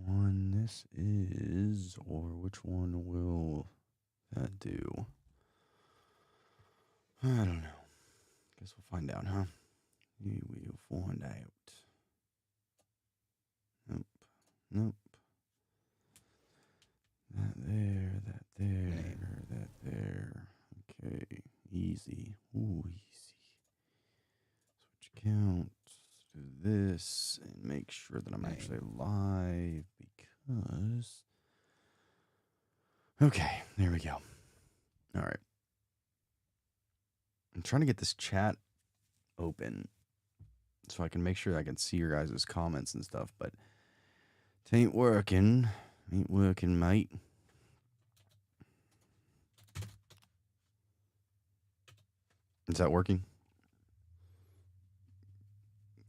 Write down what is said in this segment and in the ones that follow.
one this is, or which one will that do? I don't know. Guess we'll find out, huh? We will find out. Nope. Nope. That there, that there, that there. Okay. Easy. Ooh, easy. Switch accounts. Do this and make sure that I'm actually live because. Okay, there we go. All right. I'm trying to get this chat open so I can make sure I can see your guys' comments and stuff, but it ain't working. Ain't working, mate. Is that working?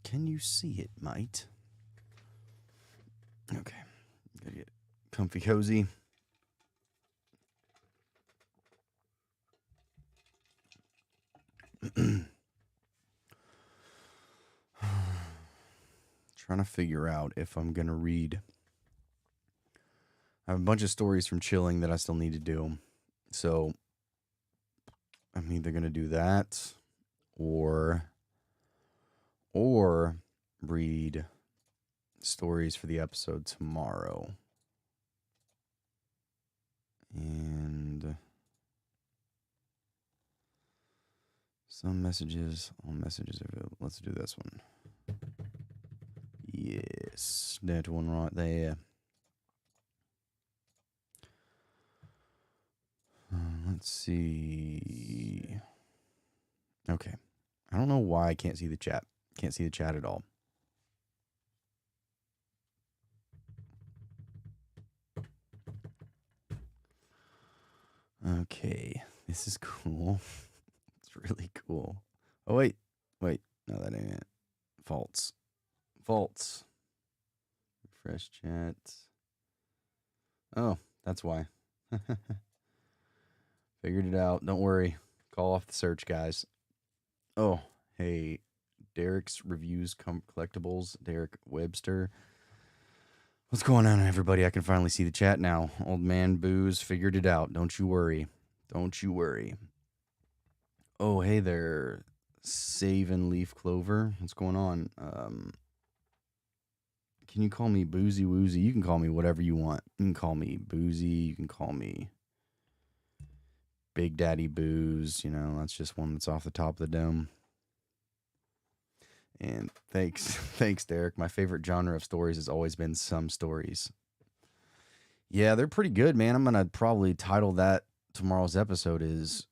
Can you see it, mate? Okay. Gotta get comfy cozy. Trying to figure out if I'm going to read. I have a bunch of stories from Chilling that I still need to do. So I'm either going to do that or read stories for the episode tomorrow. And some messages, all messages available. Let's do this one. Yes, that one right there. Let's see. Okay. I don't know why I can't see the chat. Can't see the chat at all. Okay. This is cool. It's really cool. Oh, wait. No, that ain't it. False. Refresh chat. Oh, that's why. Figured it out. Don't worry. Call off the search, guys. Oh, hey. Derek's Reviews Collectibles. Derek Webster. What's going on, everybody? I can finally see the chat now. Old man Booze figured it out. Don't you worry. Oh, hey there. Savin' Leaf Clover. What's going on? Can you call me Boozy Woozy? You can call me whatever you want. You can call me Boozy. You can call me Big Daddy Booze. That's just one that's off the top of the dome. And thanks, Derek. My favorite genre of stories has always been some stories. Yeah, they're pretty good, man. I'm going to probably title that tomorrow's episode is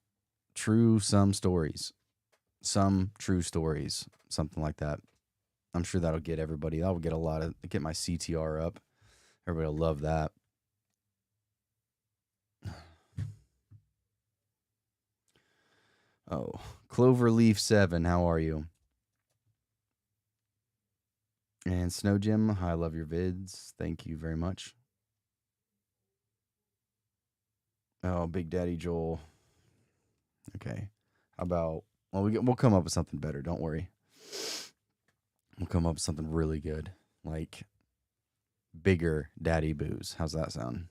True Some Stories. Some True Stories. Something like that. I'm sure that'll get everybody. That'll get my CTR up. Everybody will love that. Oh, Cloverleaf 7, how are you? And Snow Jim, I love your vids. Thank you very much. Oh, Big Daddy Joel. Okay. How about, we'll come up with something better. Don't worry. We'll come up with something really good. Like Bigger Daddy Booze. How's that sound?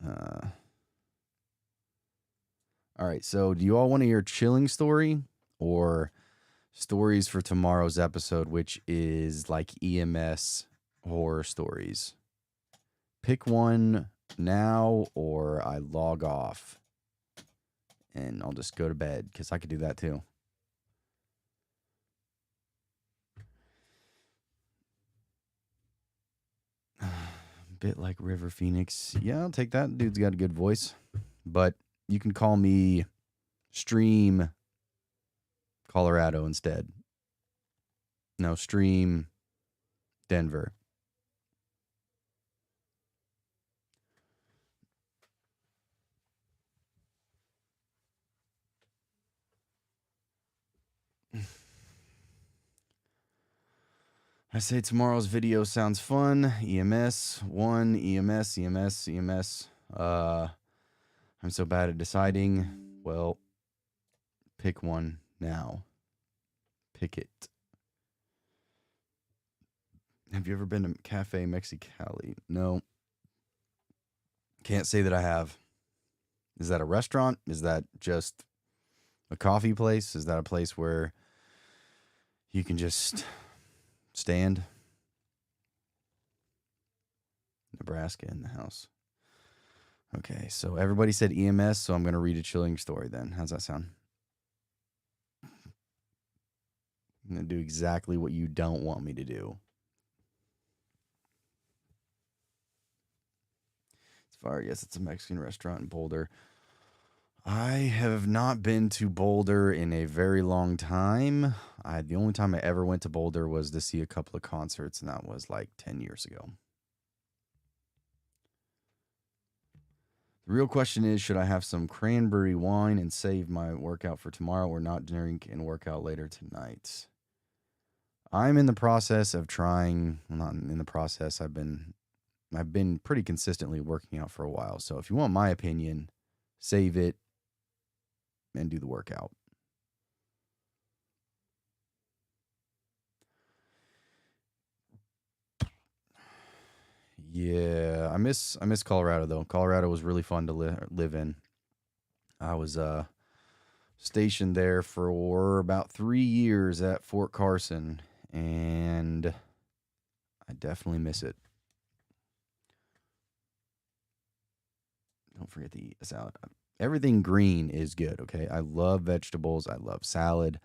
All right. So do you all want to hear Chilling story or stories for tomorrow's episode, which is like EMS horror stories? Pick one now or I log off and I'll just go to bed because I could do that too. Bit like River Phoenix. Yeah, I'll take that. Dude's got a good voice. But you can call me Stream Colorado instead. No, Stream Denver. I say tomorrow's video sounds fun. EMS 1, EMS. I'm so bad at deciding. Well, pick one now. Pick it. Have you ever been to Cafe Mexicali? No. Can't say that I have. Is that a restaurant? Is that just a coffee place? Is that a place where you can just stand? Nebraska in the house. Okay, so everybody said EMS, so I'm going to read a chilling story then. How's that sound? I'm going to do exactly what you don't want me to do. It's fire. Yes, it's a Mexican restaurant in Boulder. I have not been to Boulder in a very long time. The only time I ever went to Boulder was to see a couple of concerts, and that was like 10 years ago. The real question is, should I have some cranberry wine and save my workout for tomorrow or not drink and work out later tonight? I'm in the process of trying, well, not in the process, I've been pretty consistently working out for a while. So if you want my opinion, save it and do the workout. Yeah, I miss Colorado though. Colorado was really fun to live in. I was stationed there for about 3 years at Fort Carson, and I definitely miss it. Don't forget to eat a salad. Everything green is good, okay? I love vegetables. I love salad.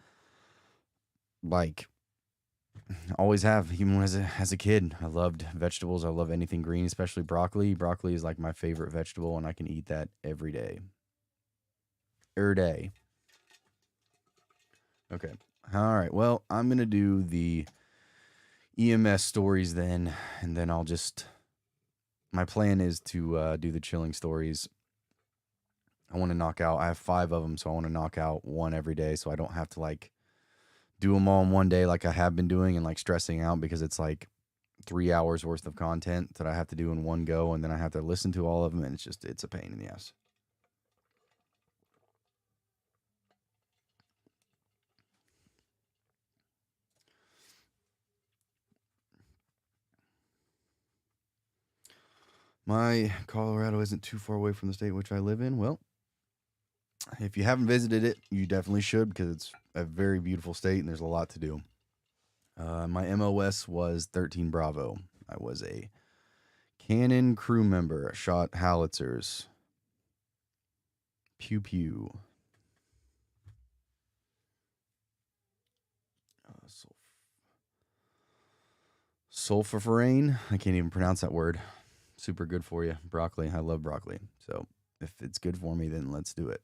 Like, always have, even as a kid. I loved vegetables. I love anything green, especially broccoli. Broccoli is like my favorite vegetable, and I can eat that every day. Day. Okay. All right. Well, I'm going to do the EMS stories then, and then I'll just, my plan is to do the chilling stories. I want to knock out, I have 5 of them, so I want to knock out one every day so I don't have to like do them all in one day like I have been doing and like stressing out because it's like 3 hours worth of content that I have to do in one go, and then I have to listen to all of them, and it's a pain in the ass. My Colorado isn't too far away from the state which I live in. Well, if you haven't visited it, you definitely should because it's a very beautiful state and there's a lot to do. My MOS was 13 Bravo. I was a Cannon crew member. Shot howitzers. Pew pew. Sulforaphane. I can't even pronounce that word. Super good for you. Broccoli. I love broccoli. So if it's good for me, then let's do it.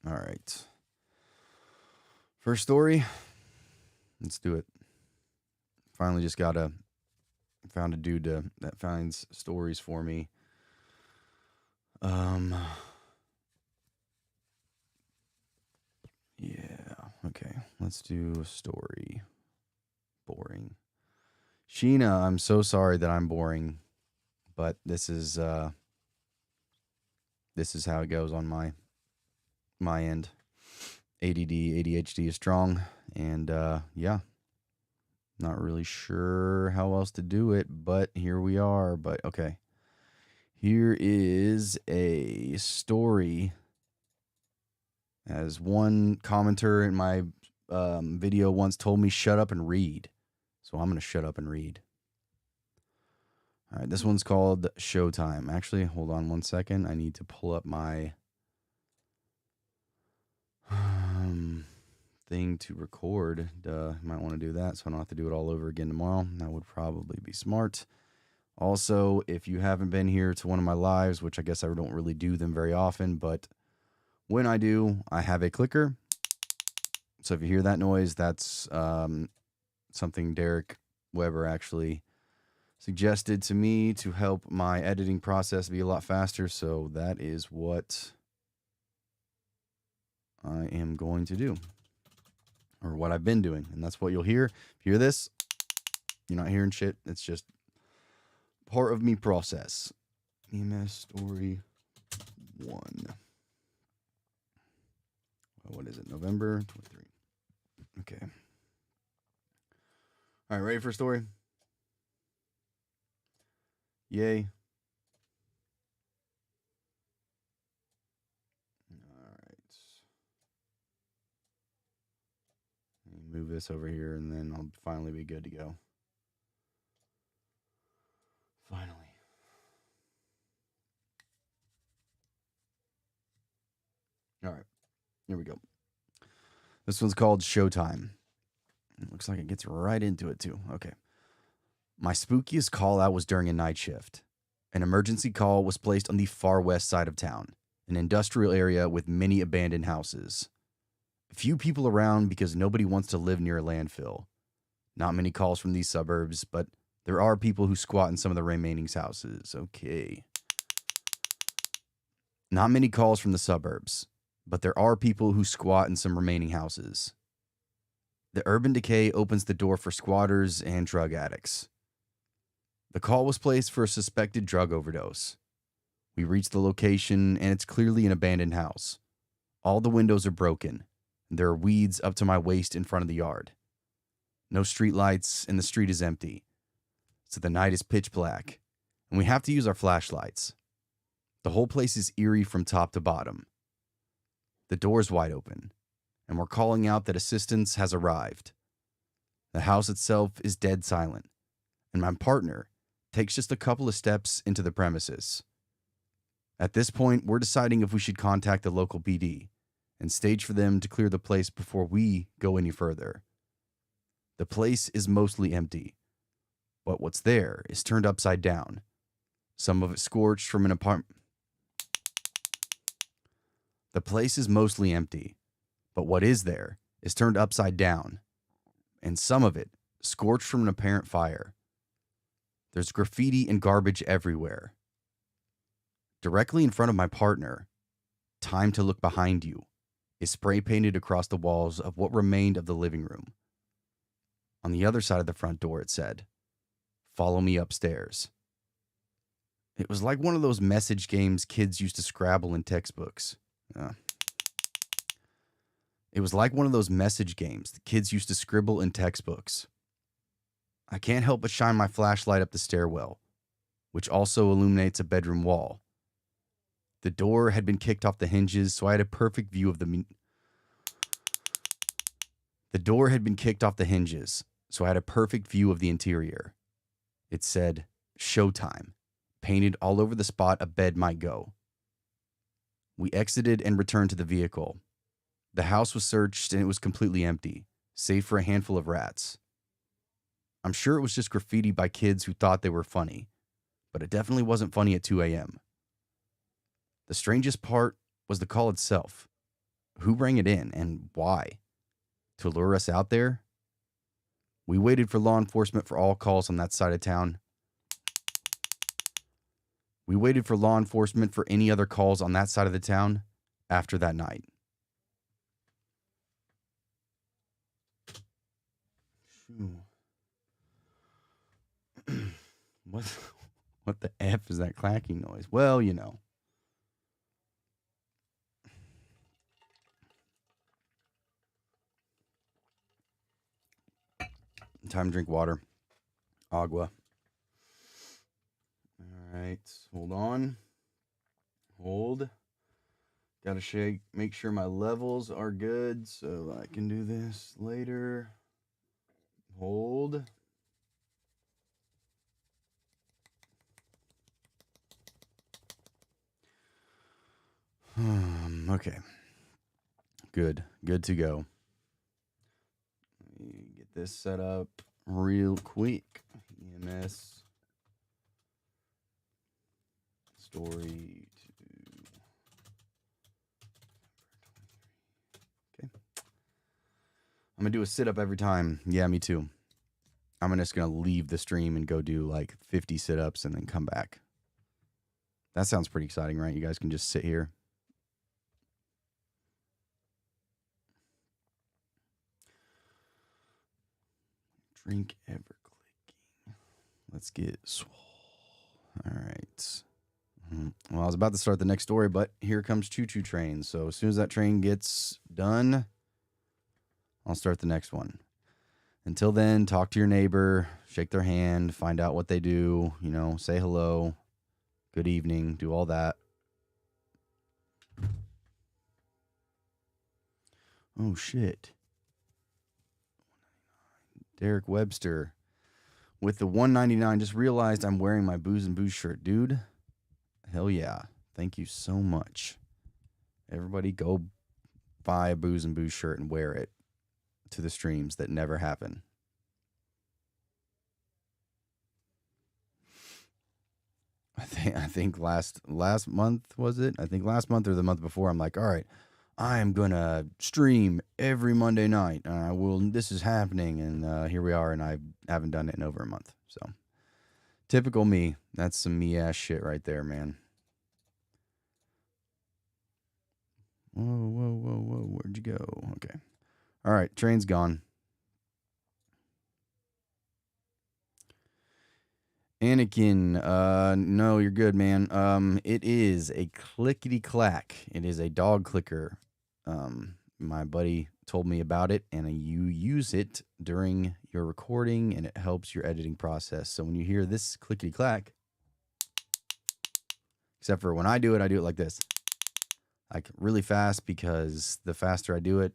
All right. First story. Let's do it. Finally just found a dude that finds stories for me. Yeah. Okay. Let's do a story. Boring. Sheena, I'm so sorry that I'm boring, but this is how it goes on my end. ADD, ADHD is strong, and yeah, not really sure how else to do it, but here we are. But okay, here is a story. As one commenter in my video once told me, shut up and read. So I'm going to shut up and read. All right, this one's called Showtime. Actually, hold on one second. I need to pull up my thing to record. Might want to do that so I don't have to do it all over again tomorrow. That would probably be smart. Also, if you haven't been here to one of my lives, which I guess I don't really do them very often, but when I do, I have a clicker. So if you hear that noise, that's something Derek Weber actually suggested to me to help my editing process be a lot faster. So that is what I am going to do, or what I've been doing. And that's what you'll hear. If you hear this, you're not hearing shit. It's just part of me process. EMS story 1. What is it? November 23. Okay. All right, ready for a story? Yay. All right. Let me move this over here, and then I'll finally be good to go. Finally. All right. Here we go. This one's called Showtime. It looks like it gets right into it, too. Okay. My spookiest call out was during a night shift. An emergency call was placed on the far west side of town, an industrial area with many abandoned houses. Few people around because nobody wants to live near a landfill. Not many calls from these suburbs, but there are people who squat in some of the remaining houses. Okay. Not many calls from the suburbs, but there are people who squat in some remaining houses. The urban decay opens the door for squatters and drug addicts. The call was placed for a suspected drug overdose. We reached the location, and it's clearly an abandoned house. All the windows are broken, and there are weeds up to my waist in front of the yard. No street lights, and the street is empty. So the night is pitch black, and we have to use our flashlights. The whole place is eerie from top to bottom. The door is wide open, and we're calling out that assistance has arrived. The house itself is dead silent, and my partner takes just a couple of steps into the premises. At this point, we're deciding if we should contact the local PD and stage for them to clear the place before we go any further. The place is mostly empty, but what's there is turned upside down. Some of it scorched from an apartment. The place is mostly empty, but what is there is turned upside down, and some of it scorched from an apparent fire. There's graffiti and garbage everywhere. Directly in front of my partner, "Time to look behind you," is spray painted across the walls of what remained of the living room. On the other side of the front door, it said, "Follow me upstairs." It was like one of those message games kids used to Scrabble in textbooks. It was like one of those message games the kids used to scribble in textbooks. I can't help but shine my flashlight up the stairwell, which also illuminates a bedroom wall. The door had been kicked off the hinges, so I had a perfect view of the interior. It said, "Showtime," painted all over the spot a bed might go. We exited and returned to the vehicle. The house was searched and it was completely empty, save for a handful of rats. I'm sure it was just graffiti by kids who thought they were funny, but it definitely wasn't funny at 2 a.m. The strangest part was the call itself. Who rang it in and why? To lure us out there? We waited for law enforcement for all calls on that side of town. We waited for law enforcement for any other calls on that side of the town after that night. What the F is that clacking noise? Well, you know. Time to drink water. Agua. All right. Hold on. Hold. Gotta shake. Make sure my levels are good so I can do this later. Hold. Okay. Good. Good to go. Let me get this set up real quick. EMS. Story 2. Okay. I'm going to do a sit-up every time. Yeah, me too. I'm just going to leave the stream and go do like 50 sit-ups and then come back. That sounds pretty exciting, right? You guys can just sit here. Drink ever clicking. Let's get swole. All right. Well, I was about to start the next story, but here comes Choo Choo Train. So as soon as that train gets done, I'll start the next one. Until then, talk to your neighbor, shake their hand, find out what they do, say hello, good evening, do all that. Oh, shit. Derek Webster with the $1.99. Just realized I'm wearing my Booze and Booze shirt. Dude, hell yeah. Thank you so much. Everybody go buy a Booze and Booze shirt and wear it to the streams that never happen. I think last month, was it? I think last month or the month before, I'm like, all right, I am going to stream every Monday night. This is happening. And here we are. And I haven't done it in over a month. So typical me. That's some me ass shit right there, man. Whoa. Where'd you go? Okay. All right. Train's gone. Anakin, no, you're good, man. It is a clickety clack. It is a dog clicker. My buddy told me about it, and you use it during your recording, and it helps your editing process. So when you hear this clickety clack, except for when I do it like this, like really fast, because the faster I do it,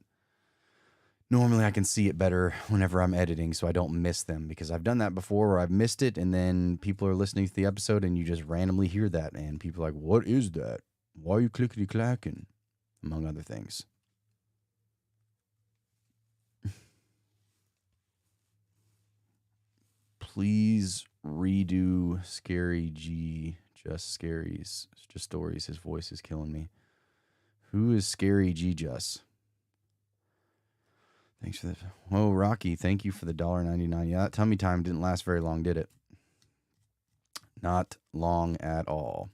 normally I can see it better whenever I'm editing, so I don't miss them, because I've done that before where I've missed it, and then people are listening to the episode and you just randomly hear that, and people are like, what is that? Why are you clickety clacking? Among other things. Please redo Scary G. Just Stories. His voice is killing me. Who is Scary G Just? Thanks for that. Whoa, Rocky, thank you for the $1.99. Yeah, that tummy time didn't last very long, did it? Not long at all.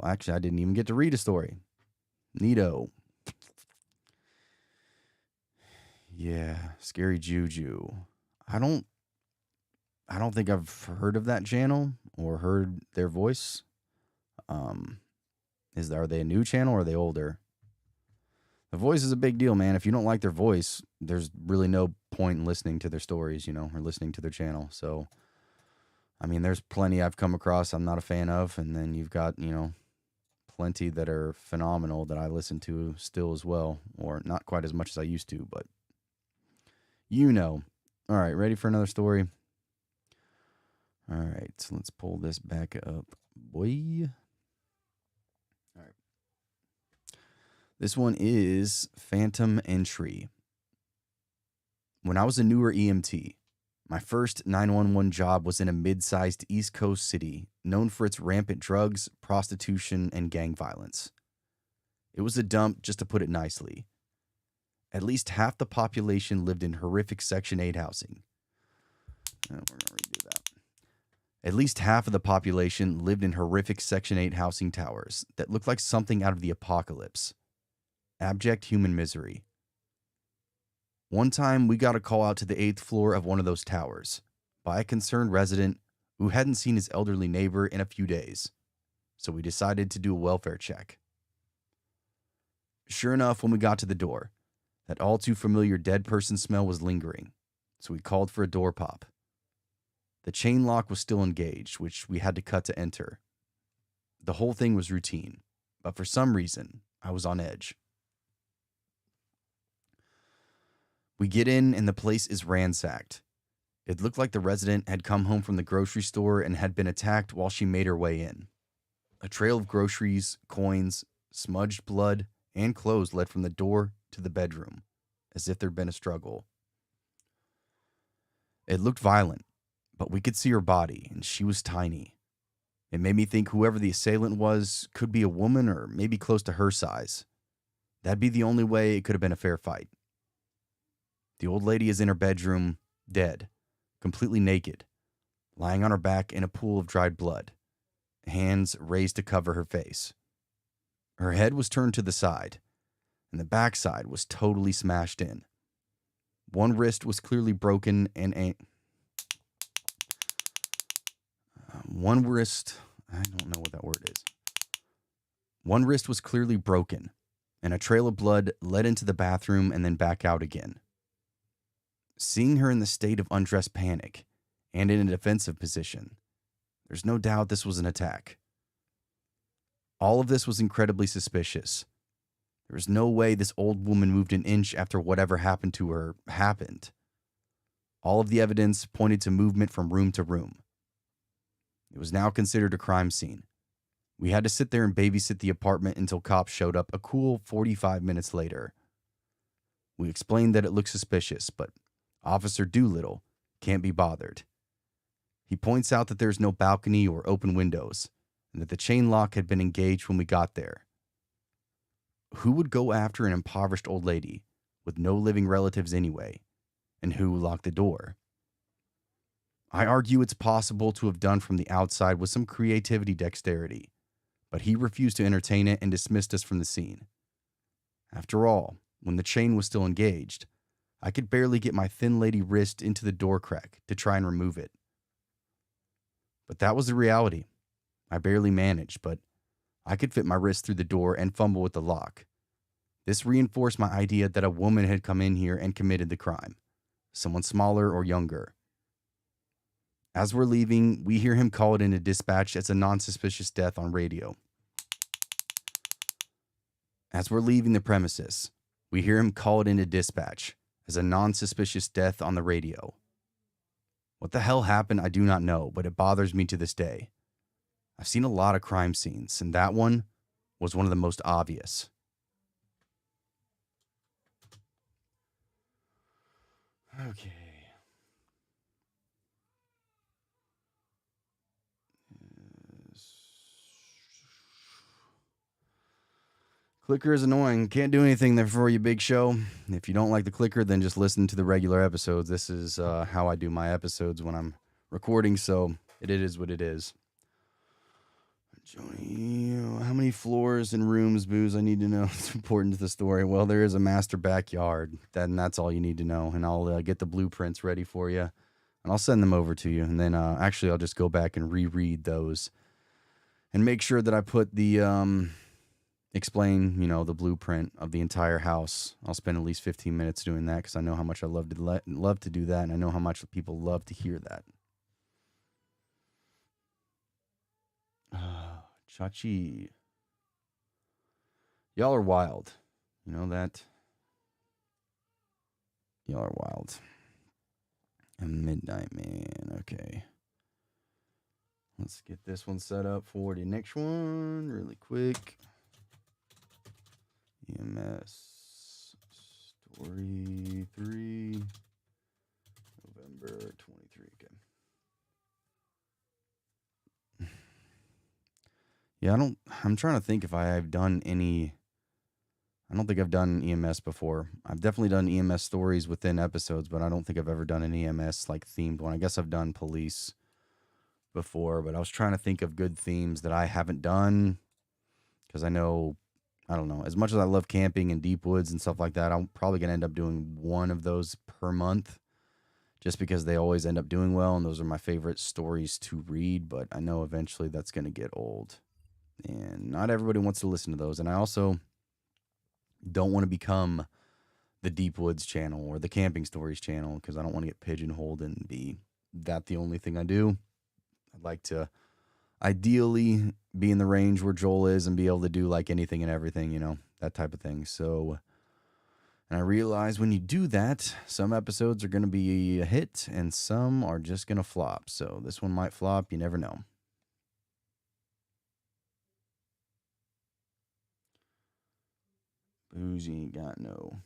Actually, I didn't even get to read a story. Neato. Yeah, Scary Juju. I don't think I've heard of that channel or heard their voice. Are they a new channel or are they older? The voice is a big deal, man. If you don't like their voice, there's really no point in listening to their stories, or listening to their channel. So, I mean, there's plenty I've come across I'm not a fan of, and then you've got, plenty that are phenomenal that I listen to still as well, or not quite as much as I used to, but All right, ready for another story? All right, so let's pull this back up, boy. All right. This one is Phantom Entry. When I was a newer EMT, my first 911 job was in a mid-sized East Coast city known for its rampant drugs, prostitution, and gang violence. It was a dump, just to put it nicely. At least half the population lived in horrific Section 8 housing. We're going to redo that. At least half of the population lived in horrific Section 8 housing towers that looked like something out of the apocalypse. Abject human misery. One time, we got a call out to the 8th floor of one of those towers by a concerned resident who hadn't seen his elderly neighbor in a few days. So we decided to do a welfare check. Sure enough, when we got to the door, that all too familiar dead person smell was lingering, so we called for a door pop. The chain lock was still engaged, which we had to cut to enter. The whole thing was routine, but for some reason, I was on edge. We get in and the place is ransacked. It looked like the resident had come home from the grocery store and had been attacked while she made her way in. A trail of groceries, coins, smudged blood, and clothes led from the door to the bedroom, as if there'd been a struggle. It looked violent, but we could see her body, and she was tiny. It made me think whoever the assailant was could be a woman or maybe close to her size. That'd be the only way it could have been a fair fight. The old lady is in her bedroom, dead, completely naked, lying on her back in a pool of dried blood, hands raised to cover her face. Her head was turned to the side, and the backside was totally smashed in. One wrist was clearly broken and one wrist, I don't know what that word is. One wrist was clearly broken, and a trail of blood led into the bathroom and then back out again. Seeing her in the state of undressed panic and in a defensive position, there's no doubt this was an attack. All of this was incredibly suspicious. There was no way this old woman moved an inch after whatever happened to her happened. All of the evidence pointed to movement from room to room. It was now considered a crime scene. We had to sit there and babysit the apartment until cops showed up a cool 45 minutes later. We explained that it looked suspicious, but Officer Doolittle can't be bothered. He points out that there's no balcony or open windows, and that the chain lock had been engaged when we got there. Who would go after an impoverished old lady with no living relatives anyway, and who locked the door? I argue it's possible to have done from the outside with some creativity dexterity, but he refused to entertain it and dismissed us from the scene. After all, when the chain was still engaged, I could barely get my thin lady wrist into the door crack to try and remove it. But that was the reality. I barely managed, but I could fit my wrist through the door and fumble with the lock. This reinforced my idea that a woman had come in here and committed the crime. Someone smaller or younger. As we're leaving, we hear him call it into dispatch as a non-suspicious death on radio. As we're leaving the premises, we hear him call it into dispatch as a non-suspicious death on the radio. What the hell happened, I do not know, but it bothers me to this day. I've seen a lot of crime scenes, and that one was one of the most obvious. Okay. Clicker is annoying. Can't do anything there for you, Big Show. If you don't like the clicker, then just listen to the regular episodes. This is how I do my episodes when I'm recording, so it is what it is. Johnny, how many floors and rooms, Booze? I need to know. It's important to the story. Well, there is a master backyard. Then that's all you need to know. And I'll get the blueprints ready for you. And I'll send them over to you. And then actually, I'll just go back and reread those. And make sure that I put the, explain, the blueprint of the entire house. I'll spend at least 15 minutes doing that because I know how much I love to do that. And I know how much people love to hear that. Chachi. Y'all are wild. You know that? Y'all are wild. A Midnight Man. Okay. Let's get this one set up for the next one really quick. EMS Story 3. November 23. Okay. Yeah, I'm trying to think if I have done any. I don't think I've done EMS before. I've definitely done EMS stories within episodes, but I don't think I've ever done an EMS like themed one. I guess I've done police before, but I was trying to think of good themes that I haven't done because I don't know, as much as I love camping and deep woods and stuff like that, I'm probably going to end up doing one of those per month just because they always end up doing well, and those are my favorite stories to read, but I know eventually that's going to get old. And not everybody wants to listen to those. And I also don't want to become the Deep Woods channel or the Camping Stories channel because I don't want to get pigeonholed and be that the only thing I do. I'd like to ideally be in the range where Joel is and be able to do like anything and everything, that type of thing. So, and I realize when you do that, some episodes are going to be a hit and some are just going to flop. So this one might flop. You never know. Boozy ain't got no.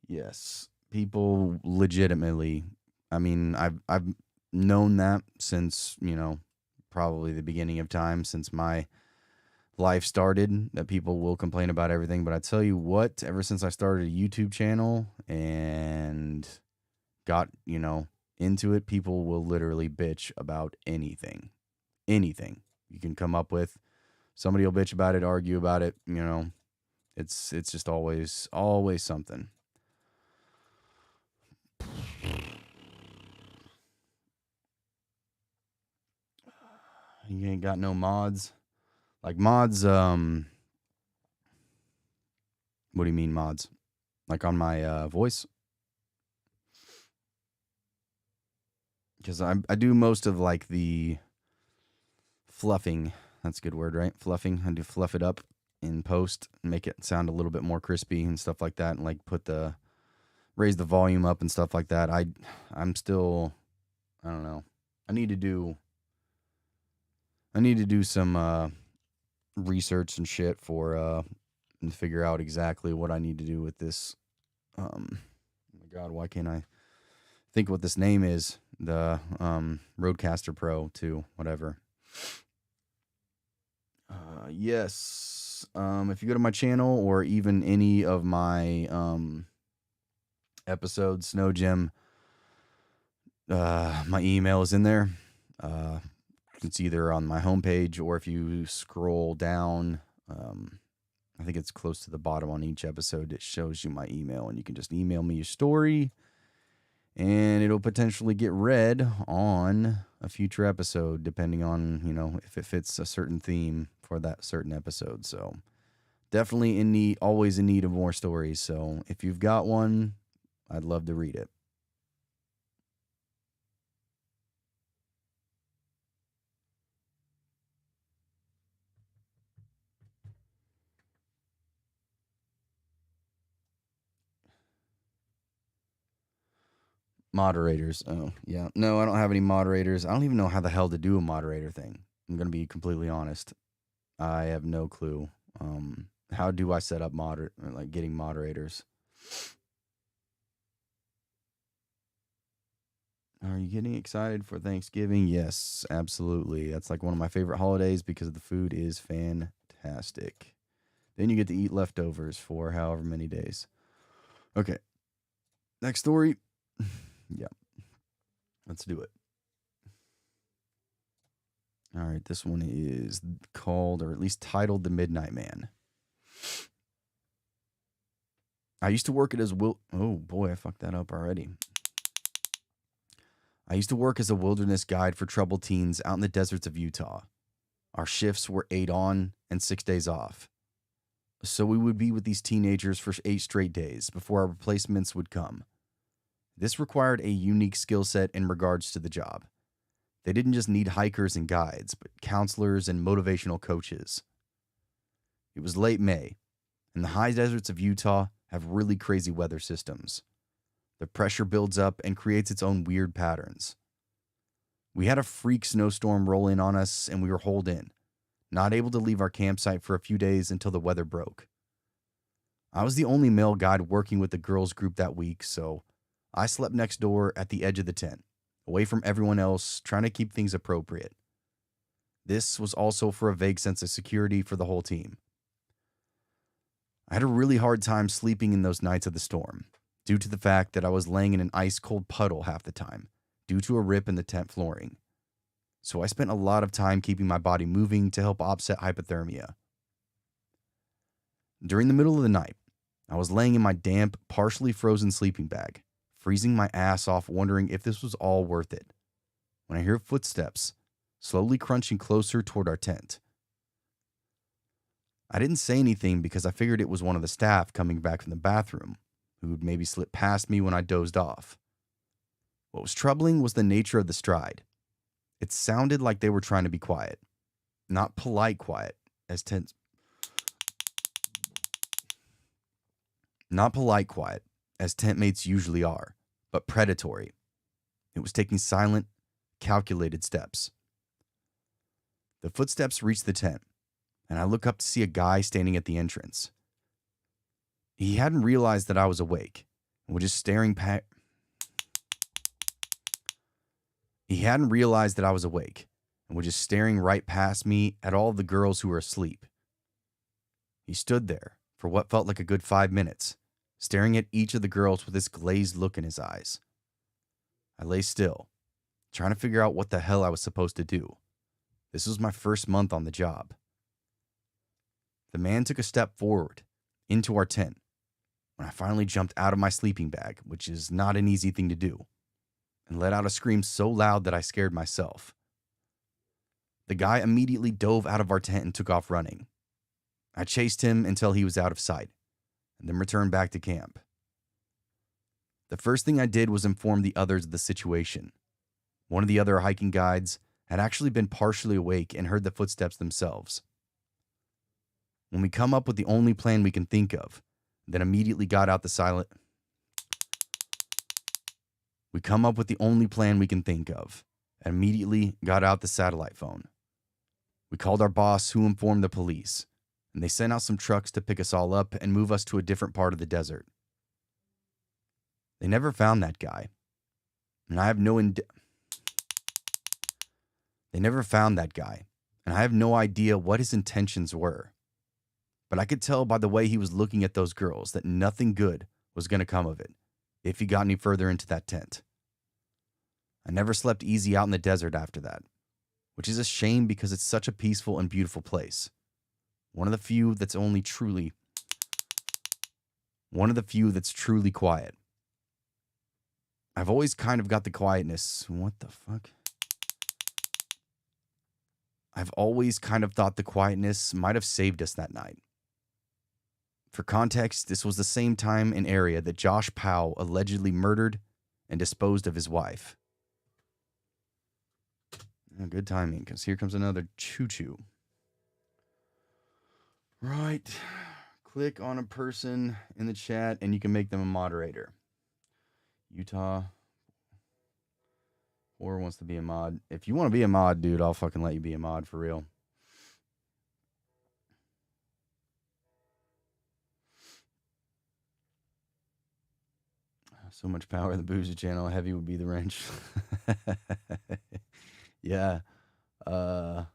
Yes, people legitimately. I mean, I've known that since probably the beginning of time, since my life started, that people will complain about everything. But I tell you what, ever since I started a YouTube channel and got into it, people will literally bitch about anything you can come up with. Somebody will bitch about it, argue about it. It's just always something. You ain't got no mods. Like mods, what do you mean mods? Like on my voice? Because I do most of like the fluffing. That's a good word, right? Fluffing. I do fluff it up in post and make it sound a little bit more crispy and stuff like that, and like raise the volume up and stuff like that. I'm still, I don't know. I need to do some research and shit for and figure out exactly what I need to do with this. Oh my god, why can't I think what this name is? The Rodecaster Pro 2, whatever. Yes. If you go to my channel or even any of my episodes, Snow Gem, my email is in there. It's either on my homepage or if you scroll down, I think it's close to the bottom on each episode. It shows you my email, and you can just email me your story, and it'll potentially get read on a future episode, depending on, if it fits a certain theme for that certain episode. So definitely always in need of more stories. So if you've got one, I'd love to read it. Moderators. Oh, yeah. No, I don't have any moderators. I don't even know how the hell to do a moderator thing. I'm going to be completely honest. I have no clue. How do I set up getting moderators? Are you getting excited for Thanksgiving? Yes, absolutely. That's like one of my favorite holidays because the food is fantastic. Then you get to eat leftovers for however many days. Okay. Next story. Yeah. Let's do it. All right. This one is called, or at least titled, The Midnight Man. I used to work at oh boy, I fucked that up already. I used to work as a wilderness guide for troubled teens out in the deserts of Utah. Our shifts were 8 on and 6 days off. So we would be with these teenagers for 8 straight days before our replacements would come. This required a unique skill set in regards to the job. They didn't just need hikers and guides, but counselors and motivational coaches. It was late May, and the high deserts of Utah have really crazy weather systems. The pressure builds up and creates its own weird patterns. We had a freak snowstorm roll in on us, and we were holed in, not able to leave our campsite for a few days until the weather broke. I was the only male guide working with the girls group that week, so I slept next door at the edge of the tent, away from everyone else, trying to keep things appropriate. This was also for a vague sense of security for the whole team. I had a really hard time sleeping in those nights of the storm, due to the fact that I was laying in an ice-cold puddle half the time, due to a rip in the tent flooring. So I spent a lot of time keeping my body moving to help offset hypothermia. During the middle of the night, I was laying in my damp, partially frozen sleeping bag, freezing my ass off, wondering if this was all worth it, when I hear footsteps slowly crunching closer toward our tent. I didn't say anything because I figured it was one of the staff coming back from the bathroom, who would maybe slip past me when I dozed off. What was troubling was the nature of the stride. It sounded like they were trying to be quiet, not polite quiet, as tent mates usually are, but predatory. It was taking silent, calculated steps. The footsteps reached the tent, and I look up to see a guy standing at the entrance. He hadn't realized that I was awake, and was just staring right past me at all of the girls who were asleep. He stood there for what felt like a good 5 minutes, staring at each of the girls with this glazed look in his eyes. I lay still, trying to figure out what the hell I was supposed to do. This was my first month on the job. The man took a step forward into our tent when I finally jumped out of my sleeping bag, which is not an easy thing to do, and let out a scream so loud that I scared myself. The guy immediately dove out of our tent and took off running. I chased him until he was out of sight, and then returned back to camp. The first thing I did was inform the others of the situation. One of the other hiking guides had actually been partially awake and heard the footsteps themselves. When we come up with the only plan we can think of, then immediately got out the silent... We come up with the only plan we can think of, and immediately got out the satellite phone. We called our boss, who informed the police, and they sent out some trucks to pick us all up and move us to a different part of the desert. They never found that guy, and I have no They never found that guy, and I have no idea what his intentions were. But I could tell by the way he was looking at those girls that nothing good was going to come of it if he got any further into that tent. I never slept easy out in the desert after that, which is a shame because it's such a peaceful and beautiful place. One of the few that's truly quiet. I've always kind of got the quietness. What the fuck? I've always kind of thought the quietness might have saved us that night. For context, this was the same time and area that Josh Powell allegedly murdered and disposed of his wife. Good timing, because here comes another choo-choo. Right. Click on a person in the chat, and you can make them a moderator. Utah. Or wants to be a mod. If you want to be a mod, dude, I'll fucking let you be a mod for real. So much power in the Boozy channel. Heavy would be the wrench. Yeah. For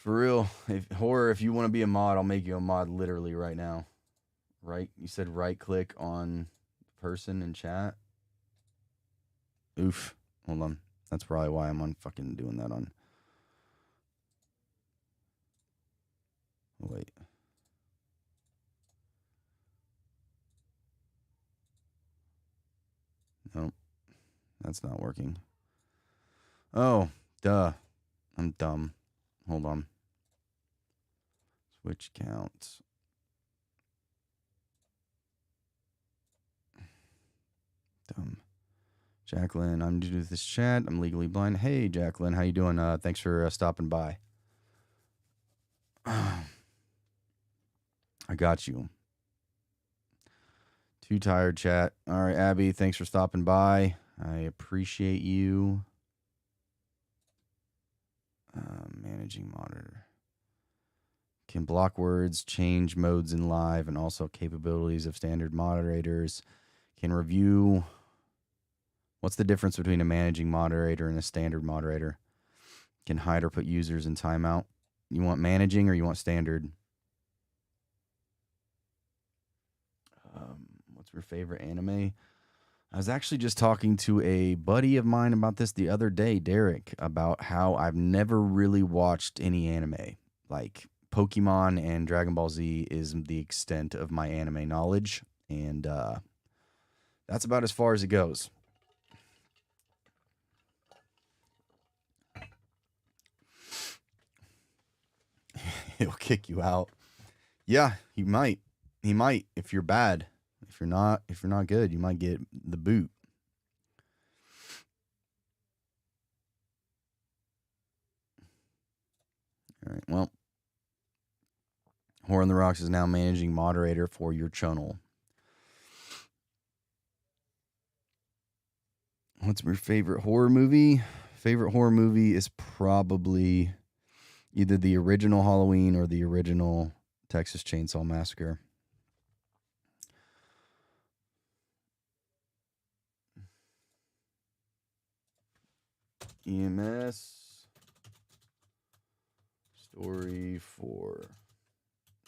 real. If you want to be a mod, I'll make you a mod literally right now. Right? You said right click on person in chat. Oof. Hold on. That's probably why I'm on fucking doing that on. Oh, wait. Nope. That's not working. Oh, duh. I'm dumb. Hold on. Switch counts. Dumb. Jacqueline, I'm new to this chat. I'm legally blind. Hey, Jacqueline, how you doing? Thanks for stopping by. I got you. Too tired, chat. All right, Abby, thanks for stopping by. I appreciate you. Managing monitor. Can block words, change modes in live, and also capabilities of standard moderators. Can review. What's the difference between a managing moderator and a standard moderator? Can hide or put users in timeout. You want managing or you want standard? What's your favorite anime? I was actually just talking to a buddy of mine about this the other day, Derek, about how I've never really watched any anime. Like Pokemon and Dragon Ball Z is the extent of my anime knowledge, and that's about as far as it goes. He'll kick you out. Yeah, he might. He might if you're bad. If you're not good, you might get the boot. All right. Well, Horror on the Rocks is now managing moderator for your channel. What's your favorite horror movie? Favorite horror movie is probably either the original Halloween or the original Texas Chainsaw Massacre. EMS story for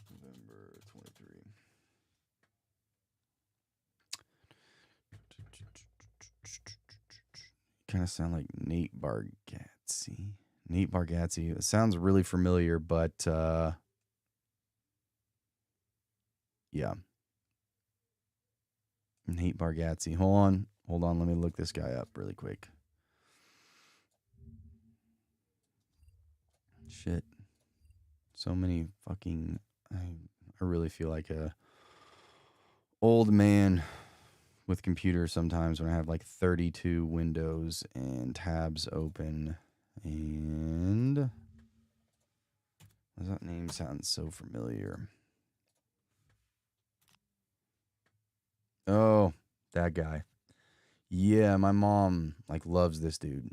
November 23. Kind of sound like Nate Bargatze. Nate Bargatze. It sounds really familiar, but Yeah. Nate Bargatze. Hold on. Let me look this guy up really quick. Shit. So many fucking. I really feel like a old man with computers sometimes when I have like 32 windows and tabs open. And does that name sound so familiar? Oh, that guy. Yeah, my mom like loves this dude.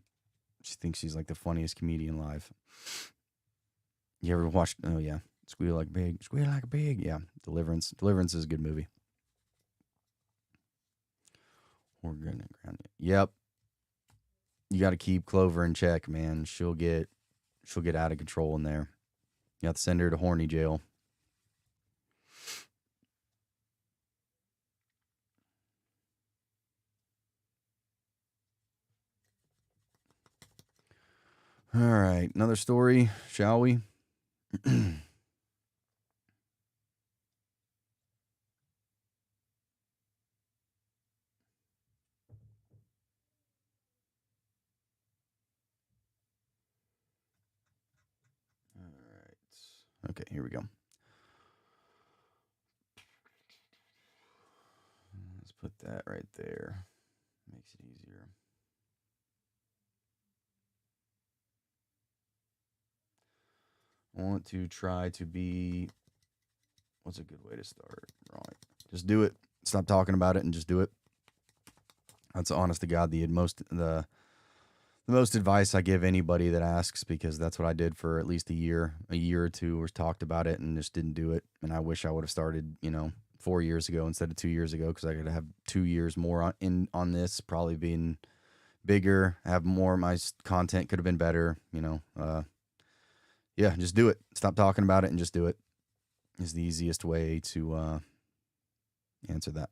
She thinks he's like the funniest comedian alive. You ever watched? Oh yeah, Squeal Like a Pig. Squeal Like a Pig. Yeah, Deliverance. Deliverance is a good movie. We're gonna ground it. Yep. You got to keep Clover in check, man. She'll get out of control in there. You have to send her to horny jail. All right, another story, shall we? All right. Okay, here we go. Let's put that right there. Makes it easier. I want to try to be. What's a good way to start? Right. Just do it. Stop talking about it and just do it. That's honest to God the most advice I give anybody that asks, because that's what I did for at least a year or two, was talked about it and just didn't do it. And I wish I would have started, 4 years ago instead of 2 years ago, because I could have 2 years more on this, probably being bigger, have more. My content could have been better, yeah, just do it. Stop talking about it and just do it is the easiest way to answer that.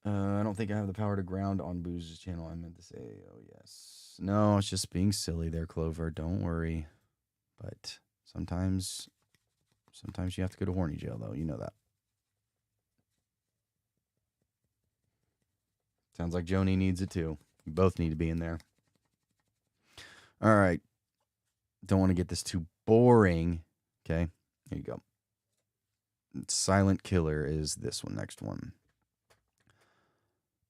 I don't think I have the power to ground on Booze's channel. I meant to say, oh, yes. No, it's just being silly there, Clover. Don't worry. But sometimes you have to go to horny jail, though. You know that. Sounds like Joni needs it, too. You both need to be in there. All right. Don't want to get this too boring. Okay. Here you go. Silent Killer is this one, next one.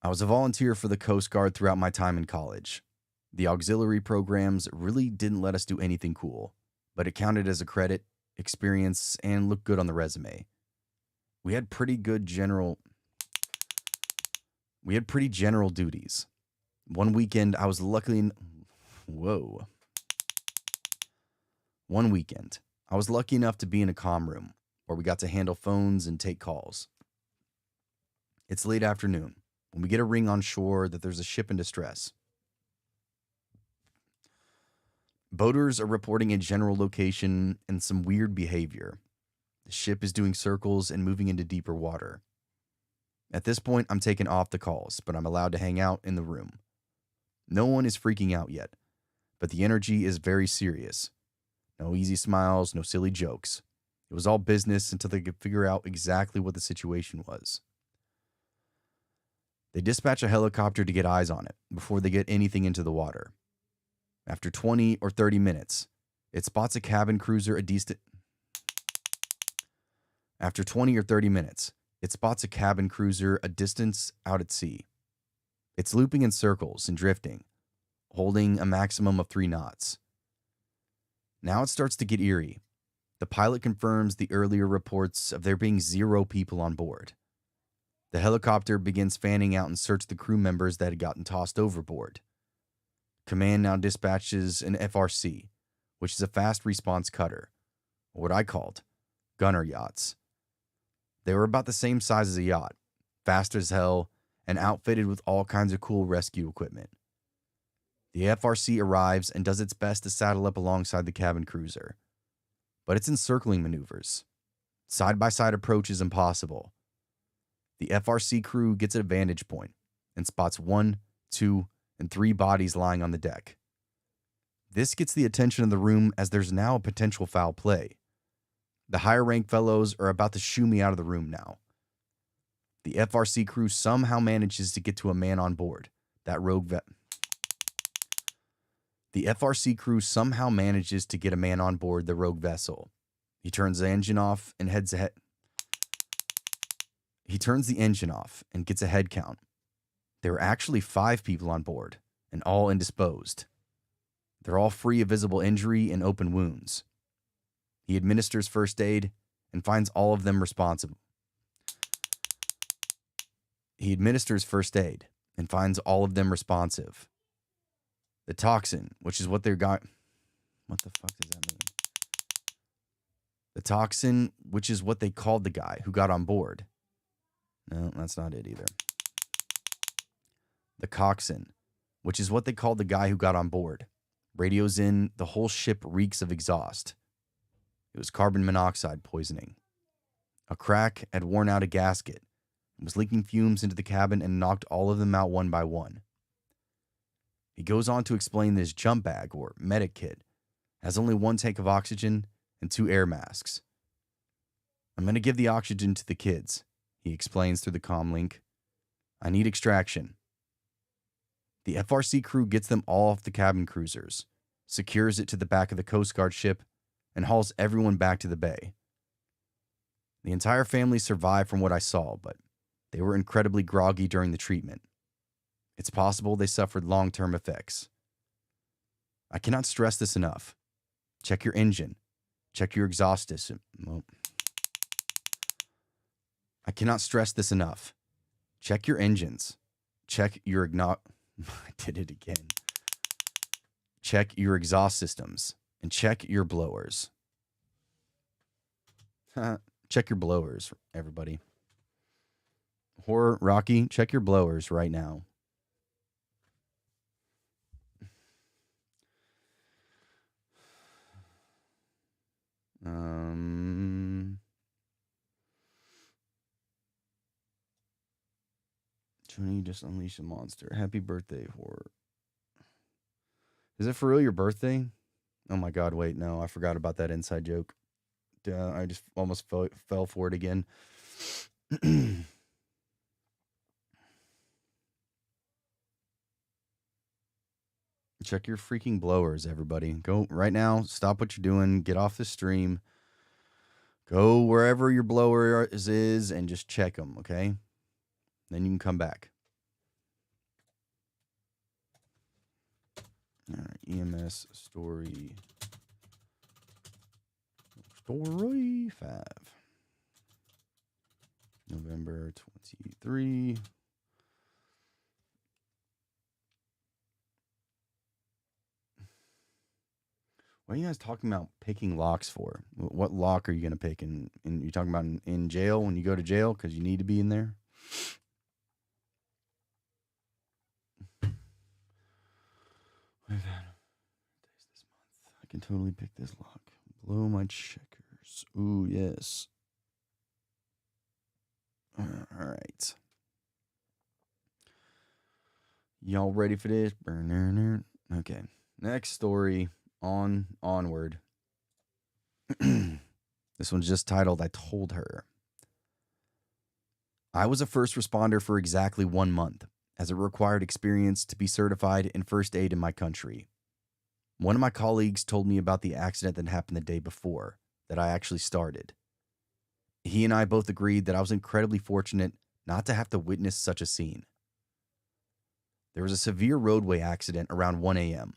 I was a volunteer for the Coast Guard throughout my time in college. The auxiliary programs really didn't let us do anything cool, but it counted as a credit, experience, and looked good on the resume. We had pretty general duties. One weekend, I was lucky enough to be in a comm room where we got to handle phones and take calls. It's late afternoon when we get a ring on shore that there's a ship in distress. Boaters are reporting a general location and some weird behavior. The ship is doing circles and moving into deeper water. At this point, I'm taken off the calls, but I'm allowed to hang out in the room. No one is freaking out yet, but the energy is very serious. No easy smiles, no silly jokes. It was all business until they could figure out exactly what the situation was. They dispatch a helicopter to get eyes on it before they get anything into the water. After 20 or 30 minutes, it spots a cabin cruiser After 20 or 30 minutes, it spots a cabin cruiser a distance out at sea. It's looping in circles and drifting, holding a maximum of 3 knots. Now it starts to get eerie. The pilot confirms the earlier reports of there being 0 people on board. The helicopter begins fanning out in search of the crew members that had gotten tossed overboard. Command now dispatches an FRC, which is a fast response cutter, or what I called gunner yachts. They were about the same size as a yacht, fast as hell, and outfitted with all kinds of cool rescue equipment. The FRC arrives and does its best to saddle up alongside the cabin cruiser, but it's encircling maneuvers. Side-by-side approach is impossible. The FRC crew gets a vantage point and spots 1, 2, and 3 bodies lying on the deck. This gets the attention of the room as there's now a potential foul play. The higher ranked fellows are about to shoo me out of the room now. The FRC crew somehow manages to get to a man on board. The FRC crew somehow manages to get a man on board the rogue vessel. He turns the engine off and heads ahead. He turns the engine off and gets a head count. There are actually 5 people on board, and all indisposed. They're all free of visible injury and open wounds. He administers first aid and finds all of them responsible. He administers first aid and finds all of them responsive. The toxin, which is what they got. What the fuck does that mean? The toxin, which is what they called the guy who got on board. No, that's not it either. The coxswain, which is what they called the guy who got on board. Radios in, the whole ship reeks of exhaust. It was carbon monoxide poisoning. A crack had worn out a gasket and was leaking fumes into the cabin and knocked all of them out one by one. He goes on to explain that his jump bag, or medic kit, has only 1 tank of oxygen and 2 air masks. I'm going to give the oxygen to the kids, he explains through the comm link. I need extraction. The FRC crew gets them all off the cabin cruisers, secures it to the back of the Coast Guard ship, and hauls everyone back to the bay. The entire family survived from what I saw, but they were incredibly groggy during the treatment. It's possible they suffered long-term effects. I cannot stress this enough. Check your engine. Check your exhaust system. Well, I cannot stress this enough. Check your engines. Check your I did it again. Check your exhaust systems and check your blowers. Check your blowers, everybody. Horror Rocky, check your blowers right now. Johnny just unleashed a monster. Happy birthday, Horror. Is it for real your birthday? Oh my God, wait, no, I forgot about that inside joke. I just almost fell for it again. Check your freaking blowers, everybody. Go right now. Stop what you're doing. Get off the stream. Go wherever your blower is and just check them, okay? Then you can come back. All right, EMS story 5. November 23. What are you guys talking about picking locks for? What lock are you going to pick? And you're talking about in jail when you go to jail because you need to be in there? We've had days this month. I can totally pick this lock. Blow my checkers. Ooh, yes. All right. Y'all ready for this? Okay. Next story. Onward. This one's just titled, I Told Her. I was a first responder for exactly 1 month, as it required experience to be certified in first aid in my country. One of my colleagues told me about the accident that happened the day before, that I actually started. He and I both agreed that I was incredibly fortunate not to have to witness such a scene. There was a severe roadway accident around 1 a.m.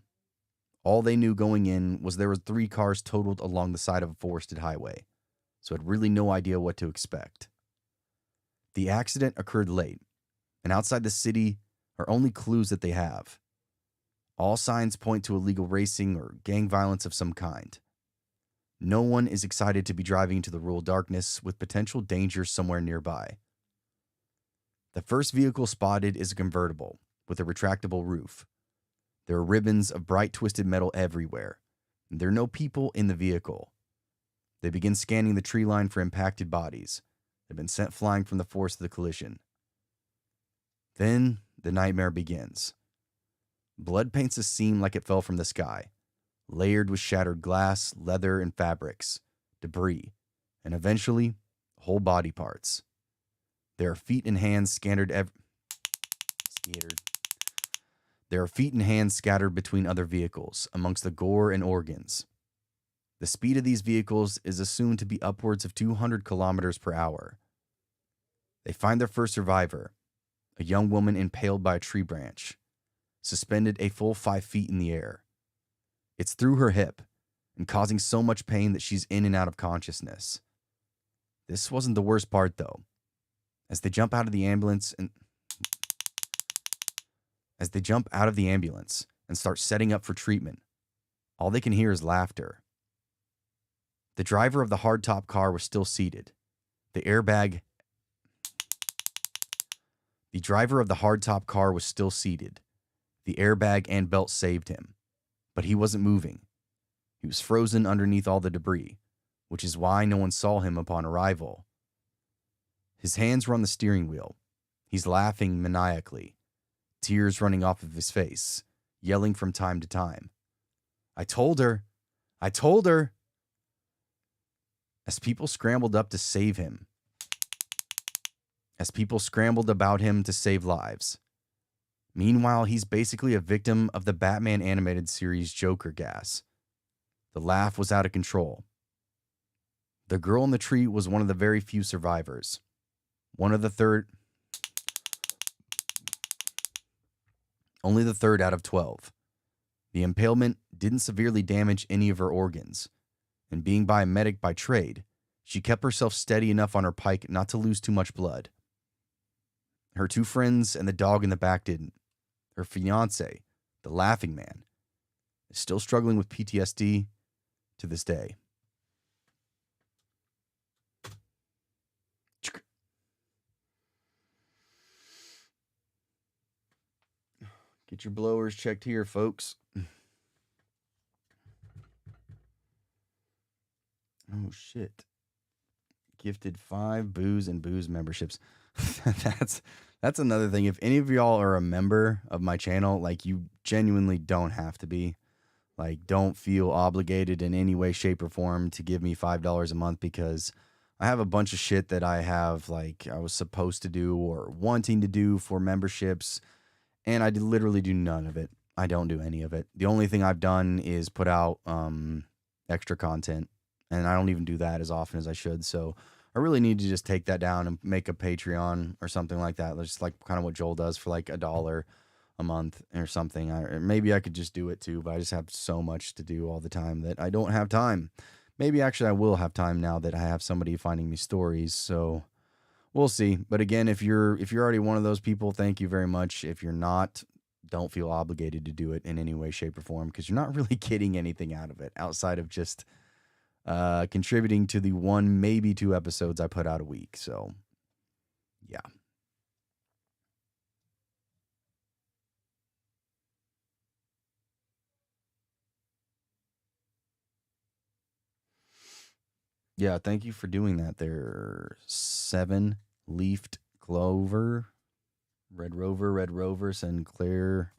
All they knew going in was there were 3 cars totaled along the side of a forested highway, so had really no idea what to expect. The accident occurred late, and outside the city are only clues that they have. All signs point to illegal racing or gang violence of some kind. No one is excited to be driving into the rural darkness with potential dangers somewhere nearby. The first vehicle spotted is a convertible with a retractable roof. There are ribbons of bright twisted metal everywhere, and there are no people in the vehicle. They begin scanning the tree line for impacted bodies. They've been sent flying from the force of the collision. Then the nightmare begins. Blood paints a scene like it fell from the sky. layered with shattered glass, leather, and fabrics, debris, and eventually, whole body parts. There are feet and hands scattered. There are feet and hands scattered between other vehicles, amongst the gore and organs. The speed of these vehicles is assumed to be upwards of 200 kilometers per hour. They find their first survivor, a young woman impaled by a tree branch, suspended a full 5 feet in the air. It's through her hip and causing so much pain that she's in and out of consciousness. This wasn't the worst part, though. As they jump out of the ambulance and start setting up for treatment, all they can hear is laughter. The driver of the hardtop car was still seated. The driver of the hardtop car was still seated. The airbag and belt saved him, but he wasn't moving. He was frozen underneath all the debris, which is why no one saw him upon arrival. His hands were on the steering wheel. He's laughing maniacally, tears running off of his face, yelling from time to time. I told her! I told her! As people scrambled up to save him, as people scrambled about him to save lives. Meanwhile, he's basically a victim of the Batman animated series Joker gas. The laugh was out of control. The girl in the tree was one of the very few survivors. Only the third out of 12. The impalement didn't severely damage any of her organs, and being biomedic by trade, she kept herself steady enough on her pike not to lose too much blood. Her 2 friends and the dog in the back didn't. Her fiancé, the laughing man, is still struggling with PTSD to this day. Get your blowers checked here, folks. Oh, shit. Gifted 5 booze and booze memberships. That's another thing. If any of y'all are a member of my channel, like, you genuinely don't have to be. Like, don't feel obligated in any way, shape, or form to give me $5 a month, because I have a bunch of shit that I have, like, I was supposed to do or wanting to do for memberships, and I literally do none of it. I don't do any of it. The only thing I've done is put out extra content, and I don't even do that as often as I should. So I really need to just take that down and make a Patreon or something like that. Just like kind of what Joel does for like $1 a month or something. Maybe I could just do it too, but I just have so much to do all the time that I don't have time. Maybe actually I will have time now that I have somebody finding me stories. So we'll see. But again, if you're already one of those people, thank you very much. If you're not, don't feel obligated to do it in any way, shape, or form, because you're not really getting anything out of it outside of just contributing to the 1, maybe 2 episodes I put out a week. So, yeah. Yeah, thank you for doing that there. 7-leafed clover. Red Rover, send Claire,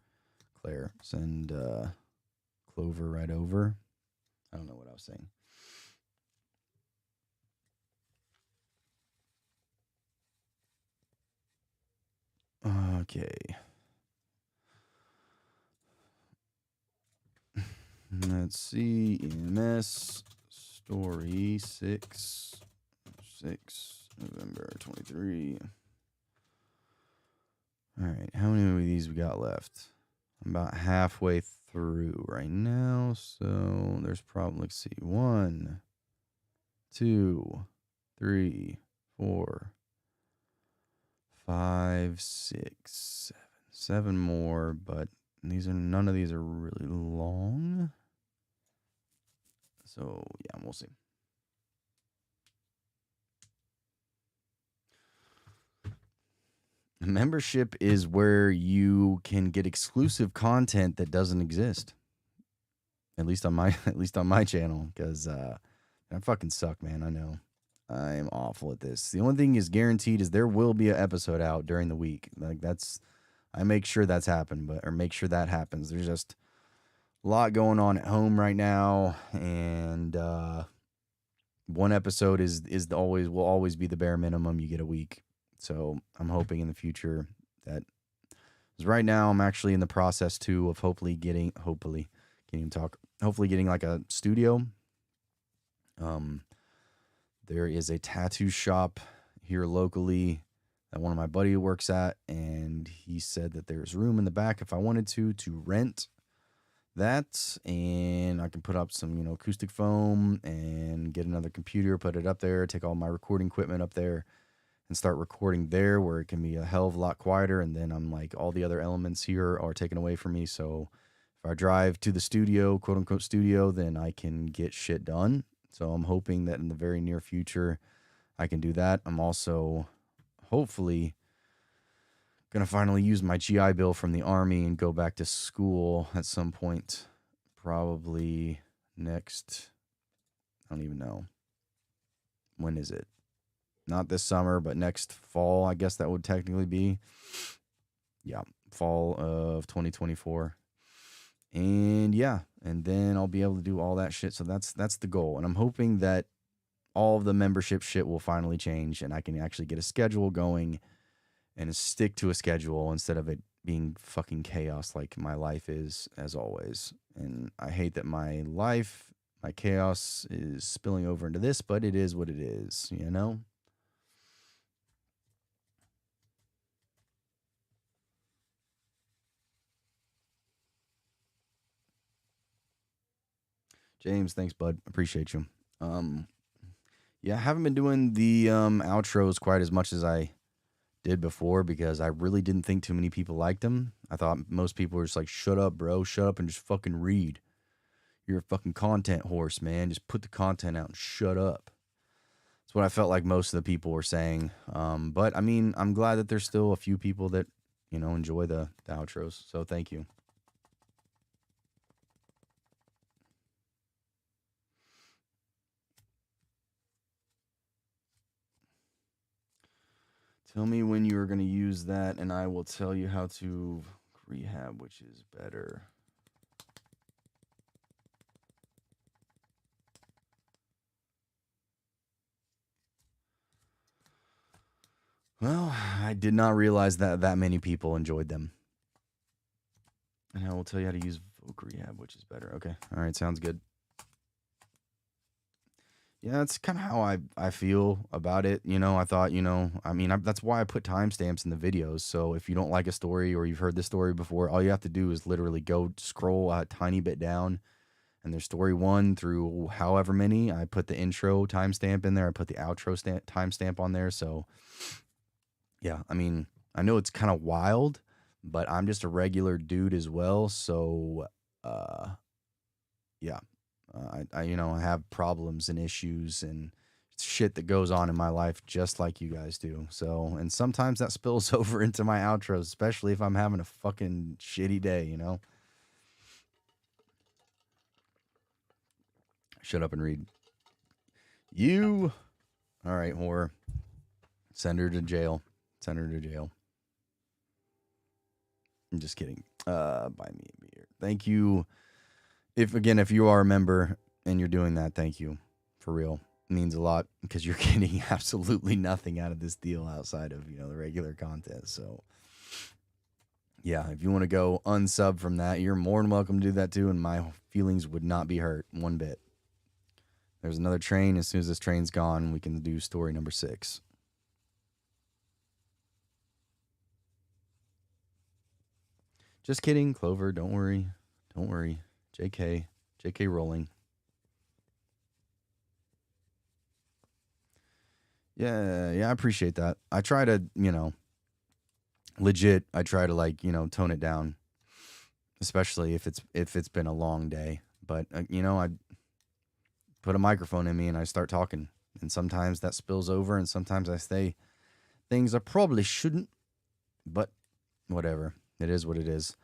send Clover right over. I don't know what I was saying. Okay. Let's see. EMS story 6 November 23. All right. How many of these we got left? I'm about halfway through right now. So there's probably, let's see, 1, 2, 3, 4, 5, 6, 7 more, but none of these are really long. So yeah, we'll see. Membership is where you can get exclusive content that doesn't exist. At least on my channel, because I fucking suck, man. I know. I am awful at this. The only thing is guaranteed is there will be an episode out during the week. Like, I make sure that happens. There's just a lot going on at home right now, and one episode is always will always be the bare minimum you get a week. So I'm hoping in the future that, because right now I'm actually in the process too of hopefully can't even talk, hopefully getting like a studio. Um, there is a tattoo shop here locally that one of my buddy works at, and he said that there's room in the back if I wanted to rent that, and I can put up some, acoustic foam and get another computer, put it up there, take all my recording equipment up there and start recording there where it can be a hell of a lot quieter. And then I'm like, all the other elements here are taken away from me. So if I drive to the studio, quote unquote studio, then I can get shit done. So I'm hoping that in the very near future, I can do that. I'm also hopefully going to finally use my GI Bill from the Army and go back to school at some point. Probably next, I don't even know. When is it? Not this summer, but next fall, I guess that would technically be. Yeah, fall of 2024. And yeah, and then I'll be able to do all that shit. So that's the goal. And I'm hoping that all of the membership shit will finally change and I can actually get a schedule going and stick to a schedule instead of it being fucking chaos like my life is, as always. And I hate that my chaos is spilling over into this, but it is what it is, James, thanks, bud. Appreciate you. Yeah, I haven't been doing the outros quite as much as I did before because I really didn't think too many people liked them. I thought most people were just like, shut up, bro. Shut up and just fucking read. You're a fucking content horse, man. Just put the content out and shut up. That's what I felt like most of the people were saying. But I mean, I'm glad that there's still a few people that, enjoy the outros. So thank you. Tell me when you are going to use that, and I will tell you how to rehab, which is better. Well, I did not realize that many people enjoyed them. And I will tell you how to use Voc Rehab, which is better. Okay. All right. Sounds good. Yeah, that's kind of how I feel about it. I thought, that's why I put timestamps in the videos. So if you don't like a story or you've heard this story before, all you have to do is literally go scroll a tiny bit down and there's story 1 through however many. I put the intro timestamp in there. I put the outro timestamp on there. So yeah, I mean, I know it's kind of wild, but I'm just a regular dude as well. So, yeah, I have problems and issues and shit that goes on in my life just like you guys do. So, and sometimes that spills over into my outros, especially if I'm having a fucking shitty day, Shut up and read. You. All right, whore. Send her to jail. Send her to jail. I'm just kidding. Buy me a beer. Thank you. If you are a member and you're doing that, thank you. For real. It means a lot because you're getting absolutely nothing out of this deal outside of, the regular content. So yeah, if you want to go unsub from that, you're more than welcome to do that too. And my feelings would not be hurt one bit. There's another train. As soon as this train's gone, we can do story number 6. Just kidding, Clover. Don't worry. Don't worry. JK Rowling. Yeah, I appreciate that. I try to, legit, I try to tone it down, especially if it's been a long day. But I put a microphone in me and I start talking, and sometimes that spills over, and sometimes I say things I probably shouldn't. But whatever, it is what it is.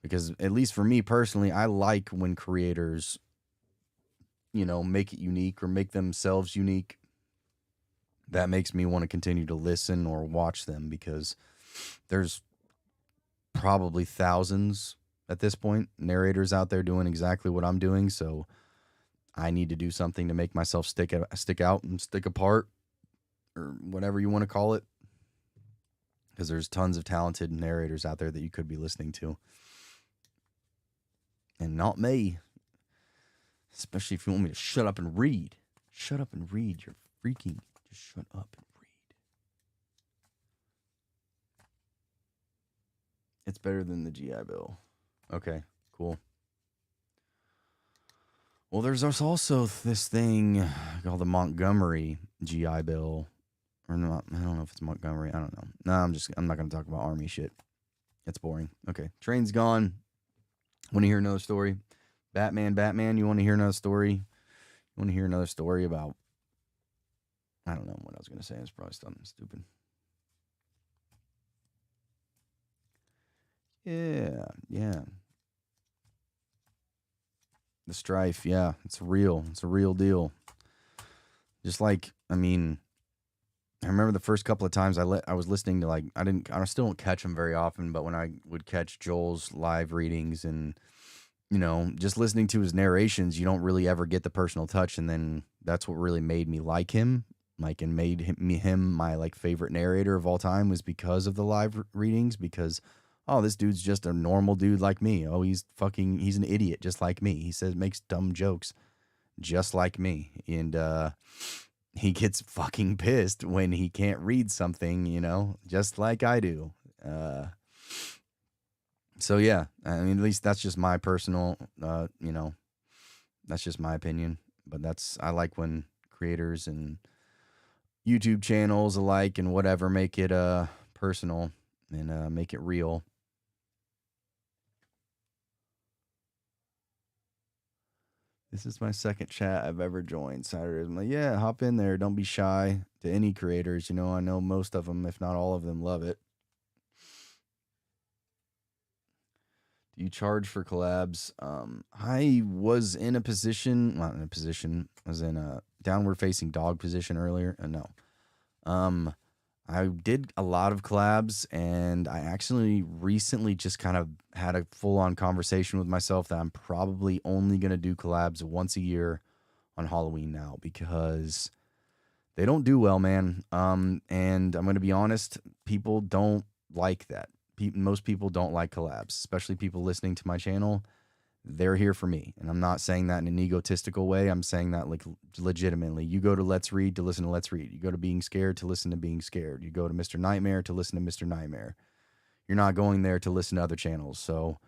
Because at least for me personally, I like when creators, make it unique or make themselves unique. That makes me want to continue to listen or watch them because there's probably thousands, at this point. Narrators out there doing exactly what I'm doing, so I need to do something to make myself stick out and stick apart, or whatever you want to call it. Because there's tons of talented narrators out there that you could be listening to. And not me. Especially if you want me to shut up and read. Shut up and read. You're freaking. Just shut up and read. It's better than the GI Bill. Okay, cool. Well, there's also this thing called the Montgomery GI Bill. Or not, I don't know if it's Montgomery. I don't know. No, I'm not going to talk about Army shit. It's boring. Okay, train's gone. Want to hear another story? Batman, you want to hear another story? You want to hear another story about... I don't know what I was going to say. It's probably something stupid. Yeah. The strife, yeah, it's real. It's a real deal. Just like, I mean, I remember the first couple of times I was listening to, like, I still don't catch them very often, but when I would catch Joel's live readings and, you know, just listening to his narrations, you don't really ever get the personal touch, and then that's what really made me like him, like, and made him my, like, favorite narrator of all time, was because of the live readings, because, oh, this dude's just a normal dude like me. Oh, he's an idiot just like me. He makes dumb jokes just like me, and he gets fucking pissed when he can't read something, you know, just like I do. So yeah, I mean, at least that's just my personal, you know, that's just my opinion. But I like when creators and YouTube channels alike and whatever make it personal and make it real. This is my second chat I've ever joined. Saturdays, I'm like, yeah, hop in there. Don't be shy to any creators. You know, I know most of them, if not all of them, love it. Do you charge for collabs? I was in a position, not in a position, I was in a downward facing dog position earlier. No. I did a lot of collabs, and I actually recently just kind of had a full-on conversation with myself that I'm probably only going to do collabs once a year on Halloween now, because they don't do well, man. And I'm going to be honest, people don't like that. Most people don't like collabs, especially people listening to my channel. They're here for me, and I'm not saying that in an egotistical way. I'm saying that, like, legitimately. You go to Let's Read to listen to Let's Read. You go to Being Scared to listen to Being Scared. You go to Mr. Nightmare to listen to Mr. Nightmare. You're not going there to listen to other channels. So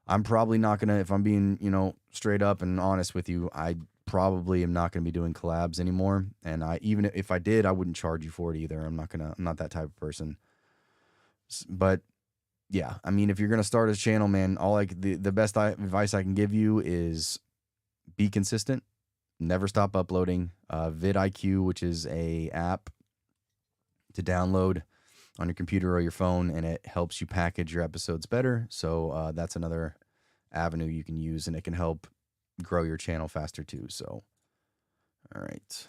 I'm probably not going to, if I'm being, you know, straight up and honest with you, I probably am not going to be doing collabs anymore. And even if I did, I wouldn't charge you for it either. I'm not that type of person. But yeah, I mean, if you're going to start a channel, man, the best advice I can give you is be consistent, never stop uploading. vidIQ, which is a app to download on your computer or your phone, and it helps you package your episodes better. So that's another avenue you can use, and it can help grow your channel faster too. So, all right.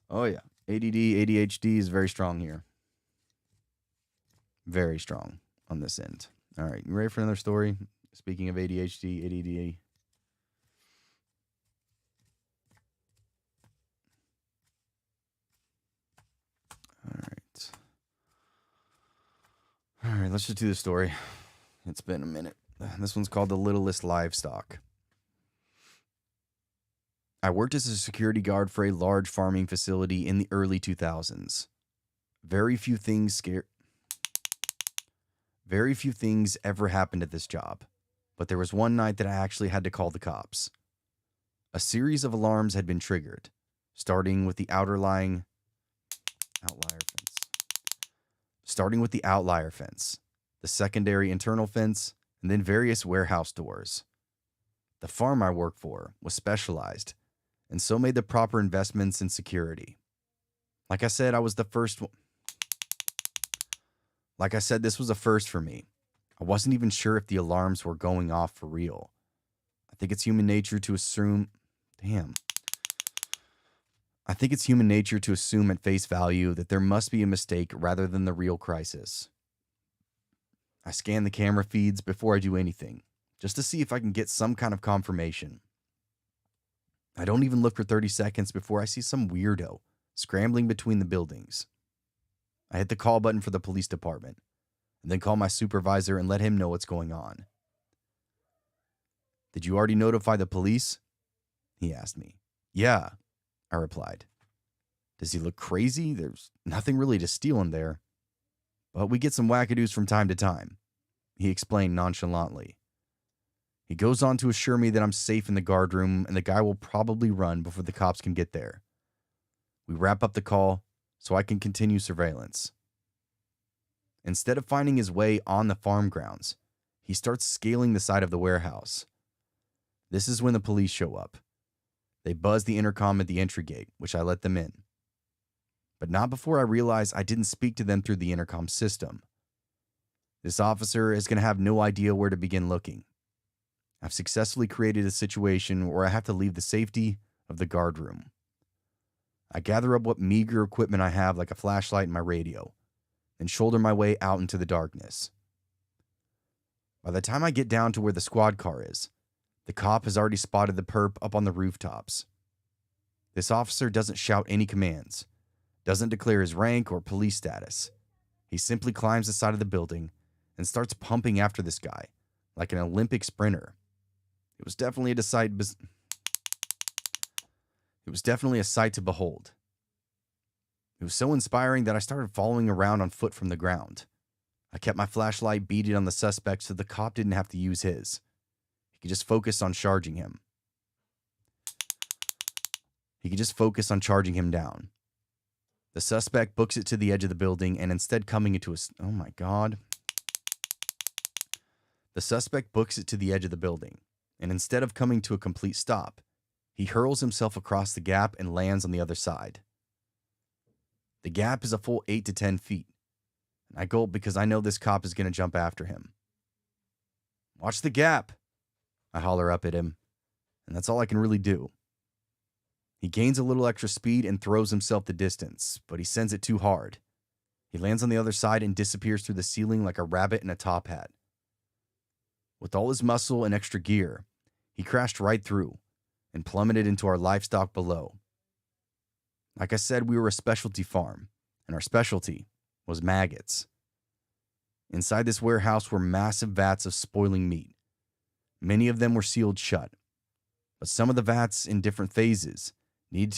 Oh, yeah. ADD, ADHD is very strong here. Very strong on this end. All right. You ready for another story? Speaking of ADHD, ADD. All right. Let's just do the story. It's been a minute. This one's called The Littlest Livestock. I worked as a security guard for a large farming facility in the early 2000s. Very few things ever happened at this job, but there was one night that I actually had to call the cops. A series of alarms had been triggered, starting with the outlier fence, the secondary internal fence, and then various warehouse doors. The farm I worked for was specialized, and so made the proper investments in security. Like I said, this was a first for me. I wasn't even sure if the alarms were going off for real. I think it's human nature to assume... Damn. I think it's human nature to assume at face value that there must be a mistake rather than the real crisis. I scan the camera feeds before I do anything, just to see if I can get some kind of confirmation. I don't even look for 30 seconds before I see some weirdo scrambling between the buildings. I hit the call button for the police department, and then call my supervisor and let him know what's going on. "Did you already notify the police?" he asked me. "Yeah," I replied. "Does he look crazy? There's nothing really to steal in there. But we get some wackadoos from time to time," he explained nonchalantly. He goes on to assure me that I'm safe in the guard room and the guy will probably run before the cops can get there. We wrap up the call so I can continue surveillance. Instead of finding his way on the farm grounds, he starts scaling the side of the warehouse. This is when the police show up. They buzz the intercom at the entry gate, which I let them in. But not before I realize I didn't speak to them through the intercom system. This officer is going to have no idea where to begin looking. I've successfully created a situation where I have to leave the safety of the guard room. I gather up what meager equipment I have, like a flashlight and my radio, and shoulder my way out into the darkness. By the time I get down to where the squad car is, the cop has already spotted the perp up on the rooftops. This officer doesn't shout any commands, doesn't declare his rank or police status. He simply climbs the side of the building and starts pumping after this guy, like an Olympic sprinter. It was definitely a sight to behold. It was so inspiring that I started following around on foot from the ground. I kept my flashlight beaded on the suspect so the cop didn't have to use his. He could just focus on charging him. Down. The suspect books it to the edge of the building and instead coming into a... Oh my God. The suspect books it to the edge of the building, and instead of coming to a complete stop, he hurls himself across the gap and lands on the other side. The gap is a full 8 to 10 feet. And I gulp because I know this cop is going to jump after him. "Watch the gap," I holler up at him, and that's all I can really do. He gains a little extra speed and throws himself the distance, but he sends it too hard. He lands on the other side and disappears through the ceiling like a rabbit in a top hat. With all his muscle and extra gear, he crashed right through and plummeted into our livestock below. Like I said, we were a specialty farm, and our specialty was maggots. Inside this warehouse were massive vats of spoiling meat. Many of them were sealed shut, but some of the vats in different phases needed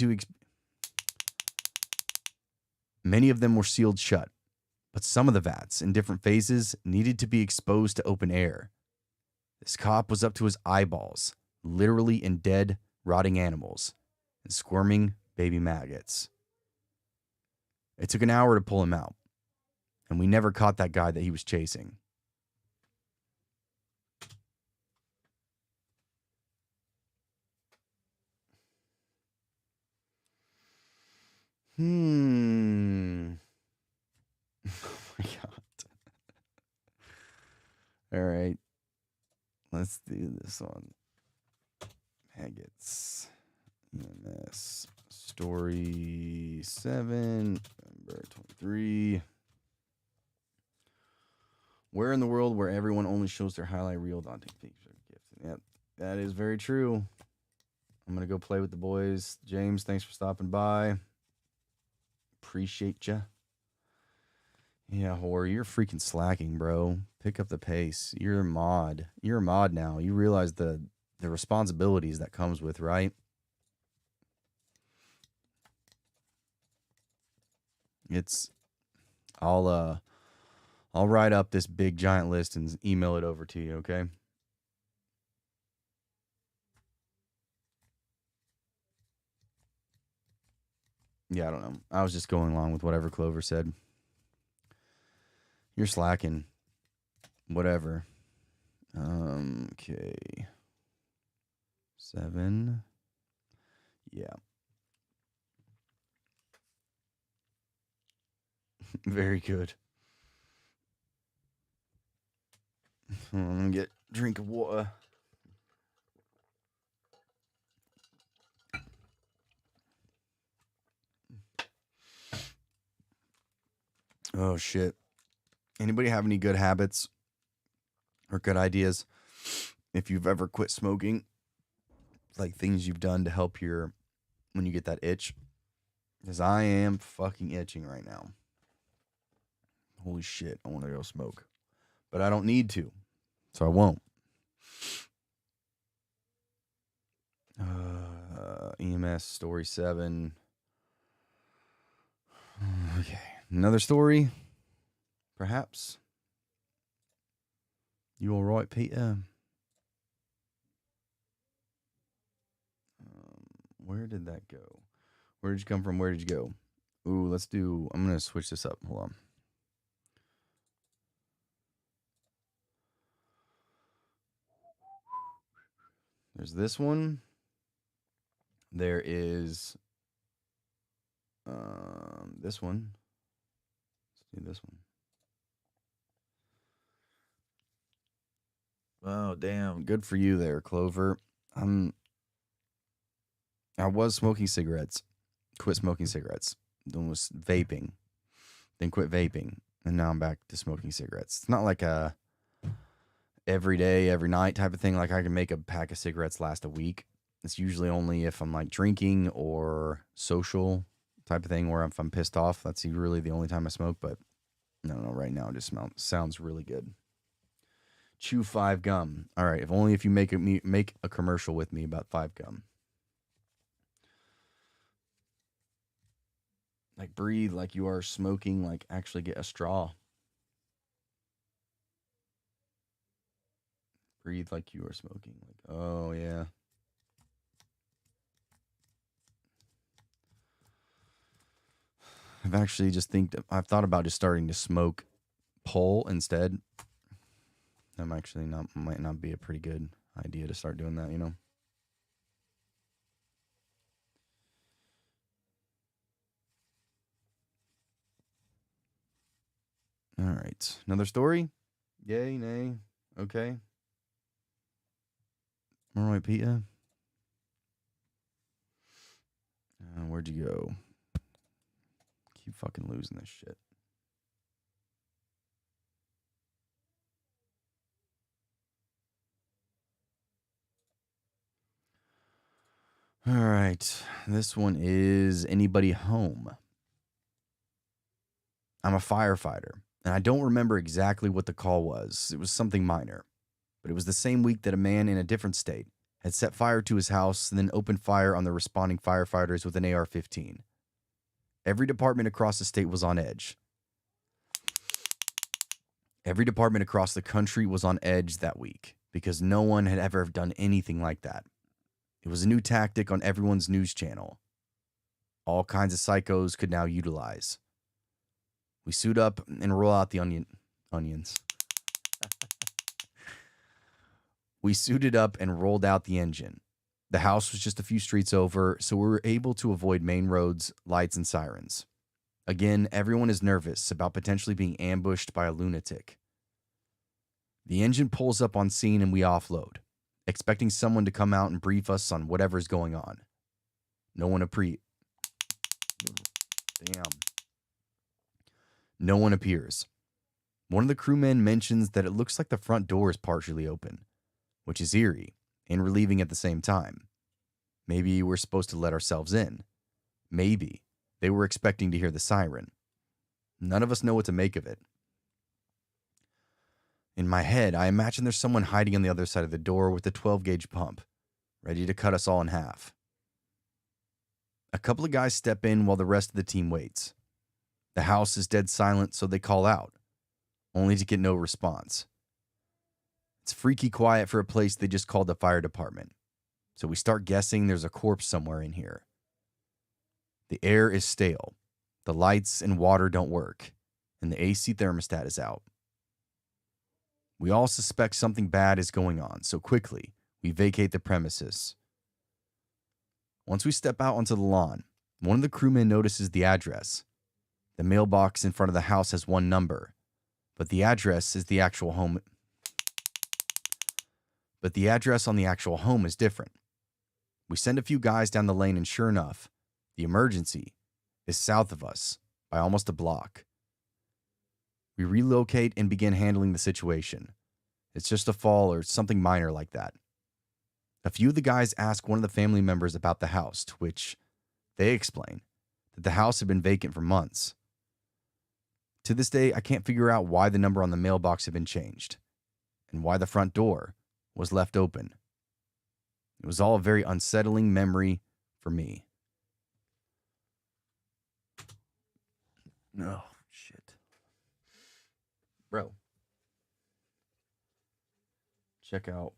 to be exposed to open air. This cop was up to his eyeballs, literally in dead, rotting animals and squirming baby maggots. It took an hour to pull him out, and we never caught that guy that he was chasing. Oh my God. All right. Let's do this one. Maggots. EMS. Story 7, November 23. Where in the world where everyone only shows their highlight reel, don't take pictures of gifts? Yep, that is very true. I'm going to go play with the boys. James, thanks for stopping by. Appreciate ya. Yeah, Horror, you're freaking slacking, bro. Pick up the pace. You're a mod. You're a mod now. You realize the responsibilities that comes with, right? I'll write up this big giant list and email it over to you, okay? Yeah, I don't know. I was just going along with whatever Clover said. You're slacking. Whatever. Okay. 7. Yeah. Very good. I'm gonna get a drink of water. Oh, shit. Anybody have any good habits or good ideas if you've ever quit smoking? Like things you've done to help when you get that itch? Because I am fucking itching right now. Holy shit, I want to go smoke. But I don't need to, so I won't. EMS story 7. Okay, another story, perhaps. You all right, Peter? Where did that go? Where did you come from? Where did you go? Ooh, I'm going to switch this up. Hold on. There's this one. There is this one. Let's do this one. Oh, damn. Good for you there, Clover. I was smoking cigarettes. Quit smoking cigarettes. Then was vaping. Then quit vaping. And now I'm back to smoking cigarettes. It's not like a every day, every night type of thing. Like I can make a pack of cigarettes last a week. It's usually only if I'm like drinking or social type of thing, or if I'm pissed off. That's really the only time I smoke. But no, right now it just sounds really good. Chew 5 gum. All right, if only if you make a commercial with me about 5 gum. Like breathe like you are smoking. Like actually get a straw. Breathe like you are smoking. Like, oh yeah. I've thought about just starting to smoke pole instead. Might not be a pretty good idea to start doing that, you know? All right. Another story? Yay, nay. Okay. All right, Peter. Where'd you go? Keep fucking losing this shit. All right. This one is anybody home? I'm a firefighter, and I don't remember exactly what the call was. It was something minor. But it was the same week that a man in a different state had set fire to his house and then opened fire on the responding firefighters with an AR-15. Every department across the state was on edge. Every department across the country was on edge that week because no one had ever done anything like that. It was a new tactic on everyone's news channel. All kinds of psychos could now utilize. We suit up and roll out the onions. We suited up and rolled out the engine. The house was just a few streets over, so we were able to avoid main roads, lights, and sirens. Again, everyone is nervous about potentially being ambushed by a lunatic. The engine pulls up on scene and we offload, expecting someone to come out and brief us on whatever's going on. No one appears. One of the crewmen mentions that it looks like the front door is partially open, which is eerie and relieving at the same time. Maybe we're supposed to let ourselves in. Maybe they were expecting to hear the siren. None of us know what to make of it. In my head, I imagine there's someone hiding on the other side of the door with a 12-gauge pump, ready to cut us all in half. A couple of guys step in while the rest of the team waits. The house is dead silent, so they call out, only to get no response. It's freaky quiet for a place they just called the fire department, so we start guessing there's a corpse somewhere in here. The air is stale, the lights and water don't work, and the AC thermostat is out. We all suspect something bad is going on, so quickly, we vacate the premises. Once we step out onto the lawn, one of the crewmen notices the address. The mailbox in front of the house has one number, but the address is the actual home. But the address on the actual home is different. We send a few guys down the lane, and sure enough, the emergency is south of us by almost a block. We relocate and begin handling the situation. It's just a fall or something minor like that. A few of the guys ask one of the family members about the house, to which they explain that the house had been vacant for months. To this day, I can't figure out why the number on the mailbox had been changed and why the front door was left open. It was all a very unsettling memory for me. No, shit. Bro. Check out.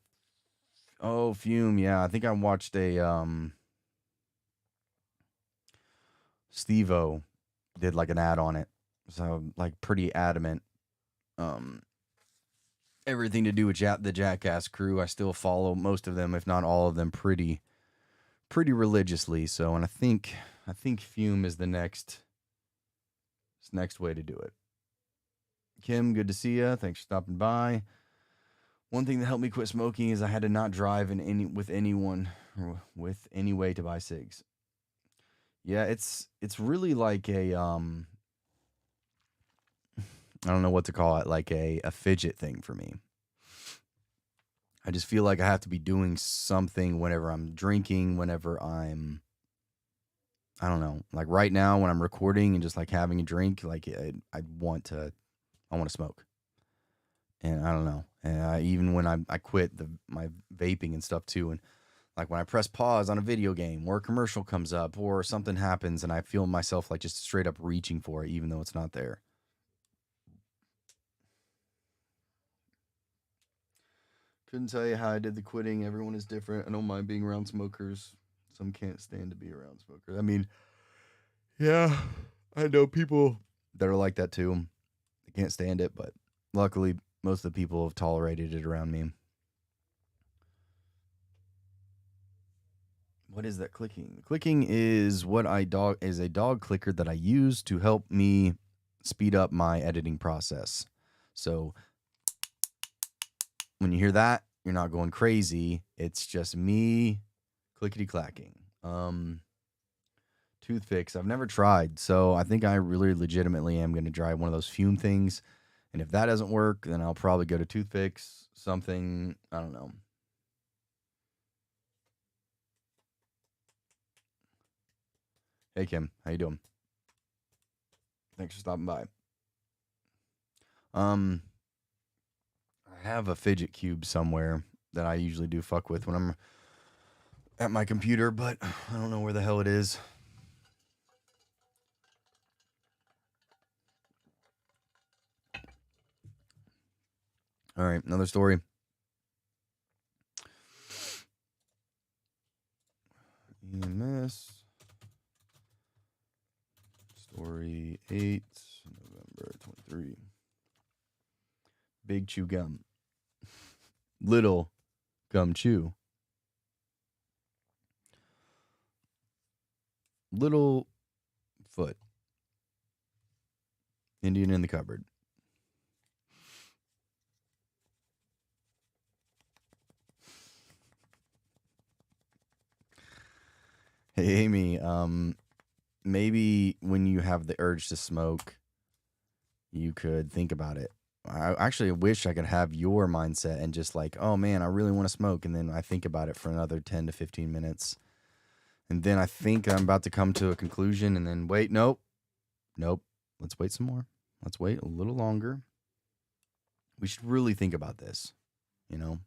Oh, Fume. Yeah, I think I watched a Steve-O did like an ad on it. So like pretty adamant. Everything to do with the Jackass crew. I still follow most of them, if not all of them, pretty religiously. So, and I think Fume is the next way to do it. Kim, good to see you. Thanks for stopping by. One thing that helped me quit smoking is I had to not drive with anyone or with any way to buy cigs. Yeah, it's really like a I don't know what to call it, like a fidget thing for me. I just feel like I have to be doing something whenever I'm drinking, whenever I don't know, like right now when I'm recording and just like having a drink, like I want to smoke. And I don't know. And even when I quit my vaping and stuff too, and like when I press pause on a video game or a commercial comes up or something happens and I feel myself like just straight up reaching for it, even though it's not there. Couldn't tell you how I did the quitting. Everyone is different. I don't mind being around smokers. Some can't stand to be around smokers. I mean, yeah, I know people that are like that too. They can't stand it, but luckily most of the people have tolerated it around me. What is that clicking? Clicking is a dog clicker that I use to help me speed up my editing process. So when you hear that, you're not going crazy. It's just me clickety clacking. Toothpicks, I've never tried, so I think I really legitimately am going to try one of those Fume things. And if that doesn't work, then I'll probably go to toothpicks, something, I don't know. Hey, Kim. How you doing? Thanks for stopping by. I have a fidget cube somewhere that I usually do fuck with when I'm at my computer, but I don't know where the hell it is. All right, another story. EMS. Story 8, November 23. Big chew gum. Little gum chew. Little foot. Indian in the cupboard. Hey, Amy, maybe when you have the urge to smoke, you could think about it. I actually wish I could have your mindset and just like, oh man, I really want to smoke. And then I think about it for another 10 to 15 minutes. And then I think I'm about to come to a conclusion and then wait, nope. Let's wait some more. Let's wait a little longer. We should really think about this, you know?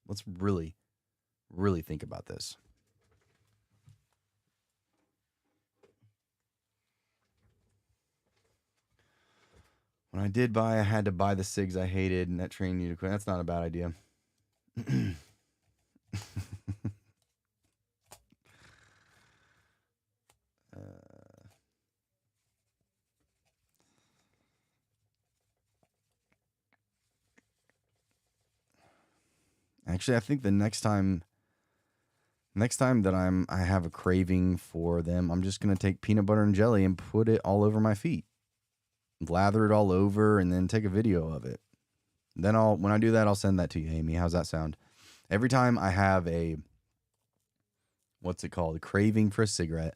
Let's really, really think about this. When I did buy, I had to buy the cigs I hated, and that trained you to quit. That's not a bad idea. Actually, I think the next time that I have a craving for them, I'm just gonna take peanut butter and jelly and put it all over my feet, lather it all over, and then take a video of it. Then when I do that, I'll send that to you, Amy. How's that sound? Every time I have a craving for a cigarette,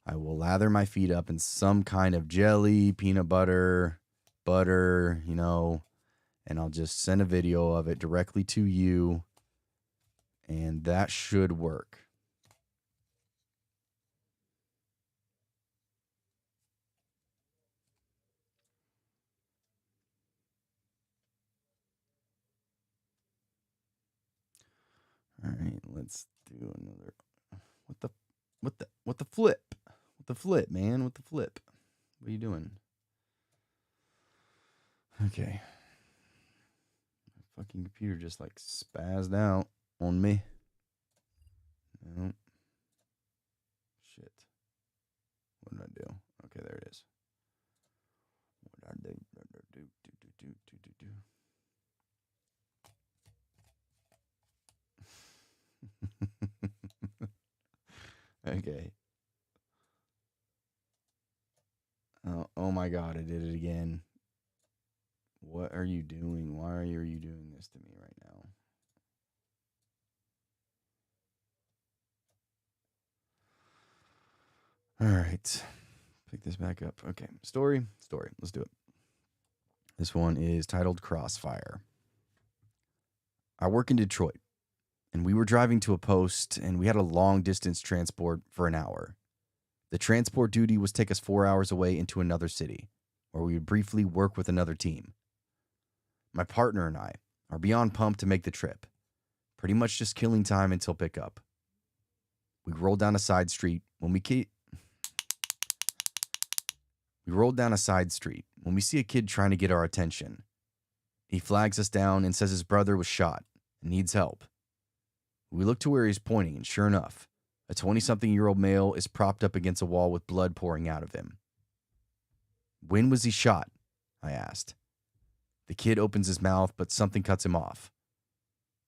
I will lather my feet up in some kind of jelly, peanut butter, butter, you know, and I'll just send a video of it directly to you, and that should work. All right, let's do another. What the flip? What the flip, man? What the flip? What are you doing? Okay. My fucking computer just like spazzed out on me. No. Shit. What did I do? Okay, there it is. What did I do? Okay. Oh my God, I did it again. What are you doing? Why are you doing this to me right now? All right. Pick this back up. Okay. Story. Let's do it. This one is titled Crossfire. I work in Detroit, and we were driving to a post, and we had a long distance transport for an hour. The transport duty was take us 4 hours away into another city, where we would briefly work with another team. My partner and I are beyond pumped to make the trip, pretty much just killing time until pickup. We rolled down a side street when we see a kid trying to get our attention. He flags us down and says his brother was shot and needs help. We look to where he's pointing, and sure enough, a 20-something-year-old male is propped up against a wall with blood pouring out of him. When was he shot? I asked. The kid opens his mouth, but something cuts him off.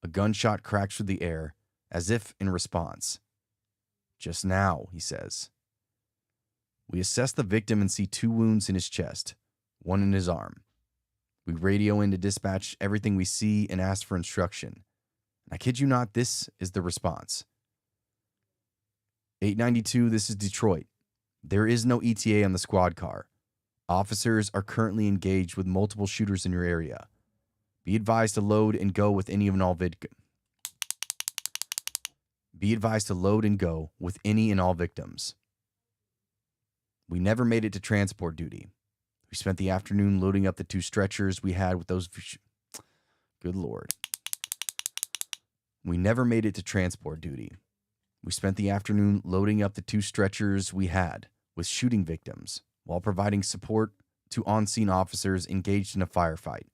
A gunshot cracks through the air, as if in response. Just now, he says. We assess the victim and see 2 wounds in his chest, 1 in his arm. We radio in to dispatch everything we see and ask for instruction. I kid you not, this is the response. 892, this is Detroit. There is no ETA on the squad car. Officers are currently engaged with multiple shooters in your area. Be advised to load and go with any and all victims. We never made it to transport duty. We spent the afternoon loading up the 2 stretchers we had with those. Good Lord. We never made it to transport duty. We spent the afternoon loading up the 2 stretchers we had with shooting victims while providing support to on-scene officers engaged in a firefight.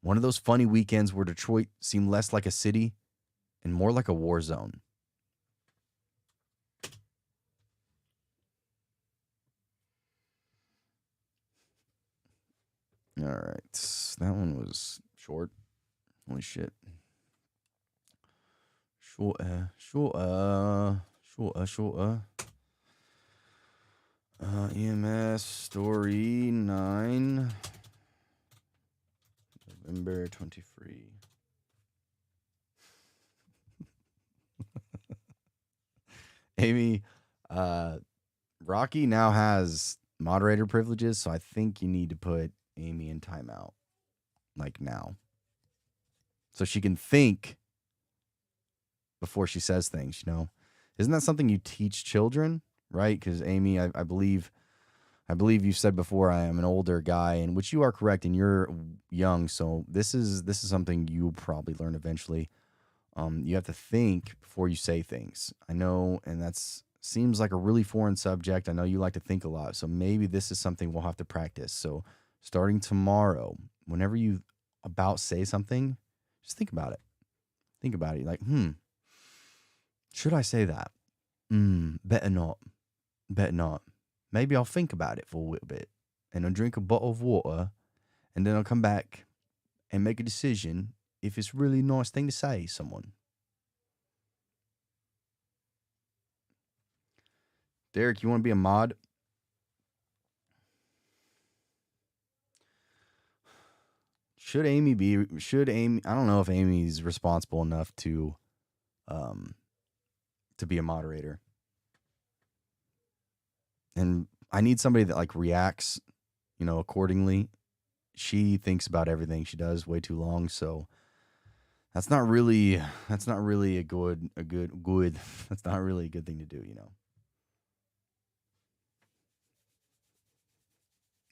One of those funny weekends where Detroit seemed less like a city and more like a war zone. All right. That one was short. Holy shit. Shorter. EMS story 9. November 23. Amy, Rocky now has moderator privileges, so I think you need to put Amy in timeout, like now, so she can think before she says things, you know? Isn't that something you teach children, right? Because Amy, I believe you've said before, I am an older guy, and which you are correct, and you're young, so this is something you'll probably learn eventually. You have to think before you say things. I know, and that's seems like a really foreign subject. I know you like to think a lot, so maybe this is something we'll have to practice. So starting tomorrow, whenever you about say something, just think about it. Think about it. Like, should I say that? Better not. Better not. Maybe I'll think about it for a little bit, and I'll drink a bottle of water, and then I'll come back and make a decision if it's really a nice thing to say to someone. Derek, you want to be a mod? Should Amy? I don't know if Amy's responsible enough to be a moderator. And I need somebody that like reacts, accordingly. She thinks about everything she does way too long, so that's not really a good that's not really a good thing to do.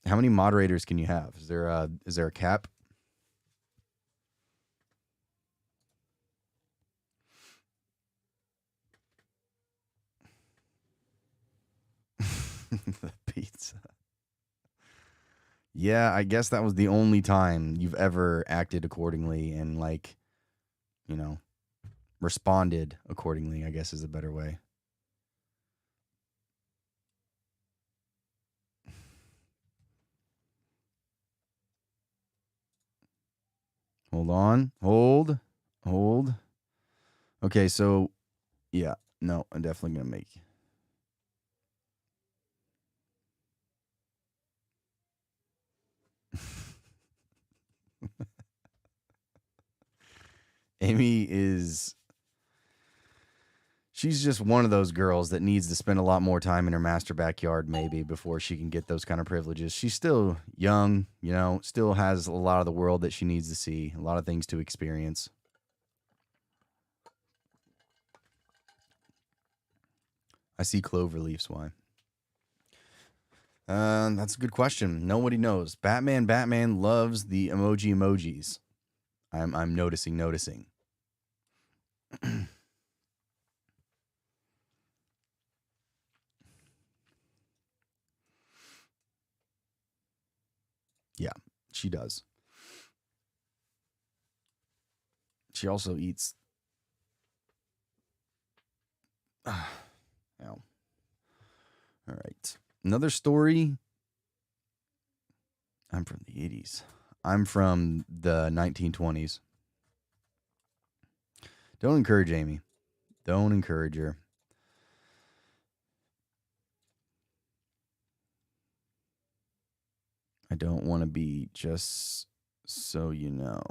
How many moderators can you have? Is there a cap? The pizza. Yeah, I guess that was the only time you've ever acted accordingly and you know, responded accordingly, I guess is a better way. Hold on. Hold. Okay, so yeah, no, I'm definitely gonna make. Amy she's just one of those girls that needs to spend a lot more time in her master backyard maybe before she can get those kind of privileges. She's still young, still has a lot of the world that she needs to see, a lot of things to experience. I see clover leaves. Why? That's a good question. Nobody knows. Batman loves the emojis. I'm noticing. Yeah, she does. She also eats. Ow. All right. Another story. I'm from the 80s. I'm from the 1920s. Don't encourage Amy. Don't encourage her. I don't want to be just so you know.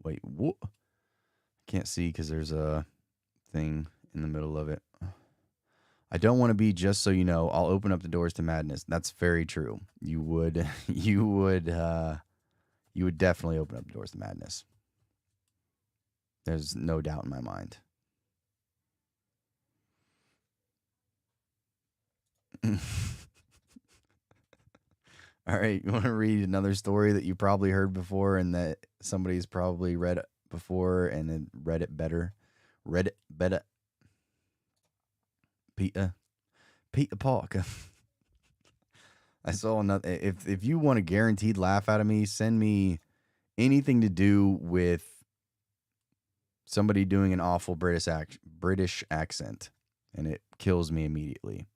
Wait, what? Can't see because there's a thing in the middle of it. I don't want to be just so you know. I'll open up the doors to madness. That's very true. You would, you would definitely open up the doors to madness. There's no doubt in my mind. All right, you want to read another story that you probably heard before and that somebody's probably read before and then read it better? Read it better. Peter Parker. I saw another. If you want a guaranteed laugh out of me, send me anything to do with somebody doing an awful British accent, and it kills me immediately.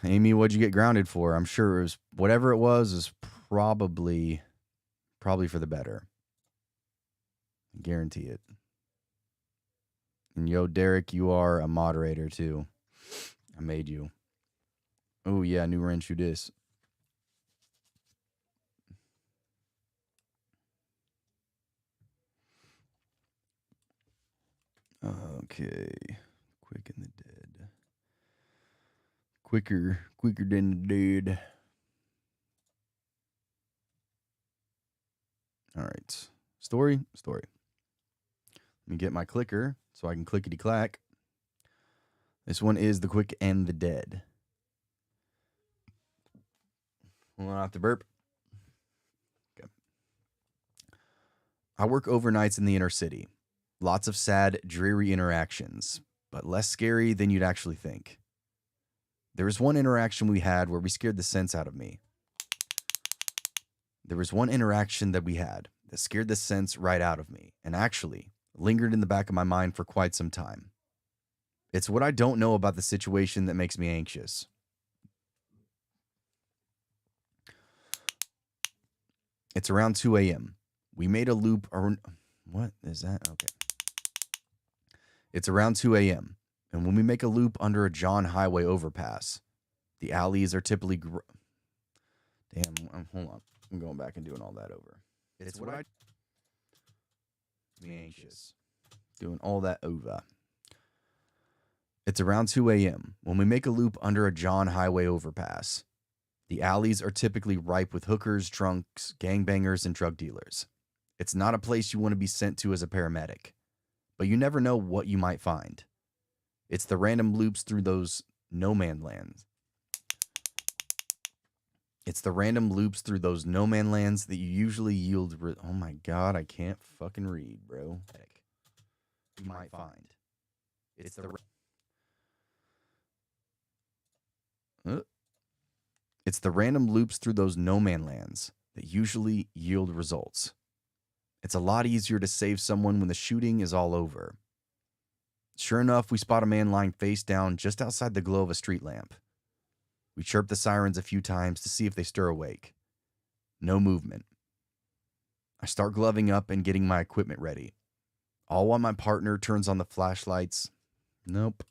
Amy, what'd you get grounded for? I'm sure it was whatever it was is probably for the better. I guarantee it. And yo, Derek, you are a moderator too. I made you. Oh yeah, new wrench. Who dis? Okay, quick and the dead. Quicker than the dead. All right, story. Let me get my clicker so I can clickety clack. This one is the quick and the dead. Hold on, I have to burp. Okay. I work overnights in the inner city. Lots of sad, dreary interactions, but less scary than you'd actually think. There was one interaction we had where we scared the sense out of me. There was one interaction that we had that scared the sense right out of me and actually lingered in the back of my mind for quite some time. It's what I don't know about the situation that makes me anxious. It's around 2 a.m. We made a loop. What is that? Okay. It's around 2 a.m. And when we make a loop under a John Highway overpass, the alleys are typically. Damn, hold on. I'm going back and doing all that over. It's what I. Me anxious. Doing all that over. It's around 2 a.m. when we make a loop under a John Highway overpass. The alleys are typically ripe with hookers, drunks, gangbangers, and drug dealers. It's not a place you want to be sent to as a paramedic, but you never know what you might find. It's the random loops through those no man lands. It's the random loops through those no man lands that you usually yield. Oh my God, I can't fucking read, bro. You might find. It's the. It's the random loops through those no man lands that usually yield results. It's a lot easier to save someone when the shooting is all over. Sure enough, we spot a man lying face down just outside the glow of a street lamp. We chirp the sirens a few times to see if they stir awake. No movement. I start gloving up and getting my equipment ready. All while my partner turns on the flashlights. Nope.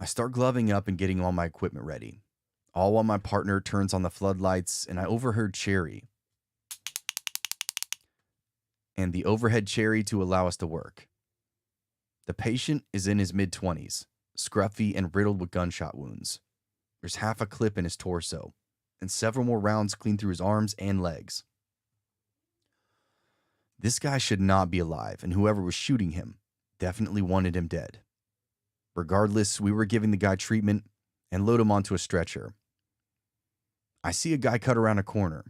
I start gloving up and getting all my equipment ready. All while my partner turns on the floodlights, and I overheard Cherry and the overhead Cherry to allow us to work. The patient is in his mid-20s, scruffy and riddled with gunshot wounds. There's half a clip in his torso, and several more rounds clean through his arms and legs. This guy should not be alive, and whoever was shooting him definitely wanted him dead. Regardless, we were giving the guy treatment and load him onto a stretcher. I see a guy cut around a corner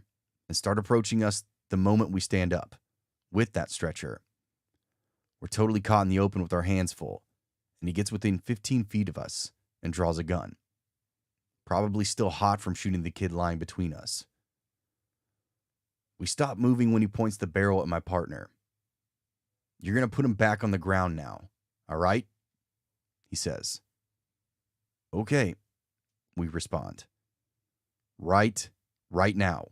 and start approaching us the moment we stand up with that stretcher. We're totally caught in the open with our hands full, and he gets within 15 feet of us and draws a gun. Probably still hot from shooting the kid lying between us. We stop moving when he points the barrel at my partner. "You're going to put him back on the ground now, all right?" he says. "Okay," we respond. Right now.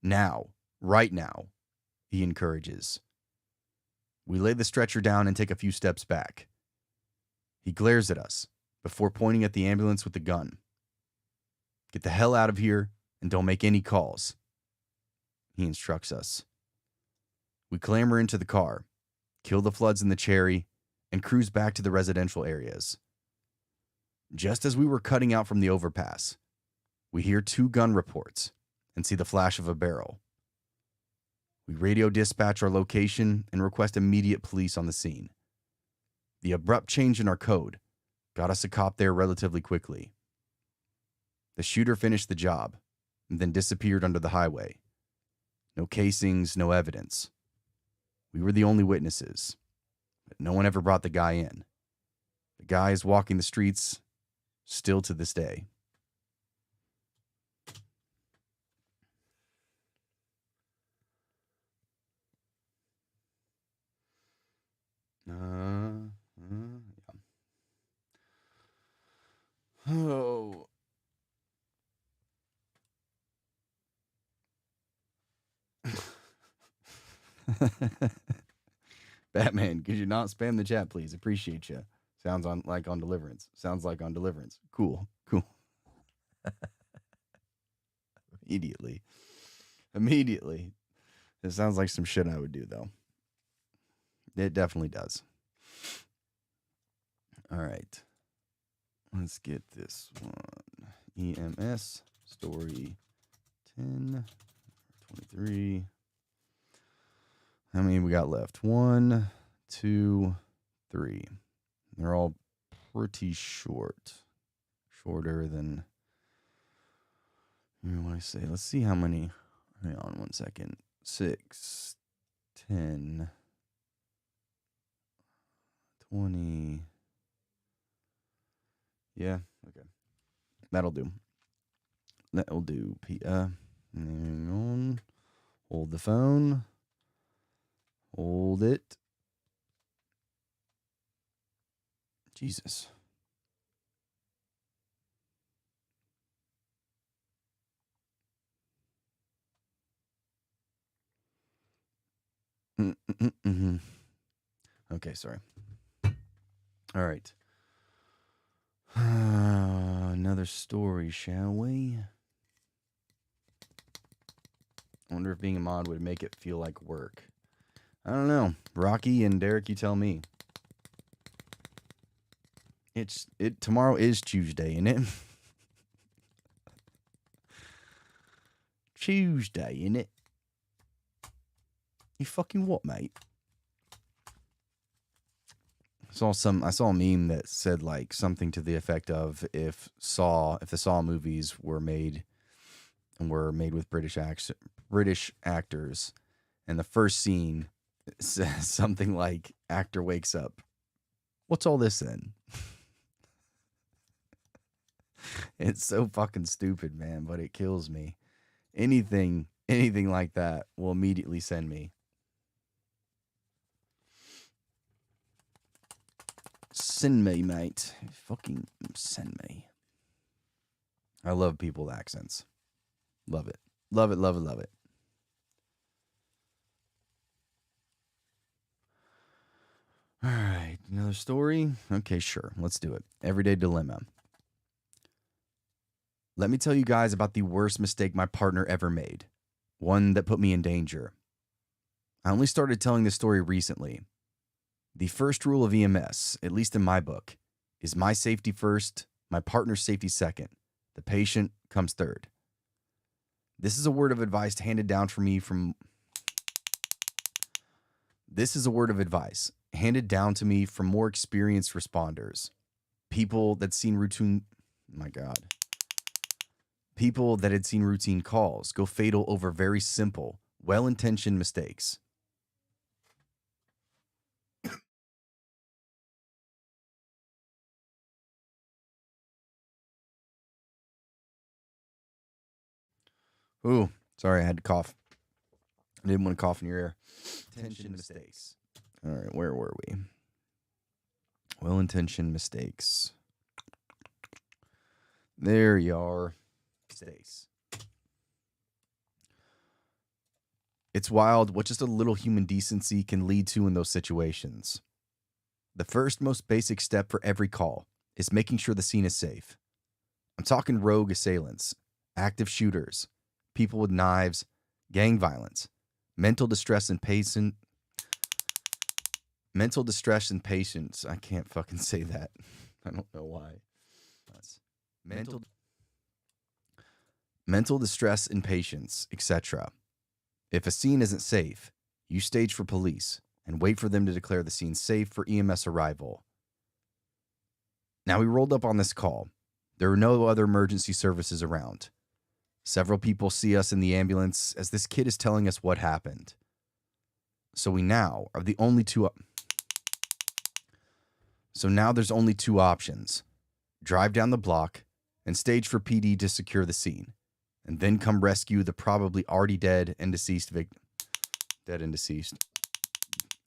Now, right now, he encourages. We lay the stretcher down and take a few steps back. He glares at us before pointing at the ambulance with the gun. "Get the hell out of here and don't make any calls," he instructs us. We clamber into the car, kill the floods in the Cherry, and cruise back to the residential areas. Just as we were cutting out from the overpass, we hear 2 gun reports and see the flash of a barrel. We radio dispatch our location and request immediate police on the scene. The abrupt change in our code got us a cop there relatively quickly. The shooter finished the job and then disappeared under the highway. No casings, no evidence. We were the only witnesses, but no one ever brought the guy in. The guy is walking the streets still to this day. Yeah. Oh. Batman, could you not spam the chat, please? Appreciate you. Sounds like on Deliverance. Sounds like on Deliverance. Cool. Immediately. It sounds like some shit I would do, though. It definitely does. All right. Let's get this one. EMS story 10, 23. How many we got left? 1, 2, 3. They're all pretty short. Shorter than, what do I say? Let's see how many. Hang on one second. 6, 10, 20. Yeah, okay. That'll do. Hang on. Hold the phone. Hold it. Jesus. Okay, sorry. All right. Another story, shall we? I wonder if being a mod would make it feel like work. I don't know. Rocky and Derek, you tell me. Tomorrow is Tuesday, isn't it? Tuesday, innit? You fucking what, mate? I saw a meme that said like something to the effect of if the Saw movies were made with British actors, and the first scene says something like actor wakes up. What's all this then? It's so fucking stupid, man, but it kills me. Anything like that will immediately send me. Send me, mate. Fucking send me. I love people accents. Love it. Love it, love it, love it. All right, another story? Okay, sure. Let's do it. Everyday dilemma. Let me tell you guys about the worst mistake my partner ever made. One that put me in danger. I only started telling this story recently. The first rule of EMS, at least in my book, is my safety first, my partner's safety second. The patient comes third. This is a word of advice handed down to me from more experienced responders. People that had seen routine calls go fatal over very simple, well-intentioned mistakes. Ooh, sorry, I had to cough. I didn't want to cough in your ear. Intention mistakes. All right, where were we? Well-intentioned mistakes. There you are. Mistakes. It's wild what just a little human decency can lead to in those situations. The first most basic step for every call is making sure the scene is safe. I'm talking rogue assailants, active shooters, people with knives, gang violence, mental distress and patience. I can't fucking say that. I don't know why. That's mental distress and patience, etc. If a scene isn't safe, you stage for police and wait for them to declare the scene safe for EMS arrival. Now, we rolled up on this call. There were no other emergency services around. Several people see us in the ambulance as this kid is telling us what happened. So now there's only two options. Drive down the block and stage for PD to secure the scene, and then come rescue the probably already dead and deceased victim. Dead and deceased.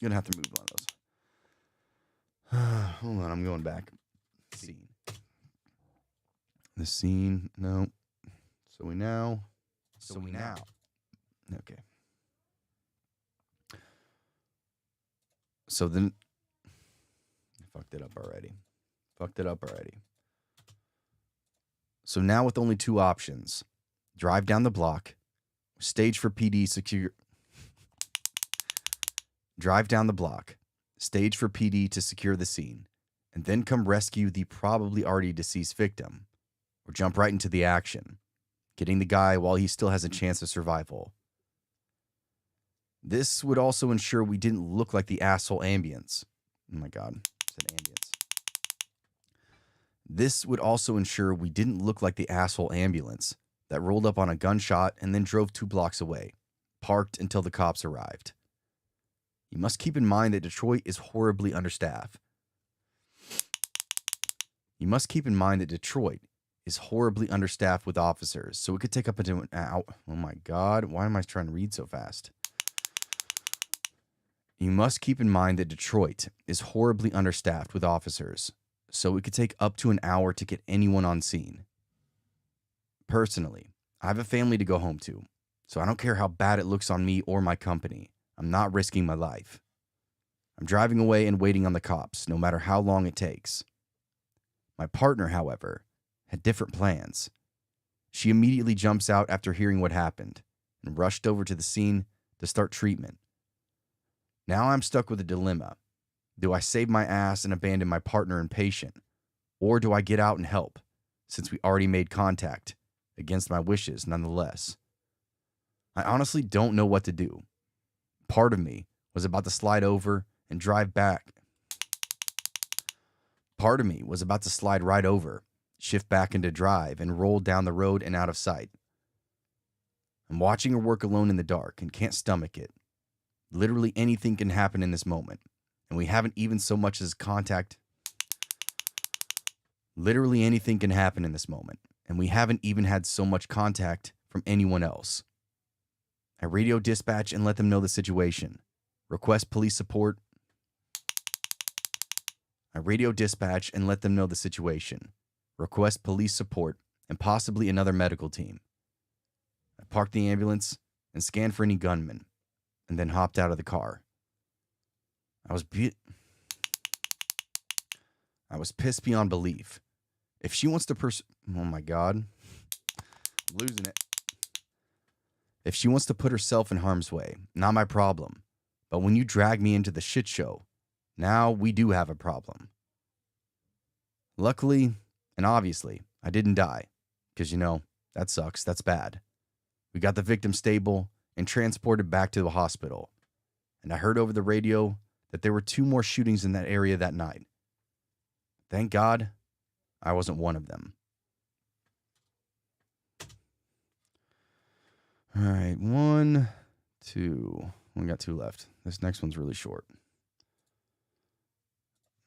Gonna have to move one of those. Hold on, I'm going back. Scene. The scene. No. So we now. Okay. So then. I fucked it up already. So now with only two options. Drive down the block. Stage for PD to secure the scene, and then come rescue the probably already deceased victim, or jump right into the action, getting the guy while he still has a chance of survival. This would also ensure we didn't look like the asshole ambience. Oh my God, I said ambience. This would also ensure we didn't look like the asshole ambulance that rolled up on a gunshot and then drove 2 blocks away, parked until the cops arrived. You must keep in mind that Detroit is horribly understaffed. With officers, so it could take up into an hour. Oh my God, why am I trying to read so fast? You must keep in mind that Detroit is horribly understaffed with officers, so it could take up to an hour to get anyone on scene. Personally, I have a family to go home to, so I don't care how bad it looks on me or my company. I'm not risking my life. I'm driving away and waiting on the cops, no matter how long it takes. My partner, however, had different plans. She immediately jumps out after hearing what happened and rushed over to the scene to start treatment. Now I'm stuck with a dilemma. Do I save my ass and abandon my partner and patient? Or do I get out and help, since we already made contact, against my wishes nonetheless? I honestly don't know what to do. Part of me was about to slide over and drive back. Part of me was about to slide right over, shift back into drive, and roll down the road and out of sight. I'm watching her work alone in the dark and can't stomach it. Literally anything can happen in this moment, and we haven't even so much as contact. Literally anything can happen in this moment, and we haven't even had so much contact from anyone else. I radio dispatch and let them know the situation. Request police support. I radio dispatch and let them know the situation. Request police support and possibly another medical team. I parked the ambulance and scanned for any gunmen, and then hopped out of the car. I was pissed beyond belief. If she wants to oh my God, I'm losing it. If she wants to put herself in harm's way, not my problem. But when you drag me into the shit show, now we do have a problem. Luckily, and obviously, I didn't die. Because, that sucks. That's bad. We got the victim stable and transported back to the hospital. And I heard over the radio that there were 2 more shootings in that area that night. Thank God I wasn't one of them. All right, 1, 2. We got 2 left. This next one's really short.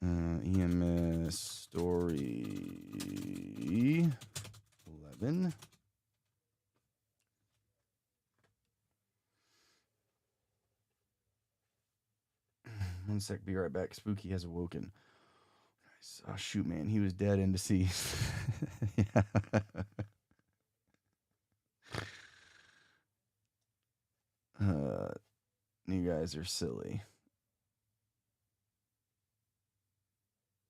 EMS story 11. One sec, be right back. Spooky has awoken. Oh, shoot, man. He was dead and deceased. Yeah. You guys are silly.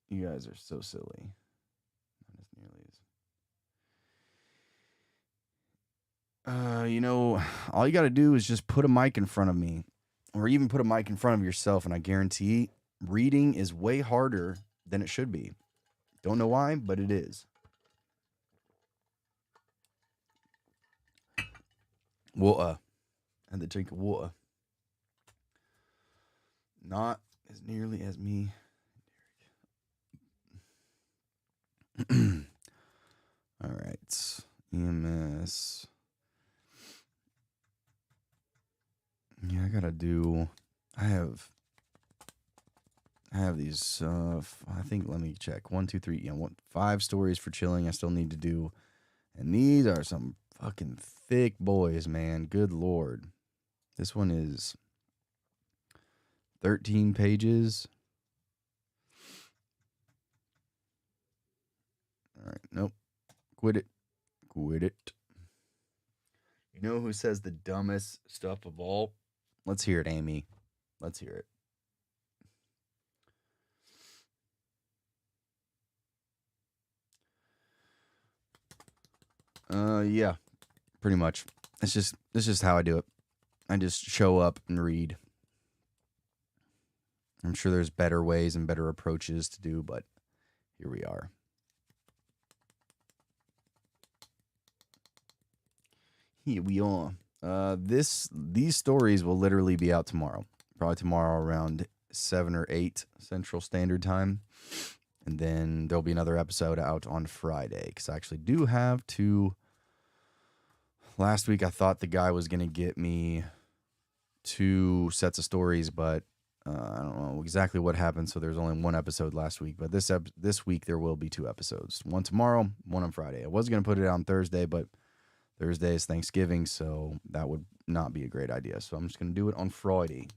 You guys are so silly. Not as nearly as. All you got to do is just put a mic in front of me, or even put a mic in front of yourself, and I guarantee reading is way harder than it should be. Don't know why, but it is. Water. I had to drink water. Not as nearly as me. All right. EMS. Yeah, I have these, I think, let me check. 1, 2, 3, 5 stories for chilling I still need to do. And these are some fucking thick boys, man. Good Lord. This one is 13 pages. All right, nope. Quit it. You know who says the dumbest stuff of all? Let's hear it, Amy. Let's hear it. Yeah, pretty much. It's just how I do it. I just show up and read. I'm sure there's better ways and better approaches to do, but here we are. Here we are. These stories will literally be out tomorrow. Probably tomorrow around 7 or 8 Central Standard Time. And then there'll be another episode out on Friday. Because I actually do have to... Last week I thought the guy was going to get me 2 sets of stories, but I don't know exactly what happened. So there's only 1 episode last week. But this week there will be 2 episodes. 1 tomorrow, 1 on Friday. I was going to put it out on Thursday, but Thursday is Thanksgiving, so that would not be a great idea. So I'm just going to do it on Friday.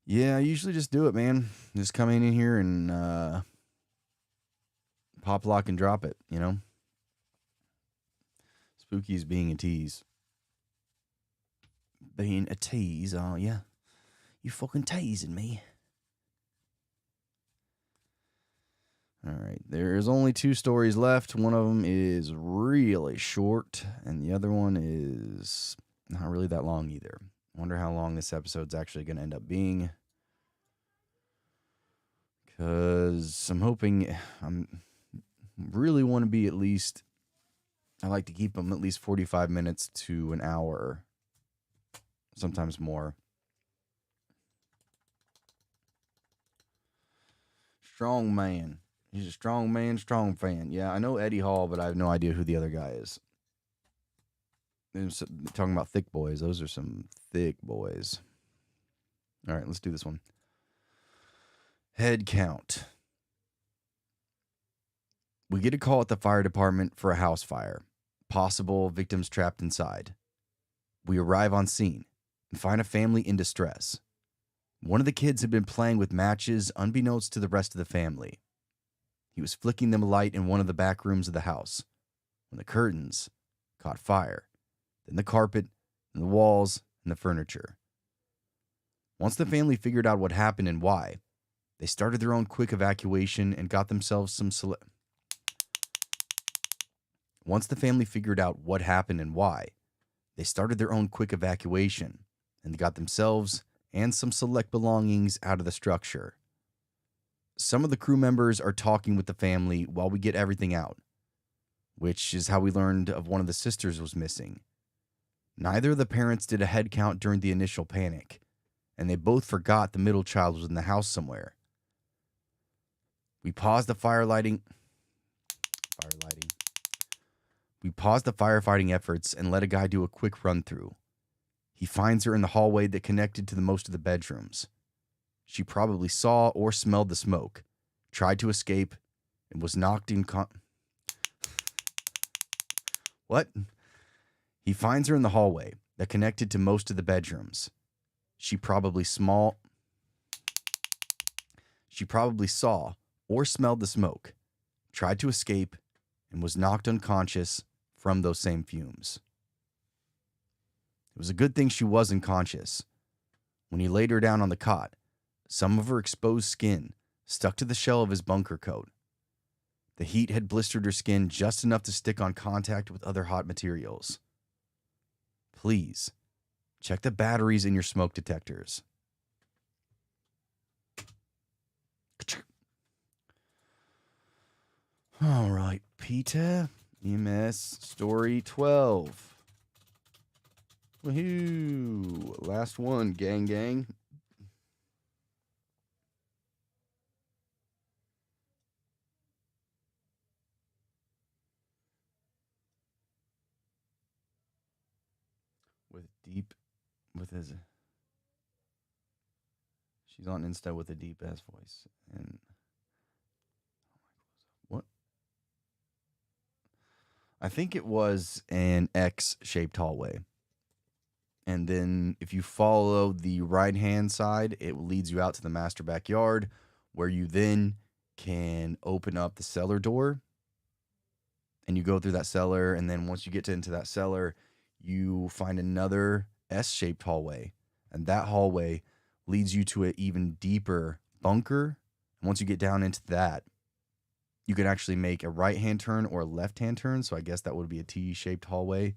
Yeah, I usually just do it, man. Just come in here and pop, lock, and drop it, Spooky's being a tease. Being a tease, are ya? You fucking teasing me. All right. There's only 2 stories left. One of them is really short, and the other one is not really that long either. Wonder how long this episode's actually going to end up being. Because I'm hoping, I'm really want to be at least, I like to keep them at least 45 minutes to an hour, sometimes more. Strong man. He's a strong man, strong fan. Yeah, I know Eddie Hall, but I have no idea who the other guy is. Talking about thick boys. Those are some thick boys. All right, let's do this one. Head count. We get a call at the fire department for a house fire. Possible victims trapped inside. We arrive on scene and find a family in distress. One of the kids had been playing with matches unbeknownst to the rest of the family. He was flicking them alight in one of the back rooms of the house when the curtains caught fire, then the carpet and the walls and the furniture. Once the family figured out what happened and why, they started their own quick evacuation and got themselves some Once the family figured out what happened and why, they started their own quick evacuation and got themselves and some select belongings out of the structure. Some of the crew members are talking with the family while we get everything out, which is how we learned of one of the sisters was missing. Neither of the parents did a head count during the initial panic, and they both forgot the middle child was in the house somewhere. We paused the firefighting efforts and let a guy do a quick run through. He finds her in the hallway that connected to the most of the bedrooms. She probably saw or smelled the smoke, tried to escape, and was knocked in What? He finds her in the hallway that connected to most of the bedrooms. She probably saw or smelled the smoke, tried to escape, and was knocked unconscious from those same fumes. It was a good thing she was unconscious. When he laid her down on the cot, some of her exposed skin stuck to the shell of his bunker coat. The heat had blistered her skin just enough to stick on contact with other hot materials. Please, check the batteries in your smoke detectors. All right, Peter. EMS story 12. Woohoo! Last one, gang. She's on Insta with a deep ass voice. And what? I think it was an X-shaped hallway. And then if you follow the right-hand side, it leads you out to the master backyard, where you then can open up the cellar door. And you go through that cellar, and then once you get into that cellar, you find another S-shaped hallway. And that hallway leads you to an even deeper bunker. And once you get down into that, you can actually make a right-hand turn or a left-hand turn. So I guess that would be a T-shaped hallway.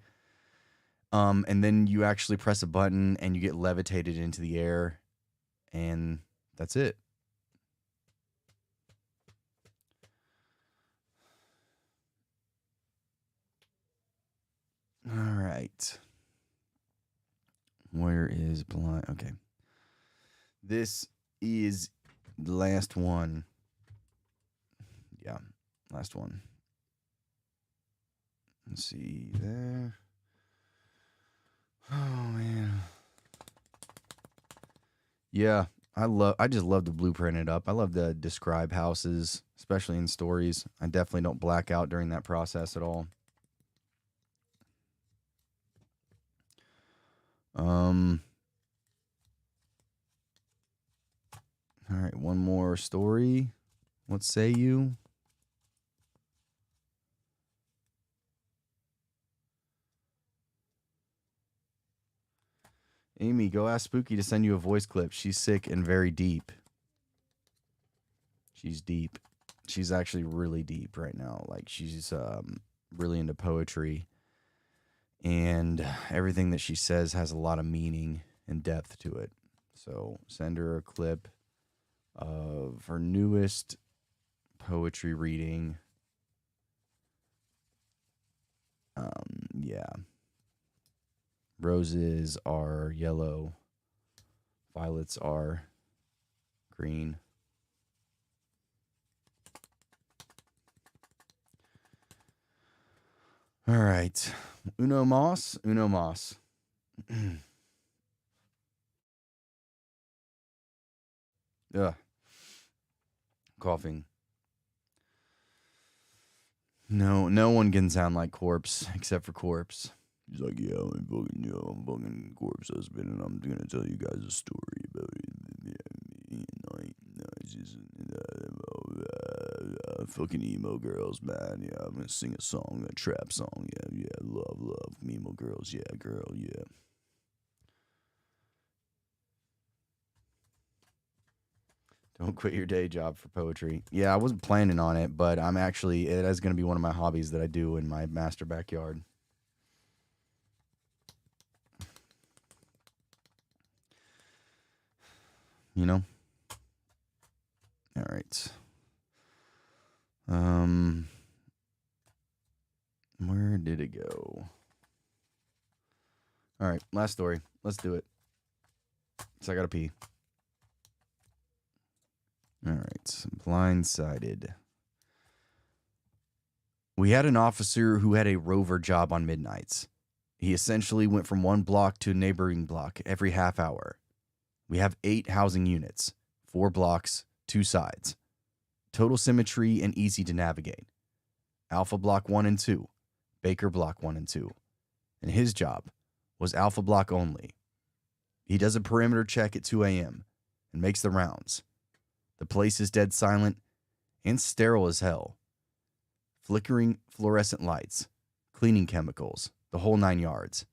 And then you actually press a button and you get levitated into the air. And that's it. All right. Where is blind? Okay. This is the last one. Yeah, last one. Let's see there. Oh man. Yeah, I just love to blueprint it up. I love to describe houses, especially in stories. I definitely don't black out during that process at all. All right, one more story. What say you? Amy, go ask Spooky to send you a voice clip. She's sick and very deep. She's deep. She's actually really deep right now. Like she's really into poetry, and everything that she says has a lot of meaning and depth to it. So send her a clip of her newest poetry reading. Yeah. Roses are yellow, violets are green. All right. Uno mas, uno mas. Ugh. Coughing. No one can sound like Corpse except for Corpse. He's like, yeah, I'm fucking Corpse husband, and I'm gonna tell you guys a story about it. It's just fucking emo girls, man. Yeah, I'm gonna sing a song, a trap song. Yeah, love, emo girls. Yeah, girl, yeah. Don't quit your day job for poetry. Yeah, I wasn't planning on it, but it is going to be one of my hobbies that I do in my master backyard. You know? All right. Where did it go? All right, last story. Let's do it. So I got to pee. All right, blindsided. We had an officer who had a rover job on midnights. He essentially went from one block to a neighboring block every half hour. We have 8 housing units, 4 blocks, 2 sides. Total symmetry and easy to navigate. Alpha Block 1 and 2, Baker Block 1 and 2. And his job was Alpha Block only. He does a perimeter check at 2 a.m. and makes the rounds. The place is dead silent and sterile as hell. Flickering fluorescent lights, cleaning chemicals, the whole 9 yards.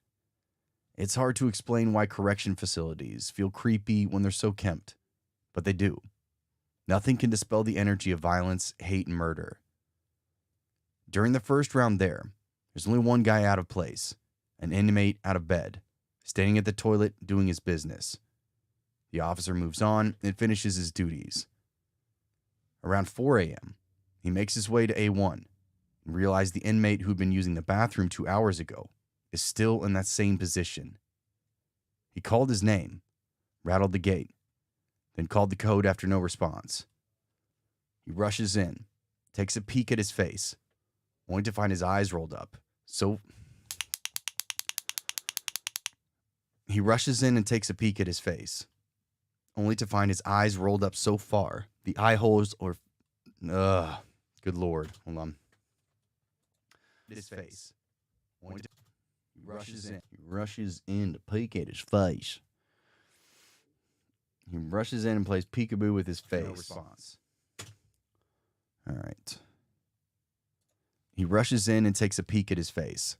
It's hard to explain why correction facilities feel creepy when they're so kempt, but they do. Nothing can dispel the energy of violence, hate, and murder. During the first round there's only one guy out of place, an inmate out of bed, standing at the toilet doing his business. The officer moves on and finishes his duties. Around 4 a.m., he makes his way to A1 and realizes the inmate who'd been using the bathroom 2 hours ago is still in that same position. He called his name, rattled the gate, then called the code after no response. He rushes in, takes a peek at his face, only to find his eyes rolled up. He rushes in and takes a peek at his face, only to find his eyes rolled up so far, the eye holes are... good Lord. Hold on. His face. He rushes in to peek at his face. He rushes in and plays peekaboo with his face. No response. All right. He rushes in and takes a peek at his face,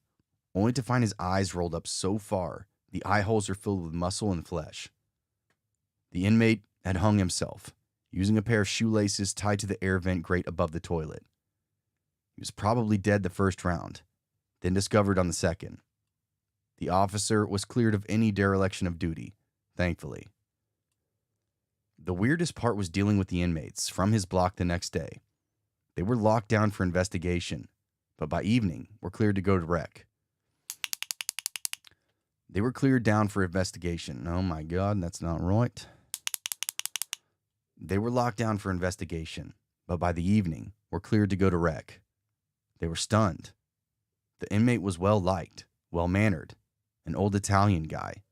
only to find his eyes rolled up so far, the eye holes are filled with muscle and flesh. The inmate had hung himself, using a pair of shoelaces tied to the air vent grate above the toilet. He was probably dead the first round, then discovered on the second. The officer was cleared of any dereliction of duty, thankfully. The weirdest part was dealing with the inmates from his block the next day. They were locked down for investigation, but by evening were cleared to go to rec. They were cleared down for investigation. Oh my God, that's not right. They were locked down for investigation, but by the evening were cleared to go to rec. They were stunned. The inmate was well-liked, well-mannered, an old Italian guy.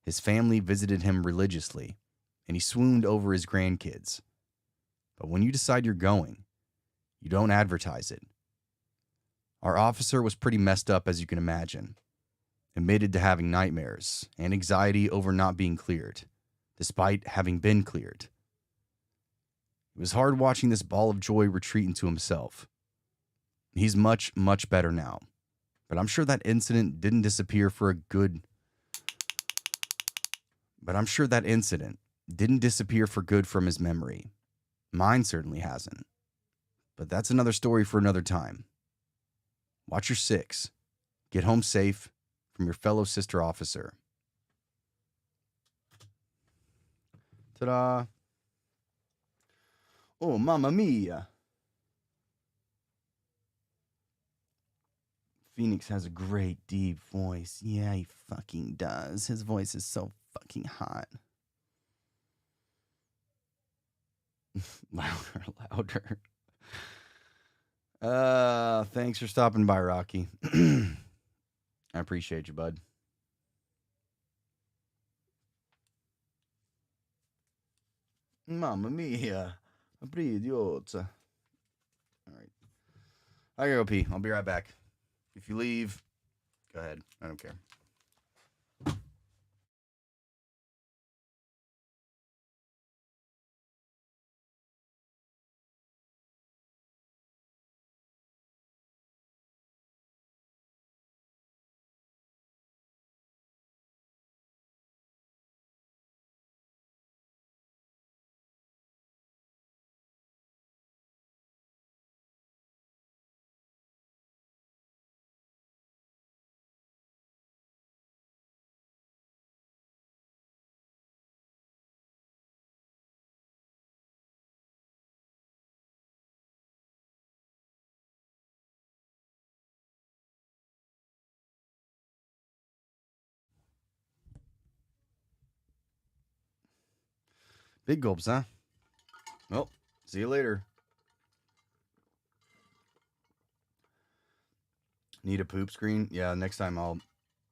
His family visited him religiously, and he swooned over his grandkids. But when you decide you're going, you don't advertise it. Our officer was pretty messed up, as you can imagine, admitted to having nightmares and anxiety over not being cleared, despite having been cleared. It was hard watching this ball of joy retreat into himself. He's much, much better now, but I'm sure that incident didn't disappear for good from his memory. Mine certainly hasn't. But that's another story for another time. Watch your six. Get home safe from your fellow sister officer. Ta-da. Oh, mamma mia. Phoenix has a great deep voice. Yeah, he fucking does. His voice is so fucking hot. Louder. Thanks for stopping by, Rocky. I appreciate you, bud. Mamma mia. Idiota. All right. I gotta go pee. I'll be right back. If you leave, go ahead. I don't care. Big gulps, huh? Well, see you later. Need a poop screen? Yeah, next time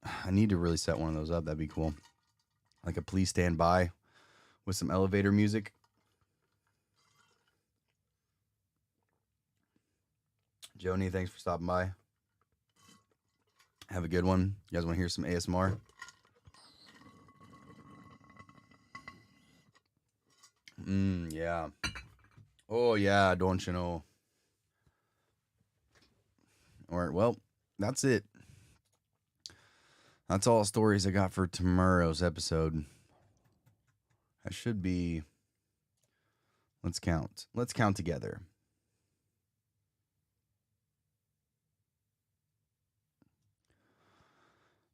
I need to really set one of those up. That'd be cool. Like a please stand by with some elevator music. Joni, thanks for stopping by. Have a good one. You guys want to hear some ASMR? Yeah. Oh, yeah, don't you know? All right, well, that's it. That's all stories I got for tomorrow's episode. That should be. Let's count. Let's count together.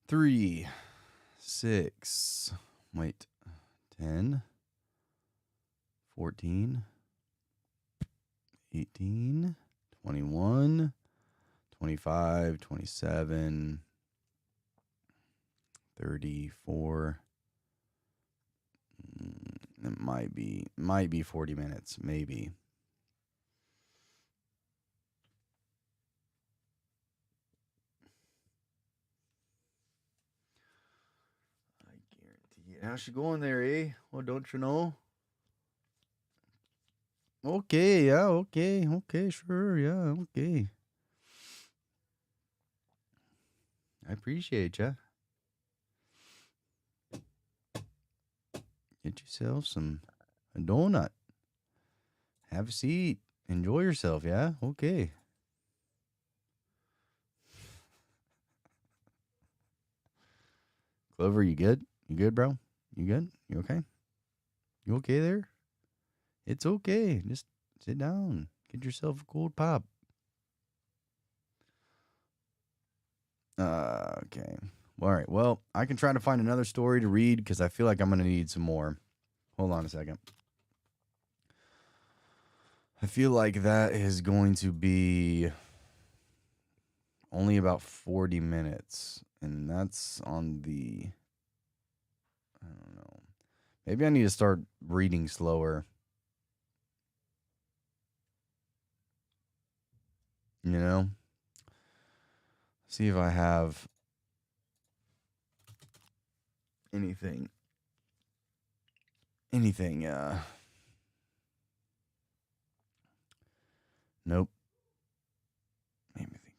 3, 6, wait, 10, 14, 18, 21, 25, 27, 34. It might be 40 minutes, maybe. I guarantee it. How's she going there, eh? Well, don't you know? Okay, yeah, okay, sure, yeah, okay. I appreciate ya. Get yourself a donut. Have a seat. Enjoy yourself, yeah? Okay. Clover, you good? You good, bro? You good? You okay? You okay there? It's okay. Just sit down. Get yourself a cold pop. Okay. All right. Well, I can try to find another story to read because I feel like I'm going to need some more. Hold on a second. I feel like that is going to be only about 40 minutes. And that's on the. I don't know. Maybe I need to start reading slower. You know? See if I have anything. Nope. Made me think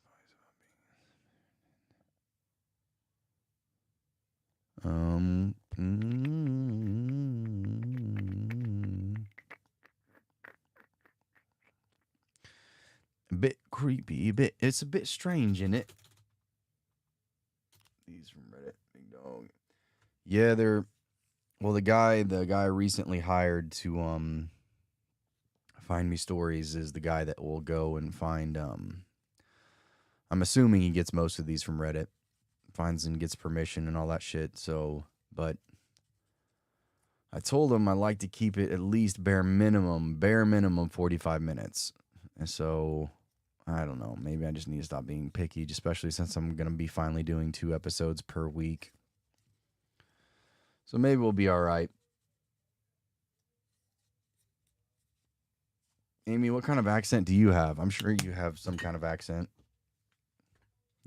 a bit creepy, it's a bit strange, in it? These from Reddit, big dog. Yeah, they're the guy recently hired to Find Me Stories is the guy that will go and find. I'm assuming he gets most of these from Reddit, finds and gets permission and all that shit. So, but I told him I like to keep it at least bare minimum 45 minutes. And so I don't know. Maybe I just need to stop being picky, especially since I'm going to be finally doing 2 episodes per week. So maybe we'll be all right. Amy, what kind of accent do you have? I'm sure you have some kind of accent.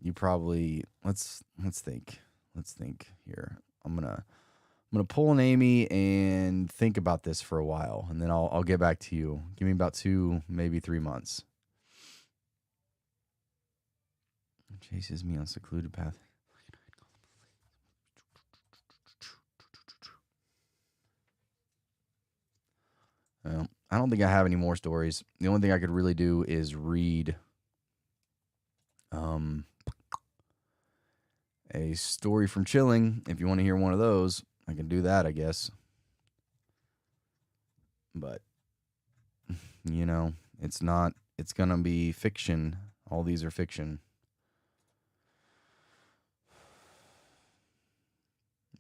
You probably let's think. Let's think here. I'm gonna pull an Amy and think about this for a while, and then I'll get back to you. Give me about 2, maybe 3 months. Chases me on secluded path. Well, I don't think I have any more stories. The only thing I could really do is read a story from Chilling. If you want to hear one of those, I can do that, I guess. But, you know, it's going to be fiction. All these are fiction.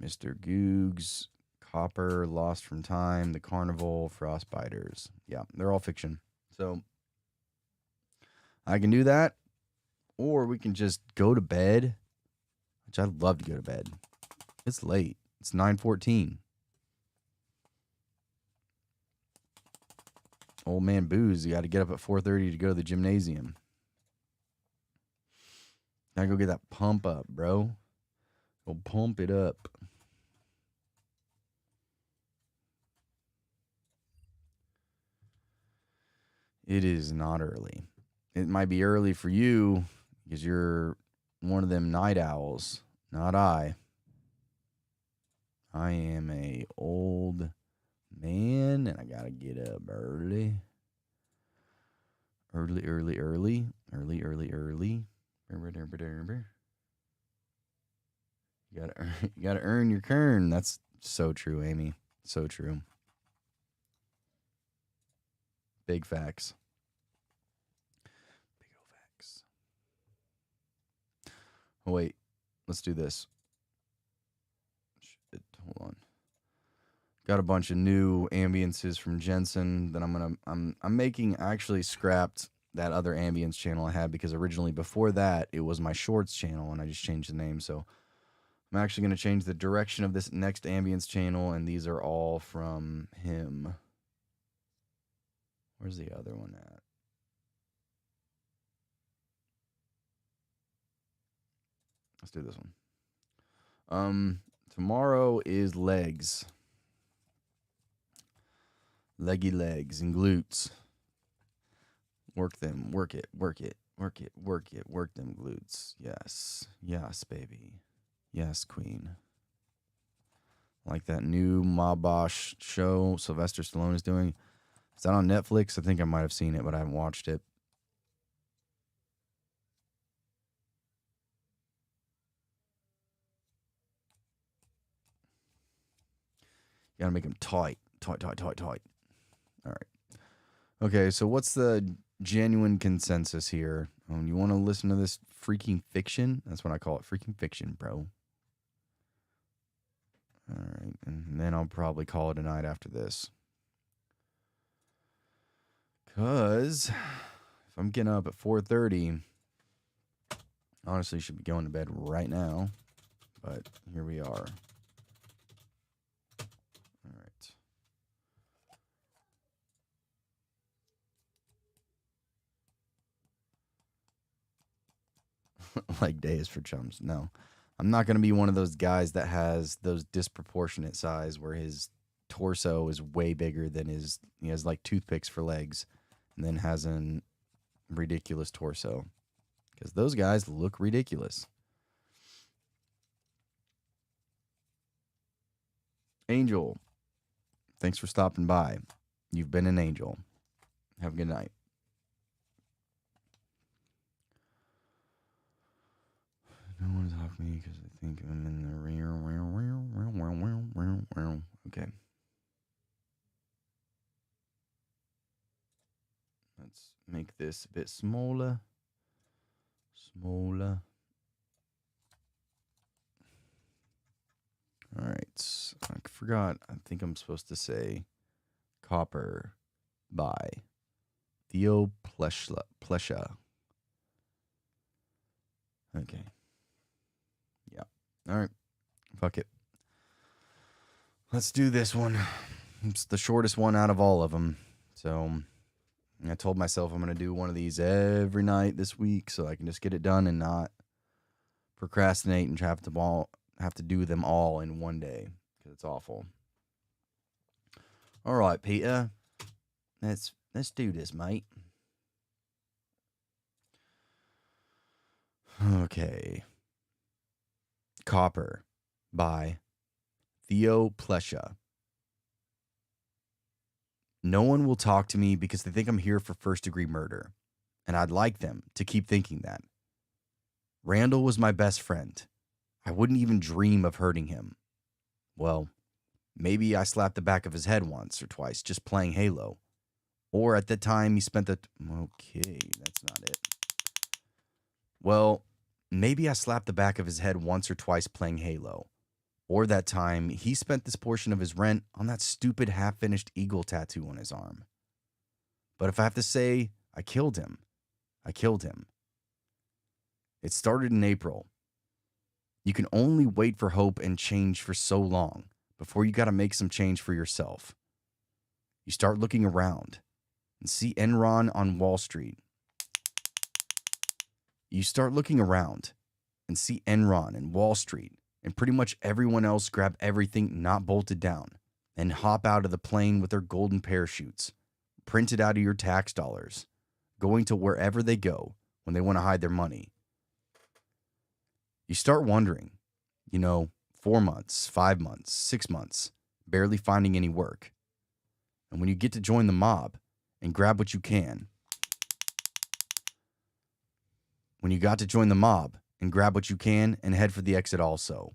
Mr. Googs, Copper, Lost from Time, The Carnival, Frostbiters. Yeah, they're all fiction. So I can do that, or we can just go to bed, which I'd love to go to bed. It's late. It's 9:14. Old man Booze, you got to get up at 4:30 to go to the gymnasium. Gotta go get that pump up, bro. Go pump it up. It is not early. It might be early for you because you're one of them night owls. Not I. I am a old man and I gotta get up early. Early. You gotta earn your kern. That's so true, Amy. So true. Big facts. Big old facts. Oh wait, let's do this. Shit, hold on. Got a bunch of new ambiences from Jensen that I'm making. Actually scrapped that other ambience channel I had because originally before that it was my shorts channel and I just changed the name. So I'm actually going to change the direction of this next ambience channel, and these are all from him. Where's the other one at? Let's do this one. Tomorrow is legs. Leggy legs and glutes. Work them. Work it. Work them glutes. Yes. Yes, baby. Yes, queen. Like that new Mabosh show Sylvester Stallone is doing. Is that on Netflix? I think I might have seen it, but I haven't watched it. You gotta make them tight. Tight. All right. Okay, so what's the genuine consensus here? You want to listen to this freaking fiction? That's what I call it. Freaking fiction, bro. All right. And then I'll probably call it a night after this. Because if I'm getting up at 4:30, honestly, should be going to bed right now. But here we are. All right. Like days for chums. No. I'm not going to be one of those guys that has those disproportionate size where his torso is way bigger than he has like toothpicks for legs and then has a ridiculous torso. Because those guys look ridiculous. Angel, thanks for stopping by. You've been an angel. Have a good night. No one talk to me because I think I'm in the rear. Okay. Let's make this a bit smaller. Smaller. All right. I forgot. I think I'm supposed to say Copper by Theo Plesha. Okay. Yeah. All right. Fuck it. Let's do this one. It's the shortest one out of all of them. So I told myself I'm going to do one of these every night this week so I can just get it done and not procrastinate and have to do them all in one day because it's awful. All right, Peter. Let's do this, mate. Okay. Copper by Theo Plesha. No one will talk to me because they think I'm here for first-degree murder, and I'd like them to keep thinking that. Randall was my best friend. I wouldn't even dream of hurting him. Well, maybe I slapped the back of his head once or twice just playing Halo. Or at the time he spent the... Okay, that's not it. Well, maybe I slapped the back of his head once or twice playing Halo. Or that time he spent this portion of his rent on that stupid half-finished eagle tattoo on his arm. But if I have to say, I killed him. I killed him. It started in April. You can only wait for hope and change for so long before you got to make some change for yourself. You start looking around and see Enron on Wall Street. You start looking around and see Enron and Wall Street and pretty much everyone else grab everything not bolted down and hop out of the plane with their golden parachutes, printed out of your tax dollars, going to wherever they go when they want to hide their money. You start wondering, 4 months, 5 months, 6 months, barely finding any work. And when you get to join the mob and grab what you can, when you got to join the mob and grab what you can and head for the exit also.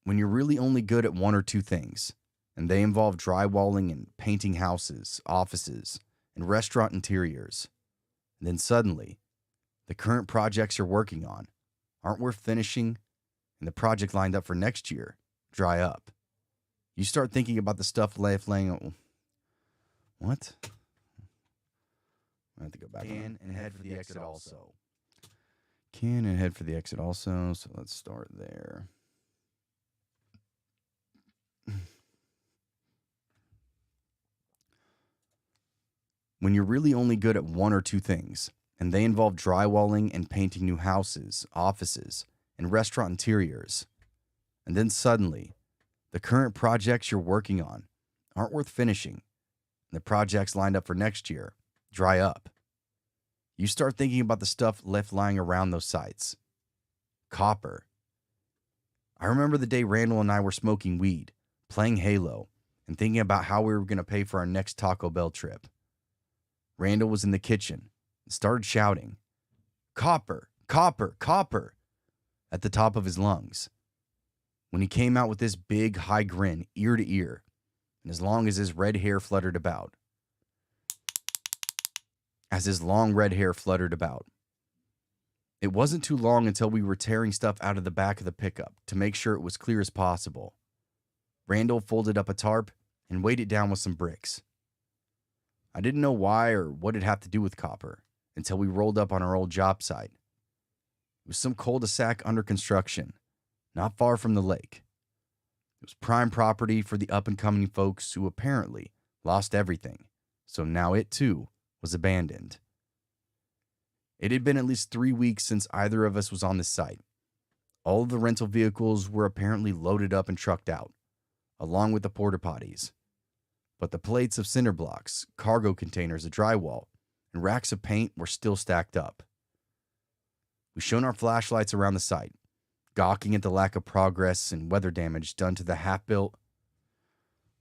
When you're really only good at one or two things, and they involve drywalling and painting houses, offices, and restaurant interiors, and then suddenly, the current projects you're working on aren't worth finishing, and the project lined up for next year dry up. You start thinking about the stuff left laying. What? I have to go back. Can and head for the exit also. Can and head for the exit also. So let's start there. When you're really only good at one or two things, and they involve drywalling and painting new houses, offices, and restaurant interiors, and then suddenly, the current projects you're working on aren't worth finishing, and the projects lined up for next year dry up. You start thinking about the stuff left lying around those sites. Copper. I remember the day Randall and I were smoking weed, playing Halo, and thinking about how we were going to pay for our next Taco Bell trip. Randall was in the kitchen and started shouting, "Copper, copper, copper," at the top of his lungs. When he came out with this big, high grin, ear to ear, and as long as his red hair fluttered about. As his long red hair fluttered about. It wasn't too long until we were tearing stuff out of the back of the pickup to make sure it was clear as possible. Randall folded up a tarp and weighed it down with some bricks. I didn't know why or what it'd have to do with copper until we rolled up on our old job site. It was some cul-de-sac under construction, not far from the lake. It was prime property for the up-and-coming folks who apparently lost everything, so now it too was abandoned. It had been at least 3 weeks since either of us was on the site. All of the rental vehicles were apparently loaded up and trucked out, along with the porta potties. But the plates of cinder blocks, cargo containers of drywall, and racks of paint were still stacked up. We shone our flashlights around the site, gawking at the lack of progress and weather damage done to the half-built...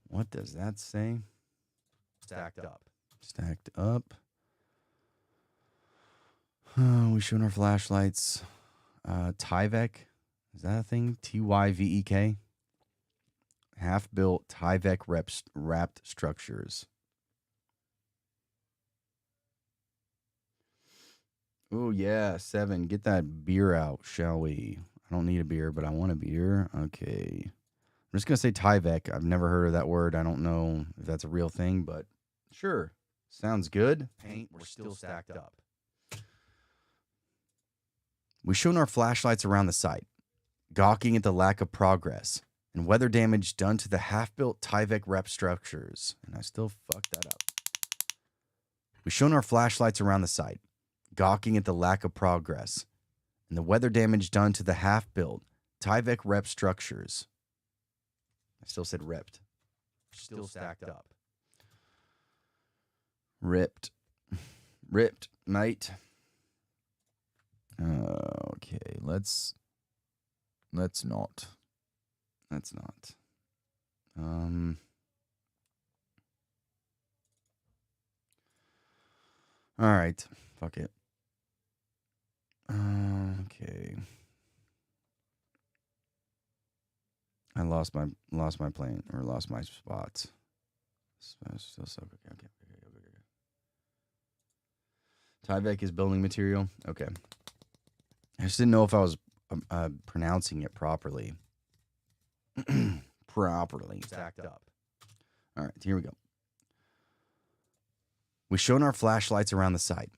What does that say? Stacked up. Stacked up. We shone our flashlights. Tyvek. Is that a thing? Tyvek? Half-built Tyvek wrapped structures. Oh, yeah. 7. Get that beer out, shall we? I don't need a beer, but I want a beer. Okay. I'm just going to say Tyvek. I've never heard of that word. I don't know if that's a real thing, but sure. Sounds good. Paint, we're still stacked up. We shone our flashlights around the site, gawking at the lack of progress and weather damage done to the half-built Tyvek rep structures. And I still fucked that up. We shone our flashlights around the site, gawking at the lack of progress and the weather damage done to the half-built Tyvek rep structures. I still said ripped. Still stacked up. Ripped. Ripped, mate. Okay, let's not. Let's not. All right. Fuck it. Okay. I lost my plane or lost my spots. Still so okay. Tyvek is building material. Okay. I just didn't know if I was pronouncing it properly. Properly. Stacked up. All right, here we go. We shone our flashlights around the site,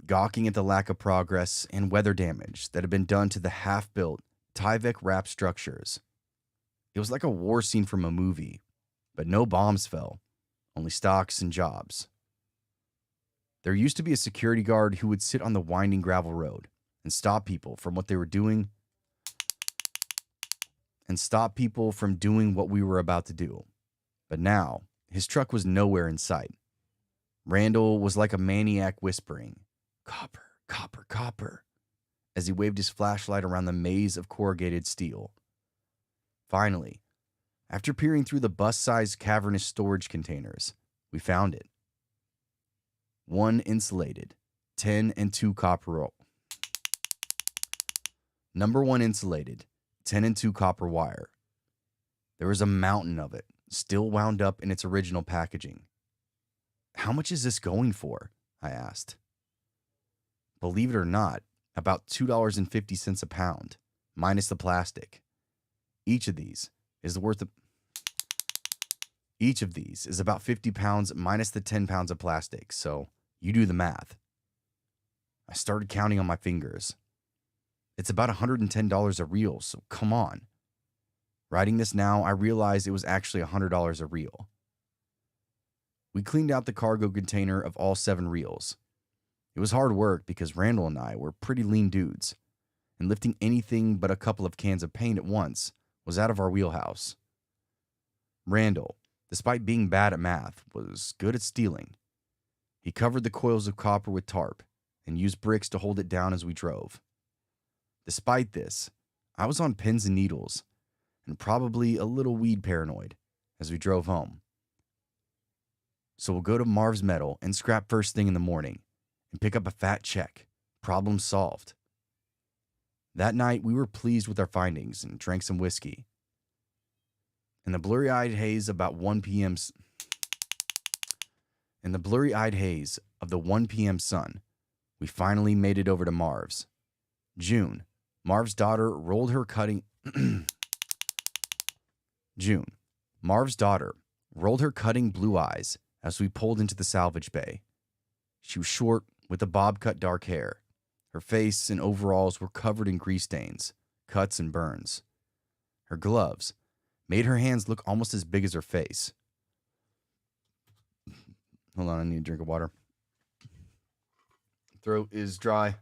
gawking at the lack of progress and weather damage that had been done to the half-built Tyvek wrap structures. It was like a war scene from a movie, but no bombs fell, only stocks and jobs. There used to be a security guard who would sit on the winding gravel road and stop people from what they were doing and stop people from doing what we were about to do. But now, his truck was nowhere in sight. Randall was like a maniac whispering, "Copper, copper, copper," as he waved his flashlight around the maze of corrugated steel. Finally, after peering through the bus-sized cavernous storage containers, we found it. 1 insulated, 10 and 2 copper roll. Number 1 insulated, 10 and 2 copper wire. There was a mountain of it, still wound up in its original packaging. "How much is this going for?" I asked. Believe it or not, about $2.50 a pound, minus the plastic. Each of these is about 50 pounds minus the 10 pounds of plastic, so you do the math. I started counting on my fingers. It's about $110 a reel, so come on. Writing this now, I realized it was actually $100 a reel. We cleaned out the cargo container of all 7 reels. It was hard work because Randall and I were pretty lean dudes, and lifting anything but a couple of cans of paint at once was out of our wheelhouse. Randall, despite being bad at math, was good at stealing. He covered the coils of copper with tarp and used bricks to hold it down as we drove. Despite this, I was on pins and needles and probably a little weed paranoid as we drove home. So we'll go to Marv's Metal and scrap first thing in the morning and pick up a fat check. Problem solved. That night, we were pleased with our findings and drank some whiskey. In the blurry-eyed haze of the 1 p.m. sun, we finally made it over to Marv's. June, Marv's daughter rolled her cutting blue eyes as we pulled into the salvage bay. She was short with a bob-cut dark hair. Her face and overalls were covered in grease stains, cuts, and burns. Her gloves made her hands look almost as big as her face. Hold on, I need a drink of water. Throat is dry.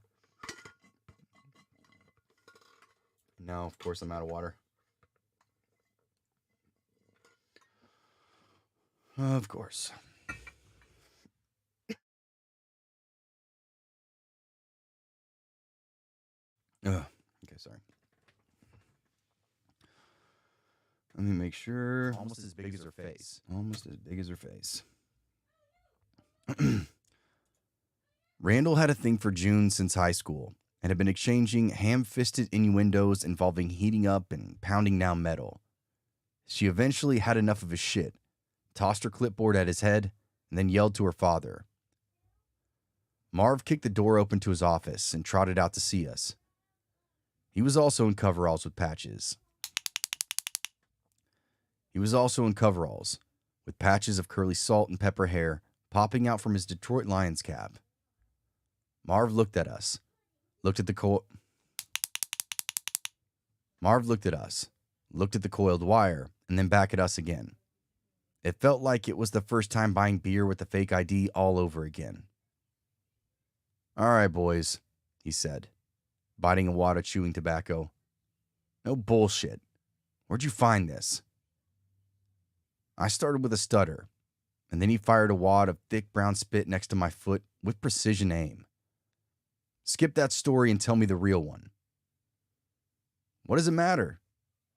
Now, of course, I'm out of water. Of course. Okay, sorry. Let me make sure. Almost as big as her face. Almost as big as her face. Randall had a thing for June since high school and had been exchanging ham-fisted innuendos involving heating up and pounding down metal. She eventually had enough of his shit, tossed her clipboard at his head, and then yelled to her father. Marv kicked the door open to his office and trotted out to see us. He was also in coveralls with patches. With patches of curly salt and pepper hair popping out from his Detroit Lions cap. Marv looked at us, looked at the coiled wire, and then back at us again. It felt like it was the first time buying beer with a fake ID all over again. "All right, boys," he said, biting a wad of chewing tobacco. "No bullshit. Where'd you find this?" I started with a stutter, and then he fired a wad of thick brown spit next to my foot with precision aim. "Skip that story and tell me the real one." "What does it matter?"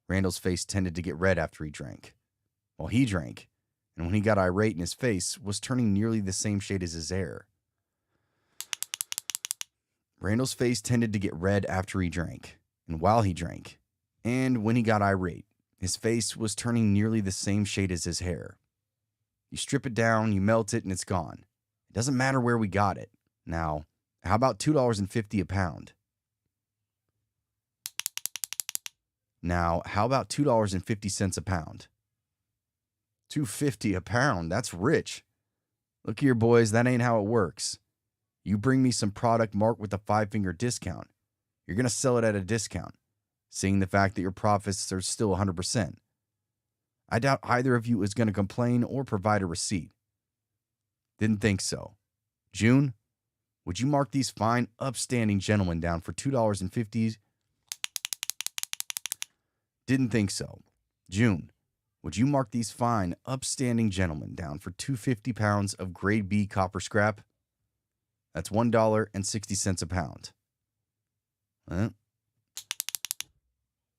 Randall's face tended to get red after he drank. Well, he drank, and when he got irate in his face was turning nearly the same shade as his hair. Randall's face tended to get red after he drank, and while he drank, and when he got irate, his face was turning nearly the same shade as his hair. You strip it down, you melt it, and it's gone. It doesn't matter where we got it. Now, how about $2.50 a pound? Now, how about $2.50 a pound? $2.50 a pound, that's rich. Look here, boys, that ain't how it works. You bring me some product marked with a 5-finger discount. You're going to sell it at a discount, seeing the fact that your profits are still 100%. I doubt either of you is going to complain or provide a receipt. Didn't think so. June, would you mark these fine, upstanding gentlemen down for $2.50? Didn't think so. June, would you mark these fine, upstanding gentlemen down for 250 pounds of grade B copper scrap? That's $1.60 a pound.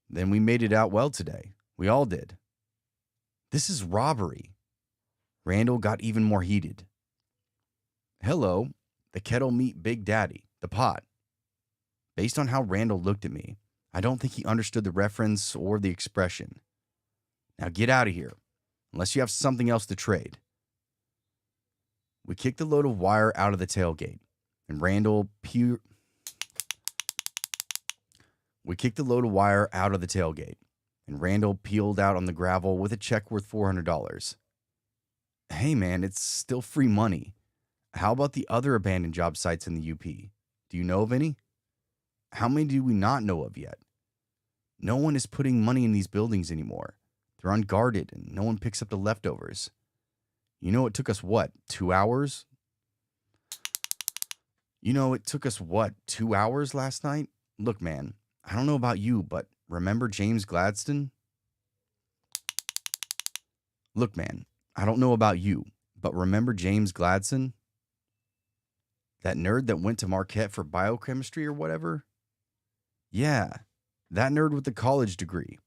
Then we made it out well today. We all did. This is robbery. Randall got even more heated. Hello, the kettle meet Big Daddy, the pot. Based on how Randall looked at me, I don't think he understood the reference or the expression. Now get out of here, unless you have something else to trade. We kicked the load of wire out of the tailgate, and Randall peeled out on the gravel with a check worth $400. Hey man, it's still free money. How about the other abandoned job sites in the UP? Do you know of any? How many do we not know of yet? No one is putting money in these buildings anymore. They're unguarded and no one picks up the leftovers. You know, it took us what, 2 hours? Last night? Look, man, I don't know about you, but remember James Gladstone? That nerd that went to Marquette for biochemistry or whatever? Yeah, that nerd with the college degree.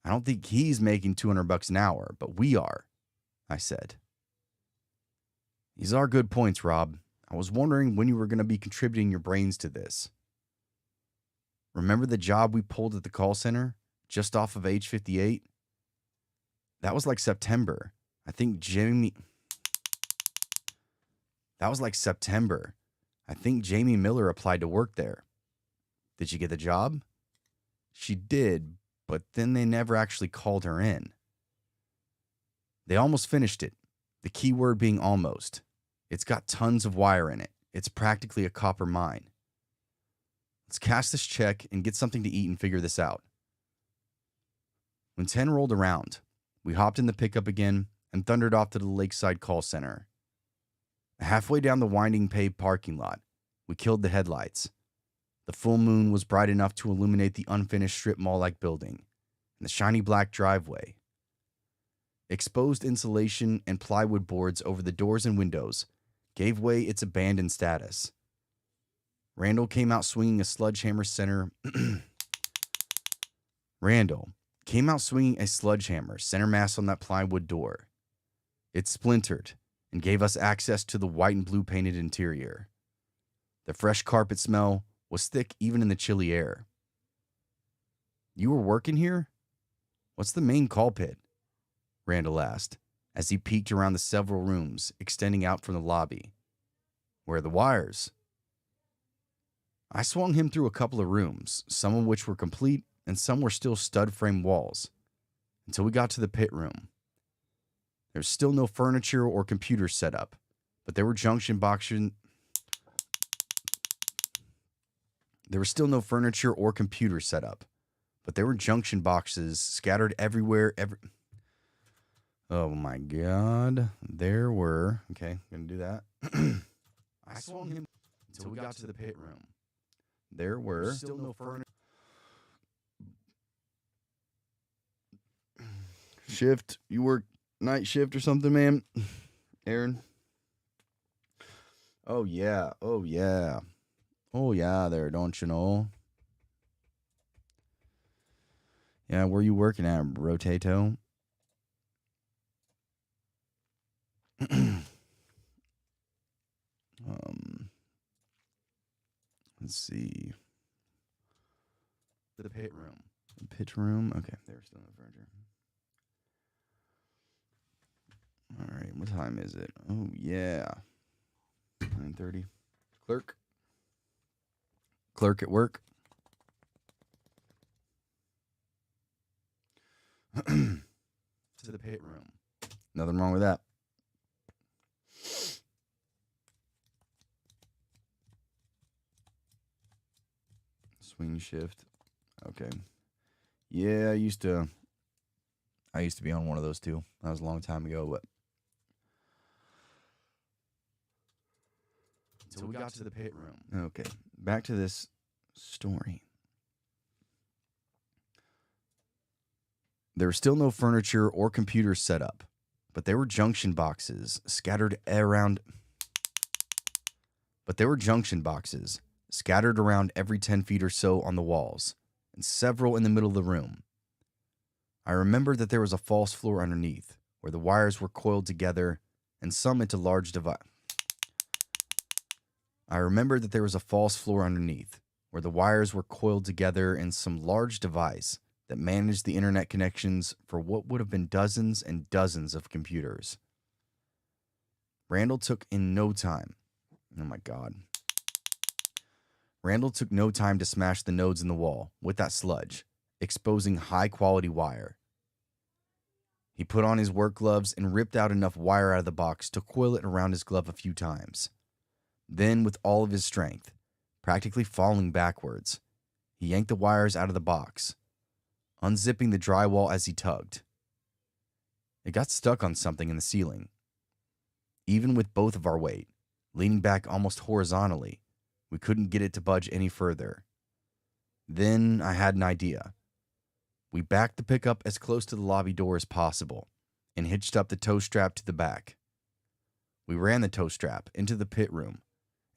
I don't think he's making $200 an hour, but we are, I said. These are good points, Rob. I was wondering when you were going to be contributing your brains to this. Remember the job we pulled at the call center, just off of H58? That was like September. I think Jamie Miller applied to work there. Did she get the job? She did, but then they never actually called her in. They almost finished it. The key word being almost. It's got tons of wire in it. It's practically a copper mine. Let's cash this check and get something to eat and figure this out. When 10 rolled around, we hopped in the pickup again and thundered off to the Lakeside call center. Halfway down the winding paved parking lot, we killed the headlights. The full moon was bright enough to illuminate the unfinished strip mall-like building and the shiny black driveway. Exposed insulation and plywood boards over the doors and windows gave way its abandoned status. Randall came out swinging a sledgehammer center mass on that plywood door. It splintered and gave us access to the white and blue painted interior. The fresh carpet smell was thick even in the chilly air. You were working here? What's the main call pit? Randall asked, as he peeked around the several rooms extending out from the lobby. Where are the wires? I swung him through a couple of rooms, some of which were complete and some were still stud frame walls, until we got to the pit room. There was still no furniture or computers set up, but there were junction boxes. There was still no furniture or computers set up, but there were junction boxes scattered everywhere. Oh my God. There were. Okay, gonna do that. I swung him until we got to the pit room. There were still no furniture. Shift. You work night shift or something, man? Aaron? Oh, yeah. Oh, yeah. Oh, yeah, there, don't you know? Yeah, where you working at, Rotato? Let's see. The pit room. The pit room? Okay, there's still no furniture. All right, what time is it? Oh, yeah. 9:30. Clerk. Clerk at work. To the pit room. Nothing wrong with that. Swing shift. Okay. Yeah, I used to be on one of those too. That was a long time ago, but until we got to the pit room. Okay. Back to this story. There was still no furniture or computers set up, but there were junction boxes scattered around. Every 10 feet or so on the walls, and several in the middle of the room. I remembered that there was a false floor underneath, where the wires were coiled together, and some into large devices. I remembered that there was a false floor underneath, where the wires were coiled together in some large device that managed the internet connections for what would have been dozens and dozens of computers. Randall took no time to smash the nodes in the wall with that sludge, exposing high-quality wire. He put on his work gloves and ripped out enough wire out of the box to coil it around his glove a few times. Then, with all of his strength, practically falling backwards, he yanked the wires out of the box, unzipping the drywall as he tugged. It got stuck on something in the ceiling. Even with both of our weight, leaning back almost horizontally, we couldn't get it to budge any further. Then I had an idea. We backed the pickup as close to the lobby door as possible and hitched up the tow strap to the back. We ran the tow strap into the pit room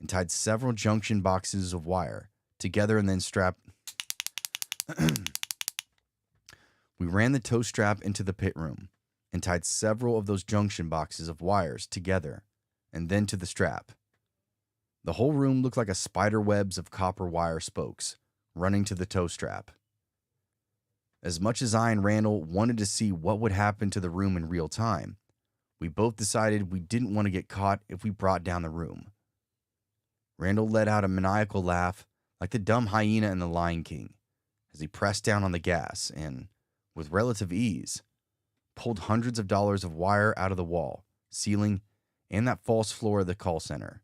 and tied several junction boxes of wire together and then strapped. We ran the tow strap into the pit room and tied several of those junction boxes of wires together and then to the strap. The whole room looked like a spider webs of copper wire spokes running to the tow strap. As much as I and Randall wanted to see what would happen to the room in real time, we both decided we didn't want to get caught if we brought down the room. Randall let out a maniacal laugh like the dumb hyena in The Lion King as he pressed down on the gas and, with relative ease, pulled hundreds of dollars of wire out of the wall, ceiling, and that false floor of the call center.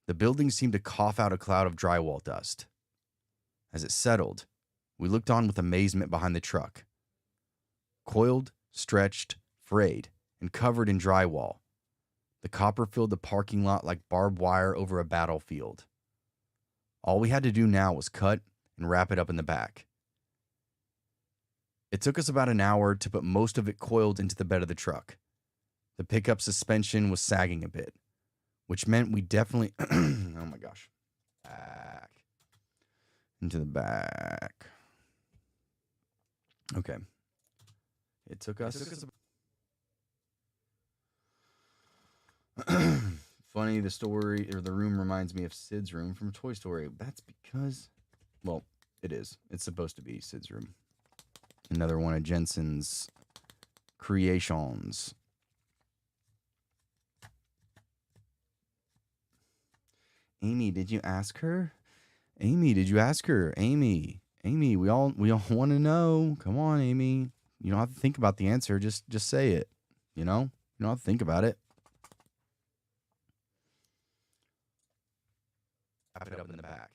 The building seemed to cough out a cloud of drywall dust. As it settled, we looked on with amazement behind the truck. Coiled, stretched, frayed, and covered in drywall, the copper filled the parking lot like barbed wire over a battlefield. All we had to do now was cut and wrap it up in the back. It took us about an hour to put most of it coiled into the bed of the truck. The pickup suspension was sagging a bit, which meant we definitely, oh my gosh, back, into the back. Okay. It took us funny, the story, or the room reminds me of Sid's room from Toy Story. That's because, well, it is. It's supposed to be Sid's room. Another one of Jensen's creations. Amy, did you ask her? Amy, did you ask her? Amy, we all want to know. Come on, Amy. You don't have to think about the answer. Just say it. You know? You don't have to think about it. Wrap it up in the back.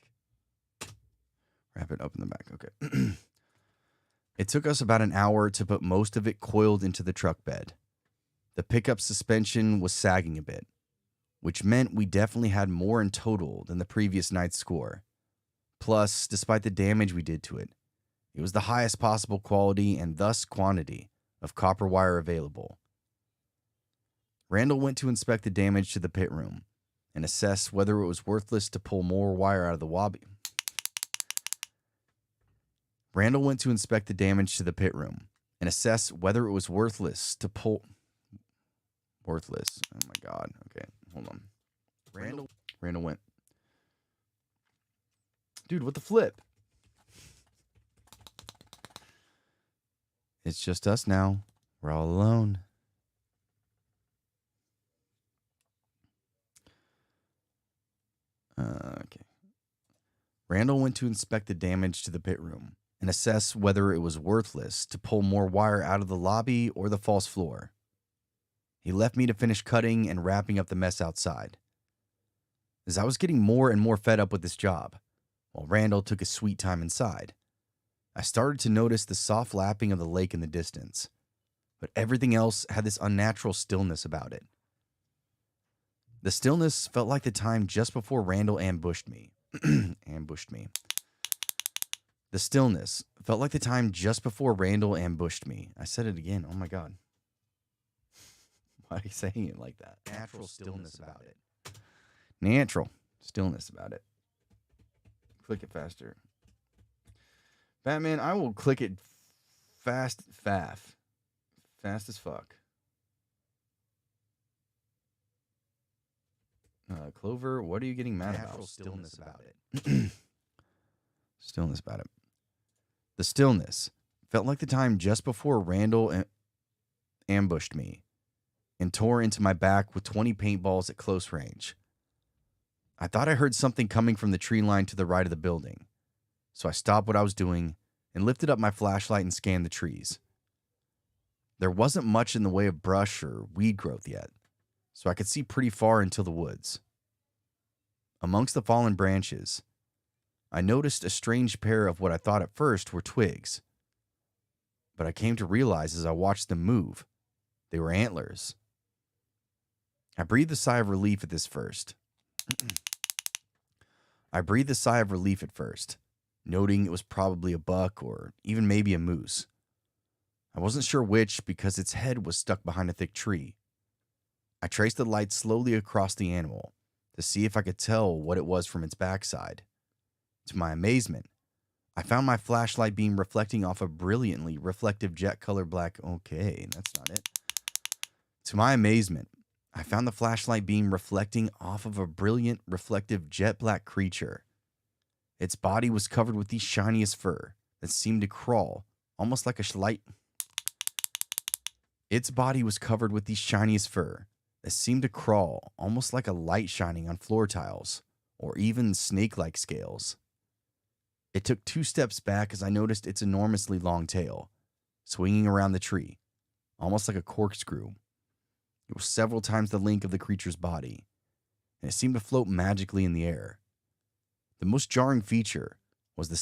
Wrap it up in the back. Okay. It took us about an hour to put most of it coiled into the truck bed. The pickup suspension was sagging a bit, which meant we definitely had more in total than the previous night's score. Plus, despite the damage we did to it, it was the highest possible quality and thus quantity of copper wire available. Randall went to inspect the damage to the pit room and assess whether it was worthless to pull more wire out of the lobby. Randall went to inspect the damage to the pit room and assess whether it was worthless to pull. Worthless. Oh my God. Okay, hold on. Randall went. Dude, what the flip? It's just us now. We're all alone. Okay. Randall went to inspect the damage to the pit room and assess whether it was worthless to pull more wire out of the lobby or the false floor. He left me to finish cutting and wrapping up the mess outside. As I was getting more and more fed up with this job, while Randall took his sweet time inside, I started to notice the soft lapping of the lake in the distance, but everything else had this unnatural stillness about it. The stillness felt like the time just before Randall ambushed me. The stillness felt like the time just before Randall ambushed me. I said it again. Oh my God. Why are you saying it like that? Natural stillness about it. Natural stillness about it. Click it faster. Batman, I will click it fast as fuck. Clover, what are you getting mad about? Stillness about it. Stillness about it. The stillness felt like the time just before Randall ambushed me and tore into my back with 20 paintballs at close range. I thought I heard something coming from the tree line to the right of the building, so I stopped what I was doing and lifted up my flashlight and scanned the trees. There wasn't much in the way of brush or weed growth yet, so I could see pretty far into the woods. Amongst the fallen branches, I noticed a strange pair of what I thought at first were twigs, but I came to realize as I watched them move, they were antlers. I breathed a sigh of relief at first, noting it was probably a buck or even maybe a moose. I wasn't sure which because its head was stuck behind a thick tree. I traced the light slowly across the animal to see if I could tell what it was from its backside. To my amazement, I found my flashlight beam reflecting off a brilliantly reflective jet color black. Okay, that's not it. To my amazement, I found the flashlight beam reflecting off of a brilliant reflective jet black creature. Its body was covered with the shiniest fur that seemed to crawl almost like a light. Its body was covered with the shiniest fur that seemed to crawl almost like a light shining on floor tiles or even snake-like scales. It took 2 steps back as I noticed its enormously long tail, swinging around the tree, almost like a corkscrew. It was several times the length of the creature's body, and it seemed to float magically in the air. The most jarring feature was the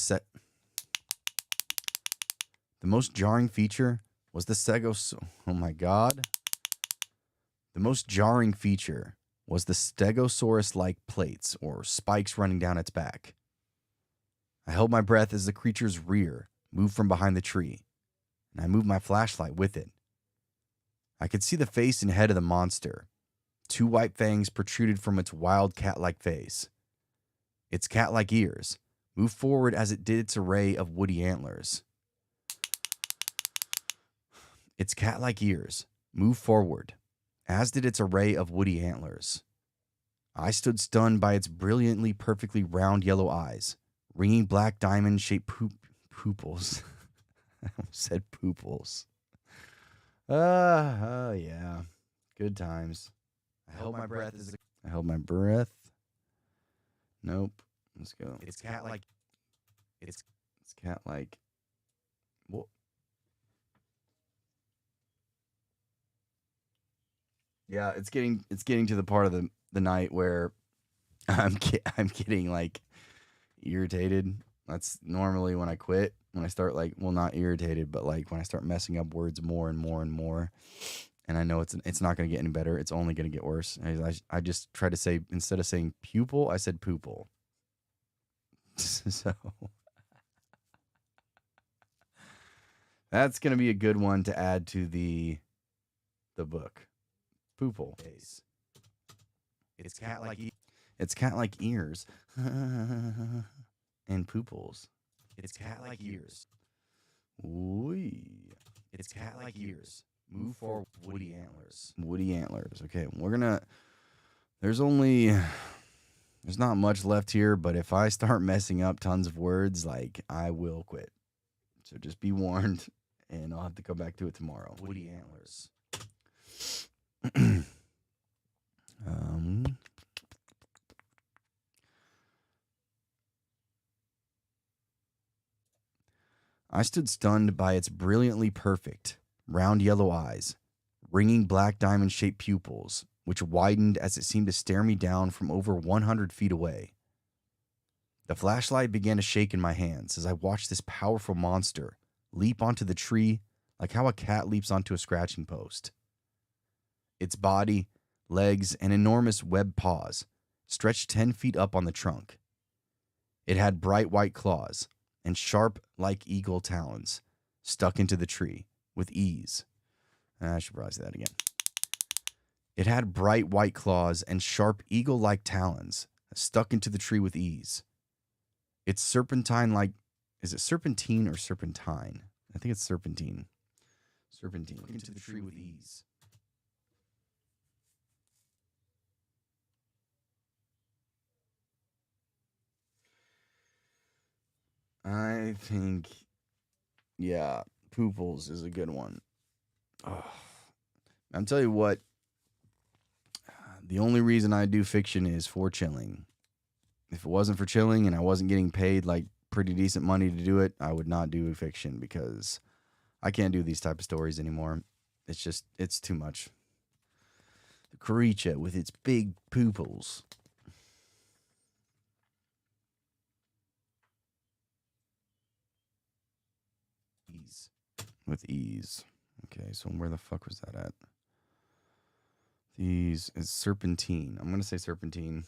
Stegosaurus-like plates or spikes running down its back. I held my breath as the creature's rear moved from behind the tree, and I moved my flashlight with it. I could see the face and head of the monster. 2 white fangs protruded from its wild cat-like face. Its cat-like ears moved forward as it did its array of woody antlers. I stood stunned by its brilliantly perfectly round yellow eyes, ringing black diamond-shaped pupils. I almost said pooples. Yeah. Good times. I held my breath. Nope. Let's go. It's cat like. It's cat like. What? Yeah, it's getting to the part of the night where I'm getting like irritated. That's normally when I quit. When I start like, well, not irritated, but like when I start messing up words more and more and more, and I know it's not going to get any better. It's only going to get worse. I just try to say, instead of saying pupil, I said poople. So that's going to be a good one to add to the book. Poople. It's cat like. It's cat like ears and pooples. It's cat like ears. Wee. It's cat like ears. Move for woody antlers. Woody antlers. Okay, there's not much left here, but if I start messing up tons of words, like, I will quit. So just be warned, and I'll have to come back to it tomorrow. Woody antlers. I stood stunned by its brilliantly perfect, round yellow eyes, ringing black diamond-shaped pupils, which widened as it seemed to stare me down from over 100 feet away. The flashlight began to shake in my hands as I watched this powerful monster leap onto the tree like how a cat leaps onto a scratching post. Its body, legs, and enormous webbed paws stretched 10 feet up on the trunk. It had bright white claws and sharp, like eagle talons, stuck into the tree with ease. I should probably say that again. It had bright white claws and sharp eagle-like talons stuck into the tree with ease. Its serpentine-like... Is it serpentine or serpentine? I think it's serpentine. Serpentine. Stuck into the tree with ease. I think, yeah, pooples is a good one. Oh, I'm telling you what, the only reason I do fiction is for chilling. If it wasn't for chilling and I wasn't getting paid like pretty decent money to do it, I would not do fiction because I can't do these type of stories anymore. It's too much. The creature with its big pooples. With ease. Okay, so where the fuck was that at? It's serpentine. I'm going to say serpentine.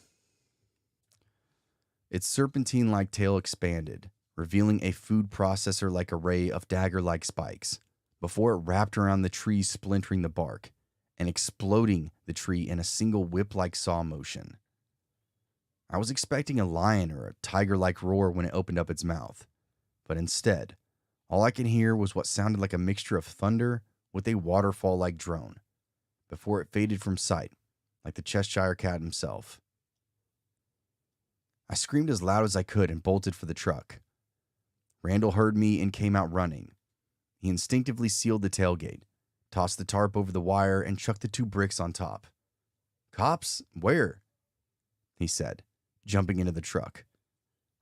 Its serpentine-like tail expanded, revealing a food processor-like array of dagger-like spikes, before it wrapped around the tree, splintering the bark, and exploding the tree in a single whip-like saw motion. I was expecting a lion or a tiger-like roar when it opened up its mouth, but instead, all I could hear was what sounded like a mixture of thunder with a waterfall-like drone, before it faded from sight, like the Cheshire Cat himself. I screamed as loud as I could and bolted for the truck. Randall heard me and came out running. He instinctively sealed the tailgate, tossed the tarp over the wire, and chucked the 2 bricks on top. "Cops? Where?" he said, jumping into the truck.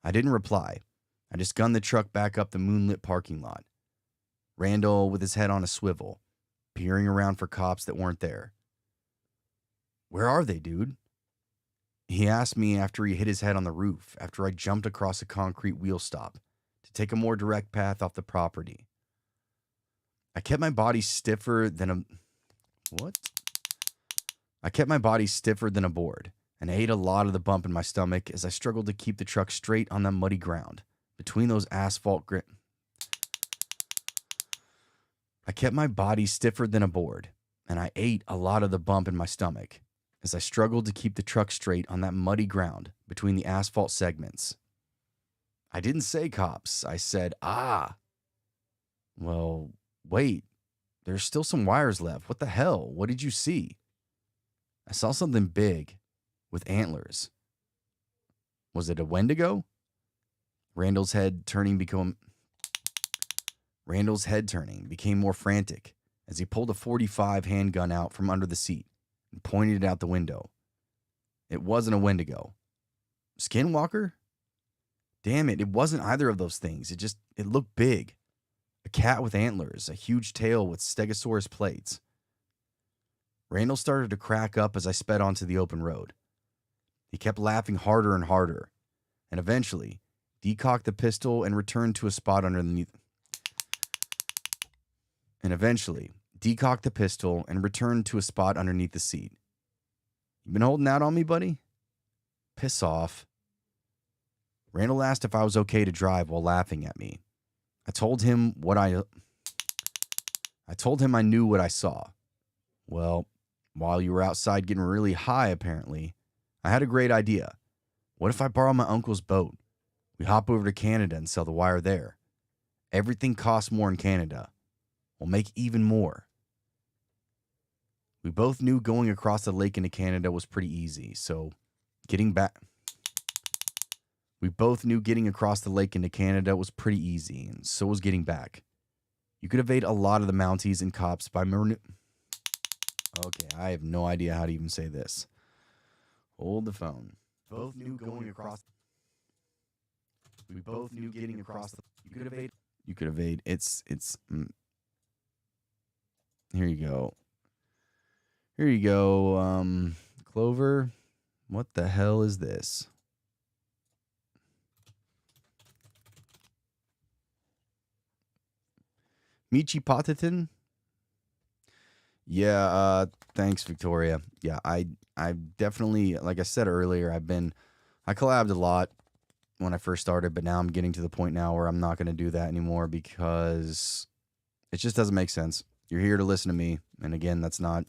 I didn't reply. I just gunned the truck back up the moonlit parking lot. Randall with his head on a swivel, peering around for cops that weren't there. "Where are they, dude?" he asked me after he hit his head on the roof after I jumped across a concrete wheel stop to take a more direct path off the property. I kept my body stiffer than a... What? I kept my body stiffer than a board, and I ate a lot of the bump in my stomach as I struggled to keep the truck straight on that muddy ground between those asphalt I kept my body stiffer than a board, and I ate a lot of the bump in my stomach as I struggled to keep the truck straight on that muddy ground between the asphalt segments. I didn't say cops. I said, "Ah." "Well, wait. There's still some wires left. What the hell? What did you see?" "I saw something big with antlers." "Was it a Wendigo?" Randall's head turning became more frantic as he pulled a .45 handgun out from under the seat and pointed it out the window. It wasn't a Wendigo. Skinwalker? Damn it, it wasn't either of those things. It looked big. A cat with antlers, a huge tail with stegosaurus plates. Randall started to crack up as I sped onto the open road. He kept laughing harder and harder, and eventually decocked the pistol and returned to a spot underneath. the seat. You been holding out on me, buddy? Piss off. Randall asked if I was okay to drive while laughing at me. I told him I knew what I saw. Well, while you were outside getting really high, apparently, I had a great idea. What if I borrow my uncle's boat? We hop over to Canada and sell the wire there. Everything costs more in Canada. We'll make even more. We both knew going across the lake into Canada was pretty easy, so getting back... We both knew getting across the lake into Canada was pretty easy, and so was getting back. You could evade a lot of the Mounties and cops by... Okay, I have no idea how to even say this. Hold the phone. Both knew going across. We both knew getting across the. You could evade. Here you go. Clover. What the hell is this? Michi Potatin? Yeah, thanks, Victoria. Yeah, I definitely, like I said earlier, I collabed a lot when I first started, but now I'm getting to the point now where I'm not going to do that anymore because it just doesn't make sense. You're here to listen to me, and again, that's not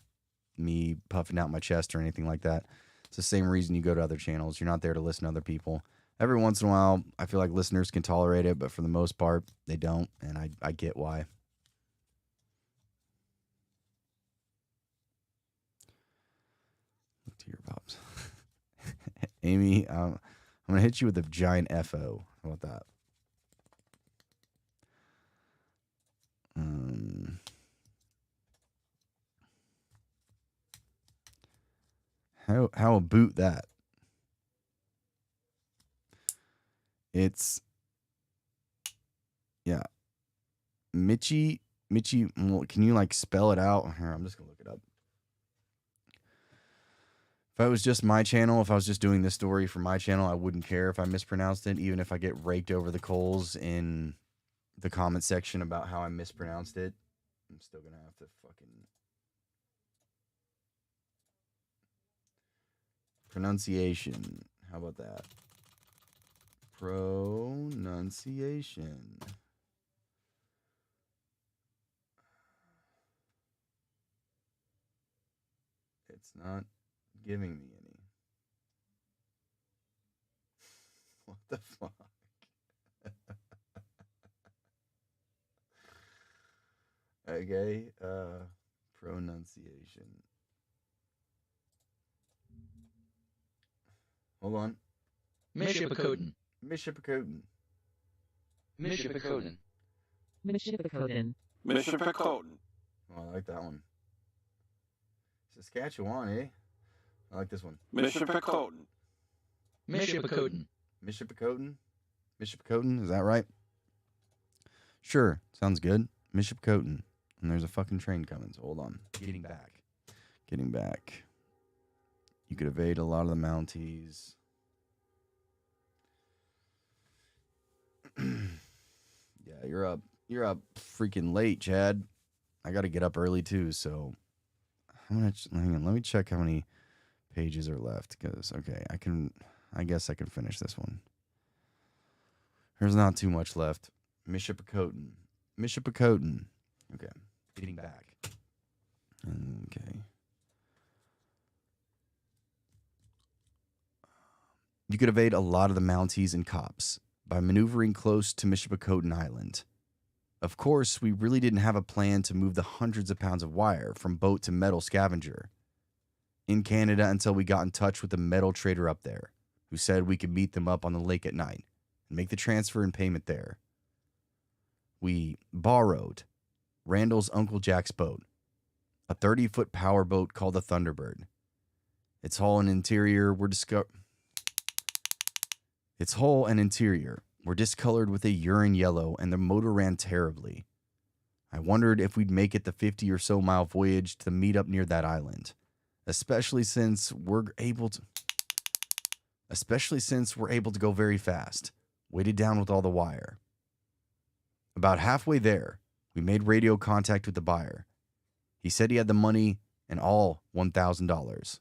me puffing out my chest or anything like that. It's the same reason you go to other channels. You're not there to listen to other people. Every once in a while, I feel like listeners can tolerate it, but for the most part, they don't, and I get why. Your pops. Amy, I'm going to hit you with a giant FO. How about that? How about that? It's, yeah. Michi, well, can you like spell it out? Here, I'm just going to look it up. If I was just my channel, if I was just doing this story for my channel, I wouldn't care if I mispronounced it, even if I get raked over the coals in the comment section about how I mispronounced it. I'm still going to have to fucking... Pronunciation. How about that? Pronunciation. It's not giving me any. What the fuck? Okay, pronunciation. Hold on. Mishipacoten. Mishipacoten. Mishipacoten. Mishipacoten. Mishipacoten. Oh, I like that one. Saskatchewan, eh? I like this one. Mishipacoten. Mishipacoten. Mishipacoten? Mishipacoten, is that right? Sure, sounds good. Mishipacoten. And there's a fucking train coming, so hold on. Getting back. You could evade a lot of the Mounties. Yeah, you're up freaking late, Chad. I got to get up early too, so hang on, let me check how many pages are left, because okay, I guess I can finish this one. There's not too much left. Mishipacoten. Okay, getting back. Okay. You could evade a lot of the Mounties and cops by maneuvering close to Mishipacoten Island. Of course, we really didn't have a plan to move the hundreds of pounds of wire from boat to metal scavenger in Canada until we got in touch with the metal trader up there, who said we could meet them up on the lake at night and make the transfer and payment there. We borrowed Randall's Uncle Jack's boat, a 30-foot power boat called the Thunderbird. Its hull and interior were Its hull and interior were discolored with a urine yellow, and the motor ran terribly. I wondered if we'd make it the 50 or so mile voyage to meet up near that island, especially since we're able to go very fast, weighted down with all the wire. About halfway there, we made radio contact with the buyer. He said he had the money and all $1,000.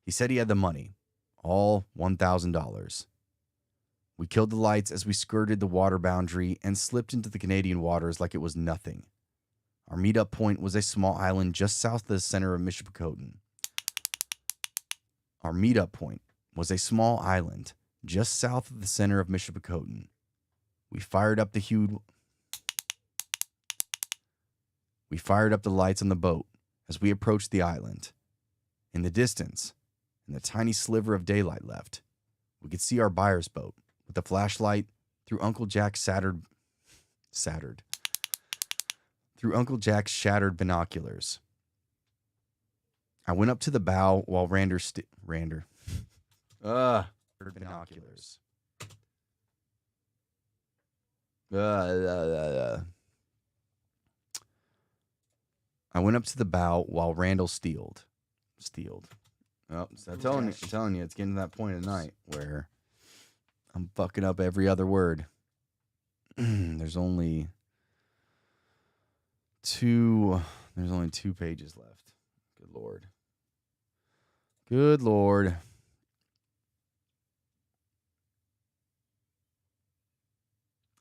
He said he had the money, all $1,000. We killed the lights as we skirted the water boundary and slipped into the Canadian waters like it was nothing. Our meetup point was a small island just south of the center of Michipicoten. We fired up the lights on the boat as we approached the island. In the distance, in the tiny sliver of daylight left, we could see our buyer's boat with the flashlight through Uncle Jack's shattered binoculars. I went up to the bow while Randall stealed. Oh, so I'm telling you, it's getting to that point of night where I'm fucking up every other word. There's only two pages left. Good Lord.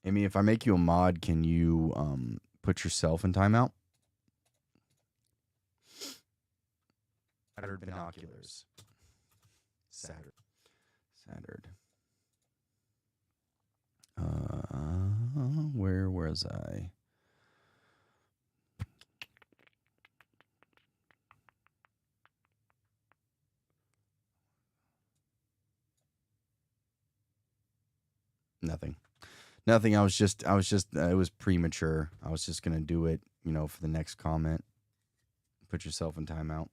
Amy, if I make you a mod, can you put yourself in timeout? Shattered binoculars. Shattered. Where was I? Nothing. I was just, it was premature. I was just going to do it, for the next comment. Put yourself in timeout.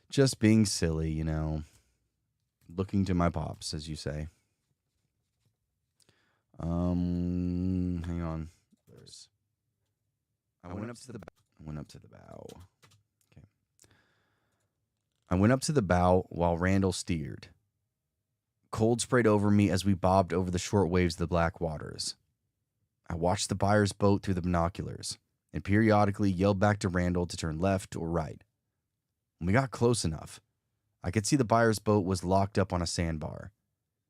Just being silly, looking to my pops, as you say. Hang on. I went up to the bow. Okay. I went up to the bow while Randall steered. Cold sprayed over me as we bobbed over the short waves of the black waters. I watched the buyer's boat through the binoculars and periodically yelled back to Randall to turn left or right. When we got close enough, I could see the buyer's boat was locked up on a sandbar,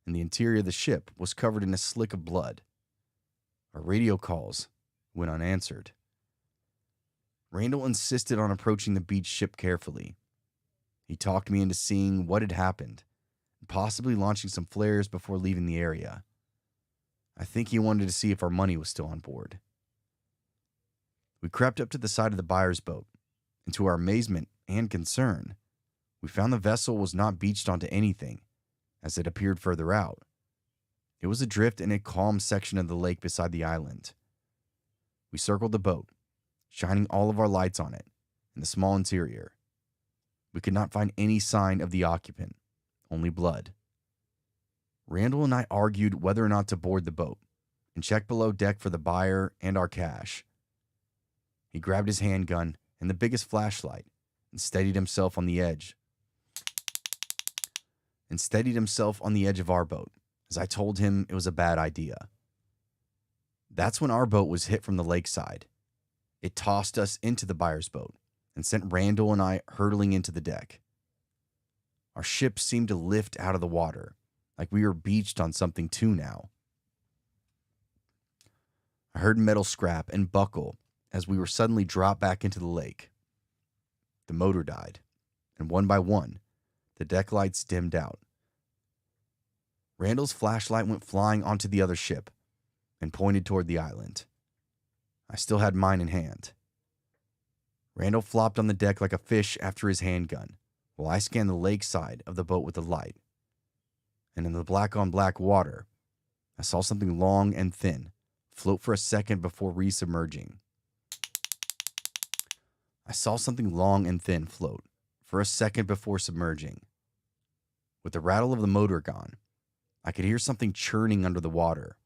and the interior of the ship was covered in a slick of blood. Our radio calls went unanswered. Randall insisted on approaching the beach ship carefully. He talked me into seeing what had happened, and possibly launching some flares before leaving the area. I think he wanted to see if our money was still on board. We crept up to the side of the buyer's boat, and to our amazement and concern, we found the vessel was not beached onto anything, as it appeared further out. It was adrift in a calm section of the lake beside the island. We circled the boat, shining all of our lights on it in the small interior. We could not find any sign of the occupant, only blood. Randall and I argued whether or not to board the boat and check below deck for the buyer and our cash. He grabbed his handgun and the biggest flashlight and steadied himself on the edge of our boat as I told him it was a bad idea. That's when our boat was hit from the lakeside. It tossed us into the buyer's boat and sent Randall and I hurtling into the deck. Our ship seemed to lift out of the water, like we were beached on something too now. I heard metal scrap and buckle as we were suddenly dropped back into the lake. The motor died, and one by one, the deck lights dimmed out. Randall's flashlight went flying onto the other ship and pointed toward the island. I still had mine in hand. Randall flopped on the deck like a fish after his handgun, while I scanned the lake side of the boat with the light. And in the black-on-black water, I saw something long and thin float for a second before resubmerging. for a second before submerging. With the rattle of the motor gone, I could hear something churning under the water.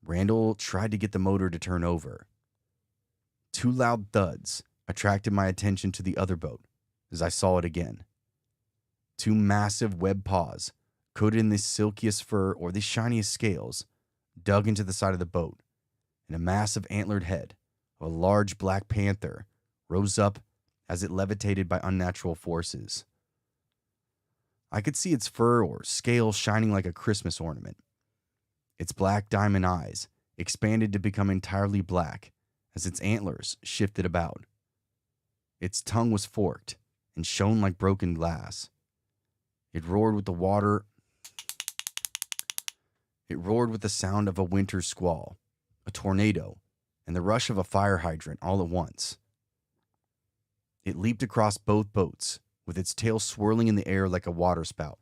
Randall tried to get the motor to turn over. Two loud thuds attracted my attention to the other boat as I saw it again. Two massive web paws, coated in the silkiest fur or the shiniest scales, dug into the side of the boat, and a massive antlered head of a large black panther rose up as it levitated by unnatural forces. I could see its fur or scales shining like a Christmas ornament. Its black diamond eyes expanded to become entirely black as its antlers shifted about. Its tongue was forked and shone like broken glass. It roared with the water. It roared with the sound of a winter squall, a tornado, and the rush of a fire hydrant all at once. It leaped across both boats, with its tail swirling in the air like a waterspout.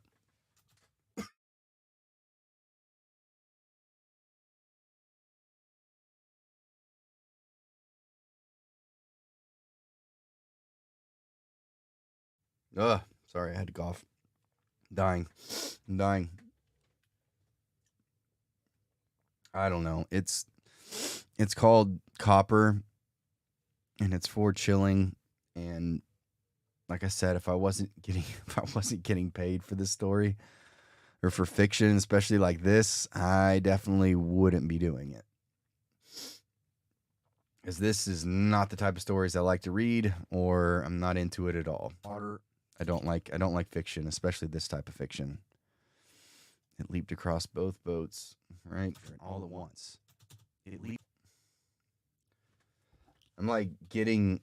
Sorry, I had to cough. I'm dying. I don't know. It's called Copper, and it's for chilling. And like I said, if I wasn't getting paid for this story or for fiction, especially like this, I definitely wouldn't be doing it. Because this is not the type of stories I like to read, or I'm not into it at all. I don't like fiction, especially this type of fiction. It leaped across both boats, right? All at once. I'm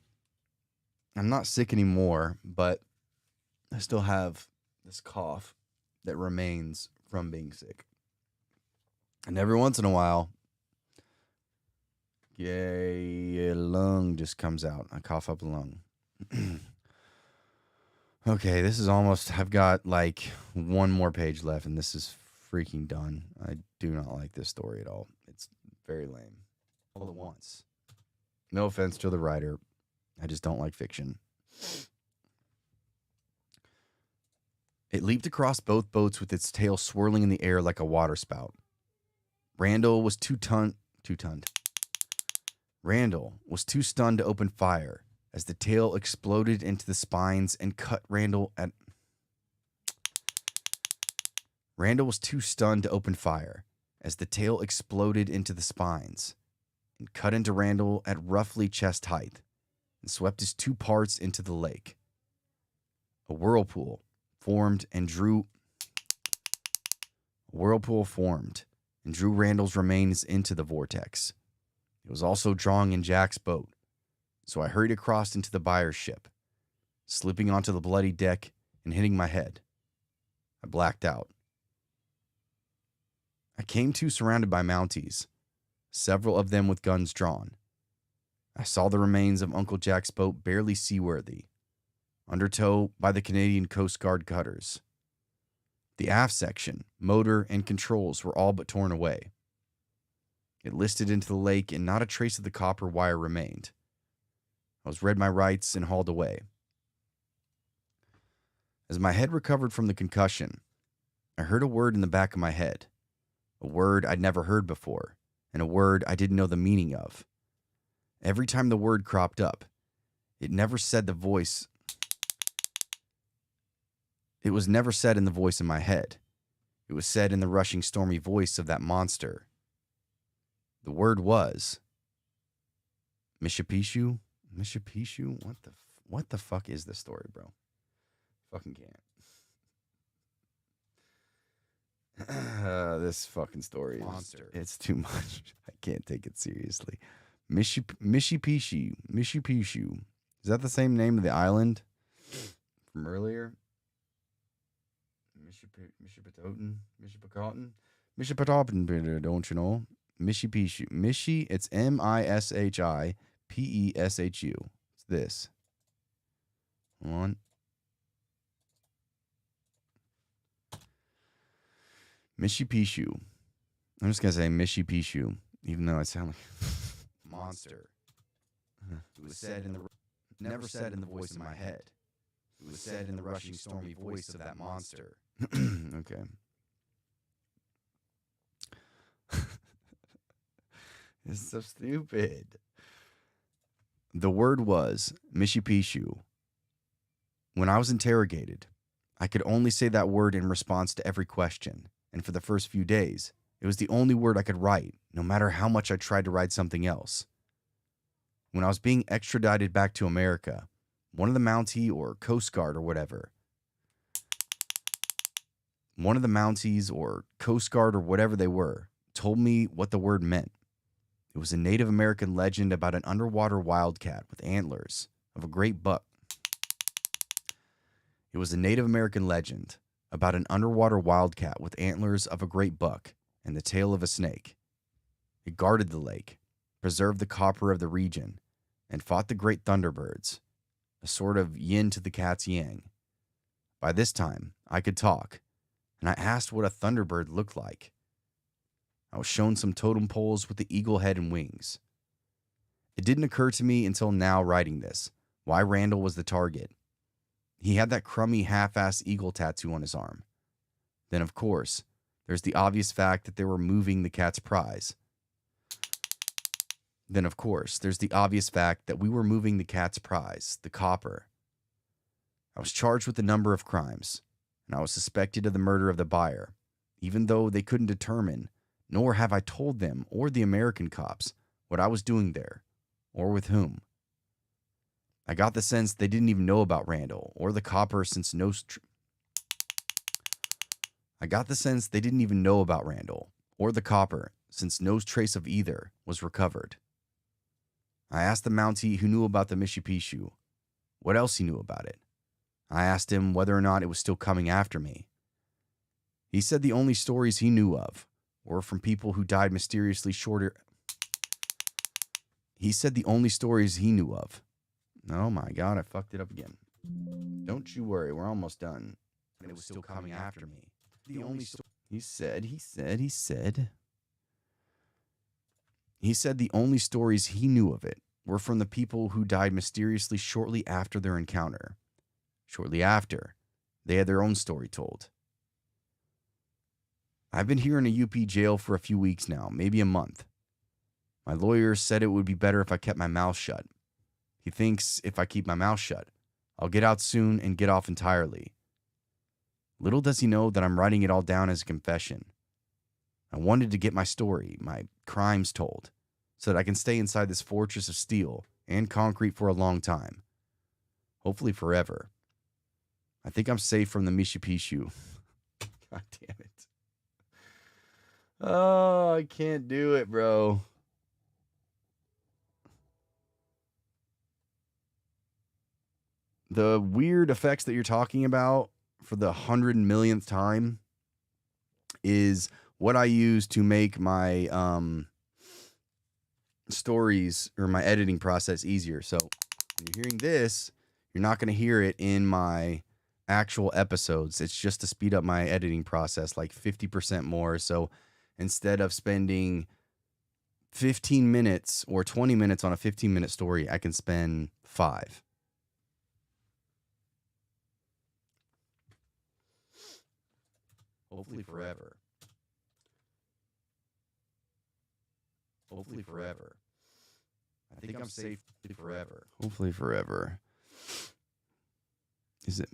not sick anymore, but I still have this cough that remains from being sick. And every once in a while, a lung just comes out. I cough up a lung. Okay, this is almost, I've got like one more page left, and this is freaking done. I do not like this story at all. It's very lame. All at once. No offense to the writer. I just don't like fiction. It leaped across both boats with its tail swirling in the air like a waterspout. Randall was too stunned to open fire as the tail exploded into the spines and cut Randall was too stunned to open fire as the tail exploded into the spines and cut into Randall at roughly chest height and swept his two parts into the lake. A whirlpool formed and drew Randall's remains into the vortex. It was also drawing in Jack's boat, so I hurried across into the buyer's ship, slipping onto the bloody deck and hitting my head. I blacked out. I came to surrounded by Mounties, several of them with guns drawn. I saw the remains of Uncle Jack's boat barely seaworthy, under tow by the Canadian Coast Guard cutters. The aft section, motor, and controls were all but torn away. It listed into the lake, and not a trace of the copper wire remained. I was read my rights and hauled away. As my head recovered from the concussion, I heard a word in the back of my head, a word I'd never heard before, and a word I didn't know the meaning of. Every time the word cropped up, it was never said in the voice in my head. It was said in the rushing, stormy voice of that monster. The word was Mishipishu. Mishipishu? What the fuck is this story, bro? Fucking can't. This fucking story Monster. It's too much. I can't take it seriously. Mishipishu. Is that the same name of the island from earlier? Mishipatoten, don't you know? Mishipishu. Mishi, it's Mishipeshu. It's this. Hold on. Mishipishu. I'm just going to say Mishipishu, even though I sound like Monster. It was said never said in the voice in my head. It was said in the rushing, stormy voice of that monster. Okay. This is so stupid. The word was Mishipishu. When I was interrogated, I could only say that word in response to every question. And for the first few days, it was the only word I could write, no matter how much I tried to write something else. When I was being extradited back to America, one of the Mountie or Coast Guard or whatever, one of the Mounties or Coast Guard or whatever they were, told me what the word meant. It was a Native American legend about an underwater wildcat with antlers of a great buck. It was a Native American legend about an underwater wildcat with antlers of a great buck and the tail of a snake. It guarded the lake, preserved the copper of the region, and fought the great thunderbirds, a sort of yin to the cat's yang. By this time, I could talk, and I asked what a thunderbird looked like. I was shown some totem poles with the eagle head and wings. It didn't occur to me until now writing this why Randall was the target. He had that crummy half-ass eagle tattoo on his arm. Then, of course, there's the obvious fact that they were moving the cat's prize. Then, of course, there's the obvious fact that we were moving the cat's prize, the copper. I was charged with a number of crimes, and I was suspected of the murder of the buyer, even though they couldn't determine, nor have I told them or the American cops what I was doing there, or with whom. I got the sense they didn't even know about Randall or the copper since no trace of either was recovered. I asked the Mountie who knew about the Mishipishu what else he knew about it. I asked him whether or not it was still coming after me. He said the only stories he knew of were from people who died mysteriously shorter. He said the only stories he knew of. Oh my God, I fucked it up again. Don't you worry, we're almost done. And it was still coming after me. The only story. He said the only stories he knew of it were from the people who died mysteriously shortly after their encounter. Shortly after, they had their own story told. I've been here in a UP jail for a few weeks now, maybe a month. My lawyer said it would be better if I kept my mouth shut. He thinks if I keep my mouth shut, I'll get out soon and get off entirely. Little does he know that I'm writing it all down as a confession. I wanted to get my story, my crimes told, so that I can stay inside this fortress of steel and concrete for a long time. Hopefully forever. I think I'm safe from the Mishipishu. God damn it. Oh, I can't do it, bro. The weird effects that you're talking about for the 100 millionth time is what I use to make my stories or my editing process easier. So when you're hearing this, you're not going to hear it in my actual episodes. It's just to speed up my editing process like 50% more. So instead of spending 15 minutes or 20 minutes on a 15-minute story, I can spend 5. Hopefully forever. Hopefully forever. I think I'm safe forever. Hopefully forever. Is it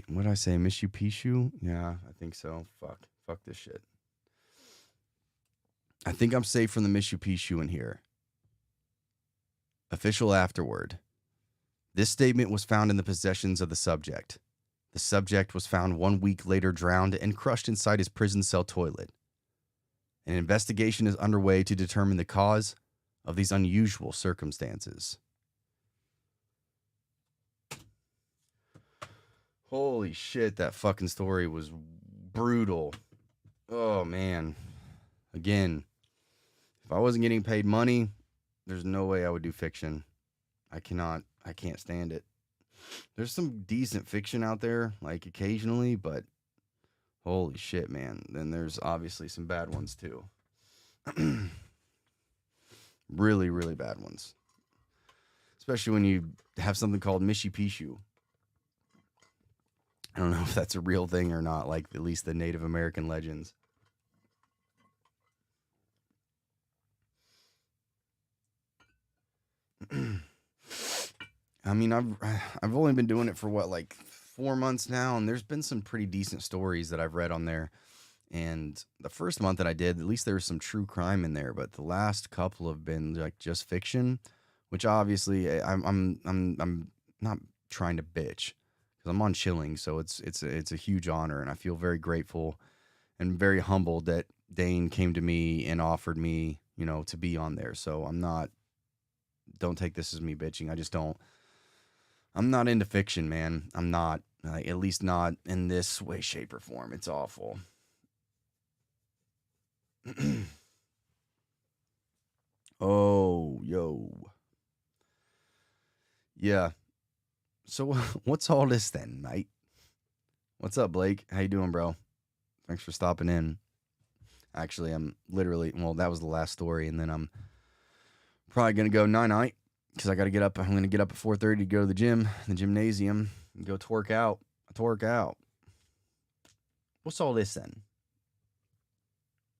what did I say? Mishipishu? Yeah, I think so. Fuck this shit. I think I'm safe from the Mishipishu in here. Official afterword. This statement was found in the possessions of the subject. The subject was found 1 week later drowned and crushed inside his prison cell toilet. An investigation is underway to determine the cause of these unusual circumstances. Holy shit, that fucking story was brutal. Oh, man. Again, if I wasn't getting paid money, there's no way I would do fiction. I can't stand it. There's some decent fiction out there, like occasionally, but holy shit, man. Then there's obviously some bad ones too. Really, really bad ones. Especially when you have something called Mishipishu. I don't know if that's a real thing or not, like at least the Native American legends. I mean, I've only been doing it for what, like 4 months now, and there's been some pretty decent stories that I've read on there. And the first month that I did, at least there was some true crime in there, but the last couple have been like just fiction, which obviously I'm not trying to bitch because I'm on chilling, so it's a huge honor, and I feel very grateful and very humbled that Dane came to me and offered me, to be on there. So don't take this as me bitching. I'm not into fiction, man. I'm not, at least not in this way, shape, or form. It's awful. Oh, yo. Yeah. So what's all this then, mate? What's up, Blake? How you doing, bro? Thanks for stopping in. Actually, I'm literally, well, that was the last story, and then I'm probably going to go night-night because I got to get up. I'm going to get up at 4:30 to go to the gym, the gymnasium, and go twerk out. What's all this then?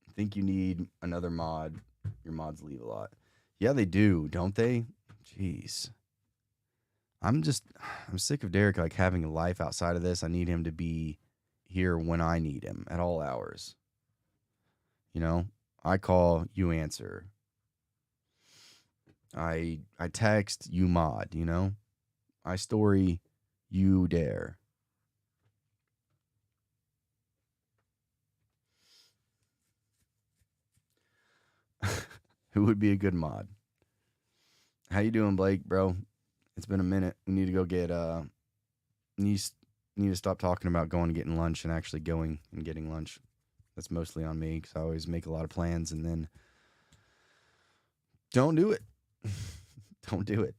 I think you need another mod. Your mods leave a lot. Yeah, they do, don't they? Jeez. I'm sick of Derek like having a life outside of this. I need him to be here when I need him at all hours. I call, you answer. I text, you mod, I story, you dare. Who would be a good mod? How you doing, Blake, bro? It's been a minute. We need to go get need to stop talking about going and getting lunch and actually going and getting lunch. That's mostly on me because I always make a lot of plans and then don't do it. Don't do it.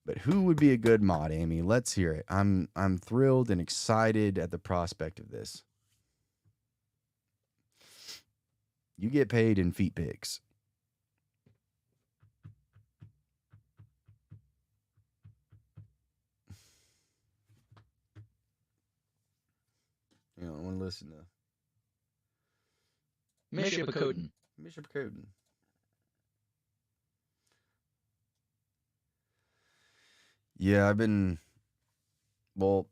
But who would be a good mod, Amy? Let's hear it. I'm thrilled and excited at the prospect of this. You get paid in feet pics. I want to listen to Mishapacoden. Mishapacoden. Yeah, my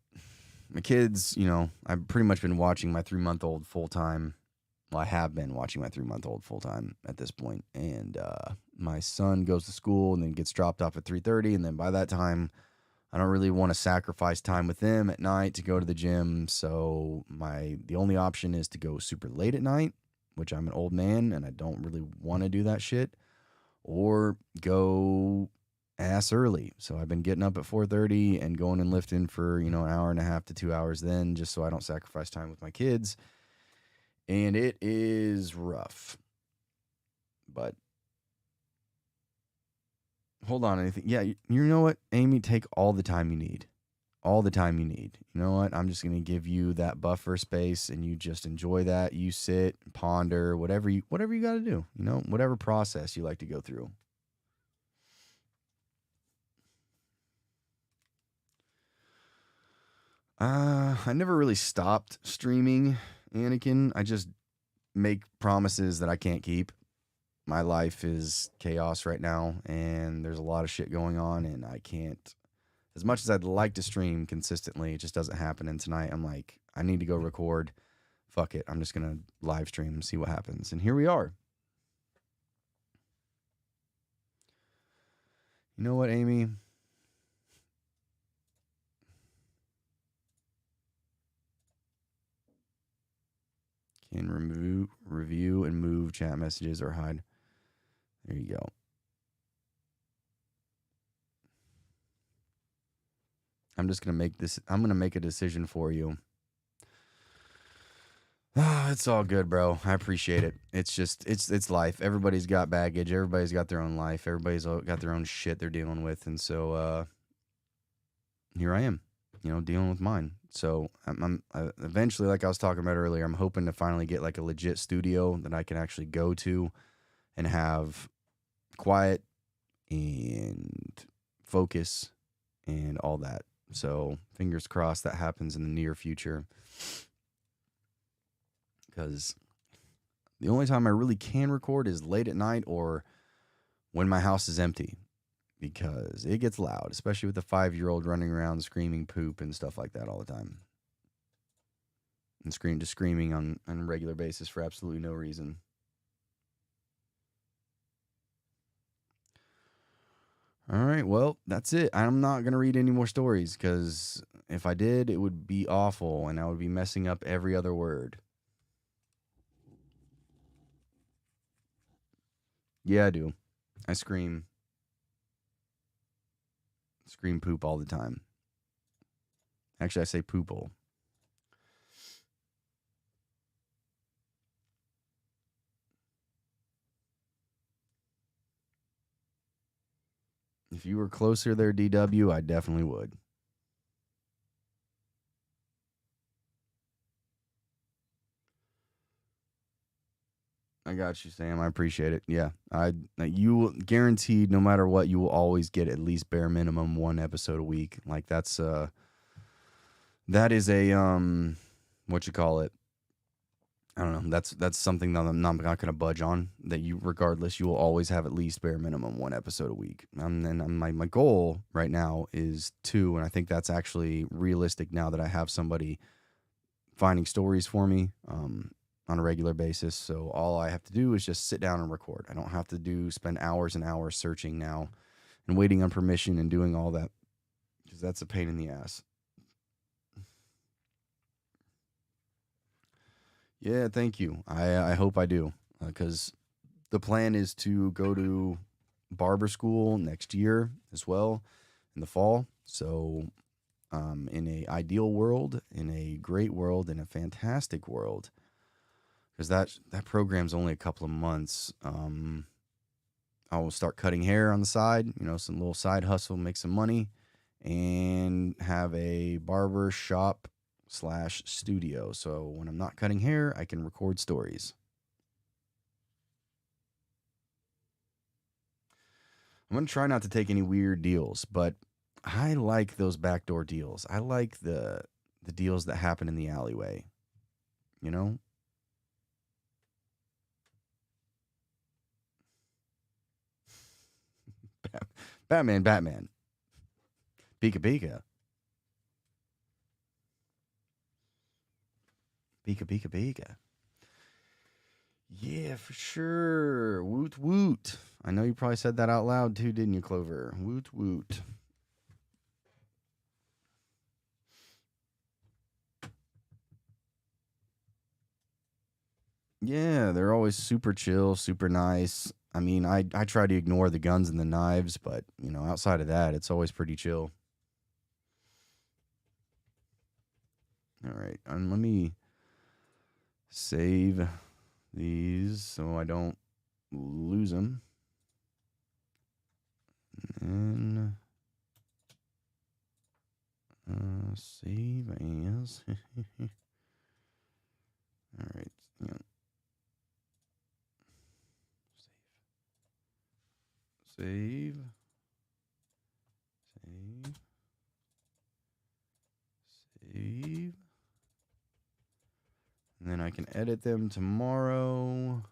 kids, I've pretty much been watching my 3-month-old full time. Well, I have been watching my 3-month-old full time at this point. And my son goes to school and then gets dropped off at 3:30. And then by that time, I don't really want to sacrifice time with them at night to go to the gym. So the only option is to go super late at night, which I'm an old man and I don't really want to do that shit, or go ass early. So I've been getting up at 4:30 and going and lifting for, an hour and a half to 2 hours then, just so I don't sacrifice time with my kids. And it is rough. But hold on, anything? Yeah, you know what, Amy? Take all the time you need. All the time you need. You know what? I'm just going to give you that buffer space and you just enjoy that. You sit, ponder, whatever you got to do, whatever process you like to go through. I never really stopped streaming, Anakin. I just make promises that I can't keep. My life is chaos right now, and there's a lot of shit going on, and I can't, as much as I'd like to stream consistently, it just doesn't happen. And tonight, I'm like, I need to go record. Fuck it. I'm just going to live stream and see what happens. And here we are. You know what, Amy? Can review and move chat messages or hide. There you go. I'm going to make a decision for you. It's all good, bro. I appreciate it. It's just, it's life. Everybody's got baggage. Everybody's got their own life. Everybody's got their own shit they're dealing with. And so, here I am, dealing with mine. So I'm eventually, like I was talking about earlier, I'm hoping to finally get like a legit studio that I can actually go to and have quiet and focus and all that. So fingers crossed that happens in the near future. Because the only time I really can record is late at night or when my house is empty. Because it gets loud, especially with the 5-year-old running around screaming poop and stuff like that all the time. And screaming on a regular basis for absolutely no reason. All right, well, that's it. I'm not going to read any more stories because if I did, it would be awful and I would be messing up every other word. Yeah, I do. I scream poop all the time. Actually, I say poople. If you were closer there, DW, I definitely would. I got you, Sam. I appreciate it. Yeah, you guaranteed, no matter what, you will always get at least bare minimum 1 episode a week. Like that is a what you call it? I don't know. That's something that I'm not going to budge on. That regardless, you will always have at least bare minimum 1 episode a week. And my goal right now is 2, and I think that's actually realistic now that I have somebody finding stories for me on a regular basis. So all I have to do is just sit down and record. I don't have to spend hours and hours searching now and waiting on permission and doing all that, because that's a pain in the ass. Yeah, thank you. I hope I do, because the plan is to go to barber school next year as well in the fall. So in a ideal world, in a great world, in a fantastic world, because that program's only a couple of months, I will start cutting hair on the side, some little side hustle, make some money, and have a barber shop / studio. So when I'm not cutting hair, I can record stories. I'm going to try not to take any weird deals, but I like those backdoor deals. I like the deals that happen in the alleyway, Batman. Pika Pika. Pika Pika Pika. Yeah, for sure. Woot woot. I know you probably said that out loud too, didn't you, Clover? Woot woot. Yeah, they're always super chill, super nice. I mean, I try to ignore the guns and the knives, but, outside of that, it's always pretty chill. All right, and let me save these so I don't lose them. And save as. All right. Yeah. Save. And then I can edit them tomorrow,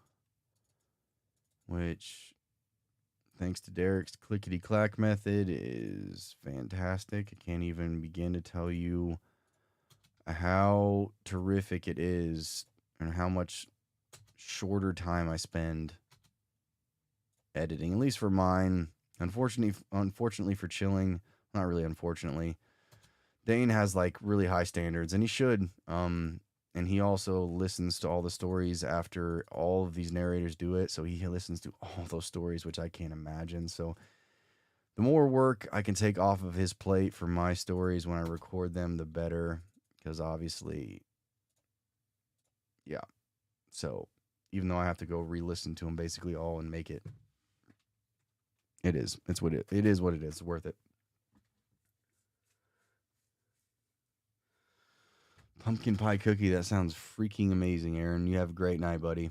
which, thanks to Derek's clickety-clack method, is fantastic. I can't even begin to tell you how terrific it is and how much shorter time I spend editing, at least for mine. Unfortunately for Chilling, not really unfortunately, Dane has really high standards, and he should. And he also listens to all the stories after all of these narrators do it. So he listens to all those stories, which I can't imagine. So the more work I can take off of his plate for my stories when I record them, the better. Because obviously, yeah. So even though I have to go re-listen to them basically all and make it, it is what it is. It's worth it. Pumpkin pie cookie. That sounds freaking amazing, Aaron. You have a great night, buddy.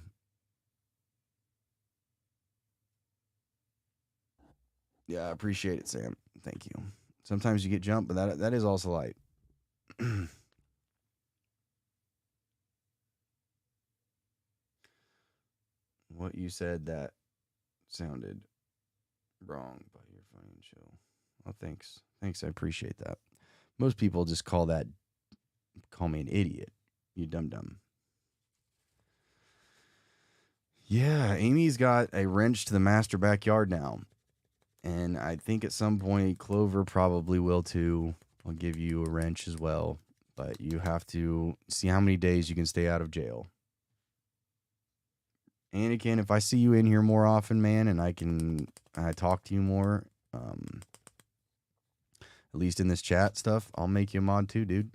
Yeah, I appreciate it, Sam. Thank you. Sometimes you get jumped, but that is also light. What you said that sounded wrong, but you're funny and chill. Well, thanks. Thanks, I appreciate that. Most people just call me an idiot. You dum-dum. Yeah, Amy's got a wrench to the master backyard now. And I think at some point Clover probably will too. I'll give you a wrench as well. But you have to see how many days you can stay out of jail. Anakin, if I see you in here more often, man, and I talk to you more, at least in this chat stuff, I'll make you a mod too, dude.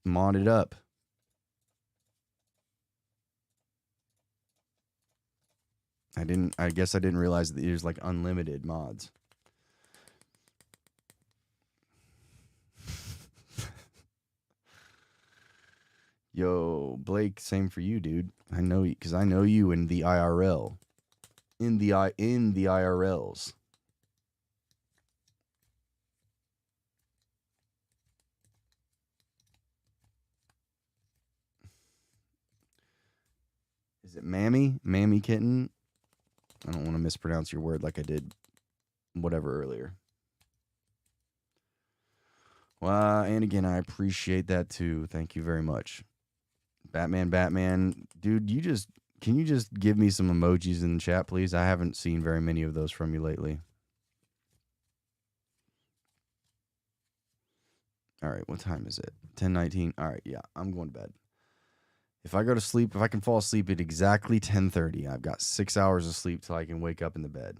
Mod it up. I guess I didn't realize that there's like unlimited mods. Yo, Blake, same for you, dude. I know you because I know you in the IRL. In the IRLs. Is it Mammy? Mammy Kitten? I don't want to mispronounce your word like I did whatever earlier. Well, and again, I appreciate that too. Thank you very much. Batman, dude, can you just give me some emojis in the chat, please? I haven't seen very many of those from you lately. All right, what time is it? 10:19. All right, yeah, I'm going to bed. If I go to sleep, if I can fall asleep at exactly 10:30, I've got 6 hours of sleep till I can wake up in the bed.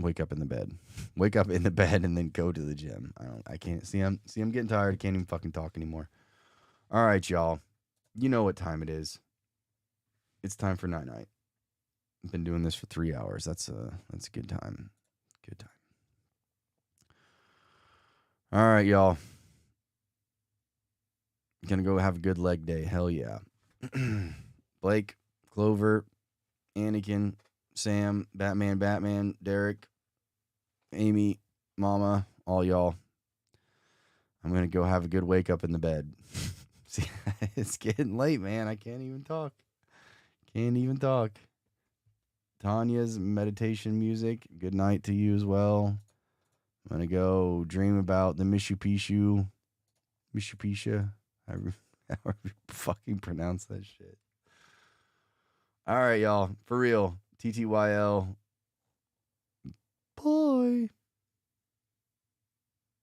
Wake up in the bed. Wake up in the bed and then go to the gym. I can't see I'm getting tired. I can't even fucking talk anymore. All right, y'all. You know what time it is. It's time for night-night. I've been doing this for 3 hours. That's a good time. Good time. All right, y'all. Gonna go have a good leg day. Hell yeah. Blake, Clover, Anakin, Sam, Batman, Derek, Amy, Mama, all y'all. I'm going to go have a good wake up in the bed. See, it's getting late, man. I can't even talk. Tanya's meditation music. Good night to you as well. I'm going to go dream about the Mishu Pishu. However you fucking pronounce that shit. All right, y'all. For real. TTYL. Bye.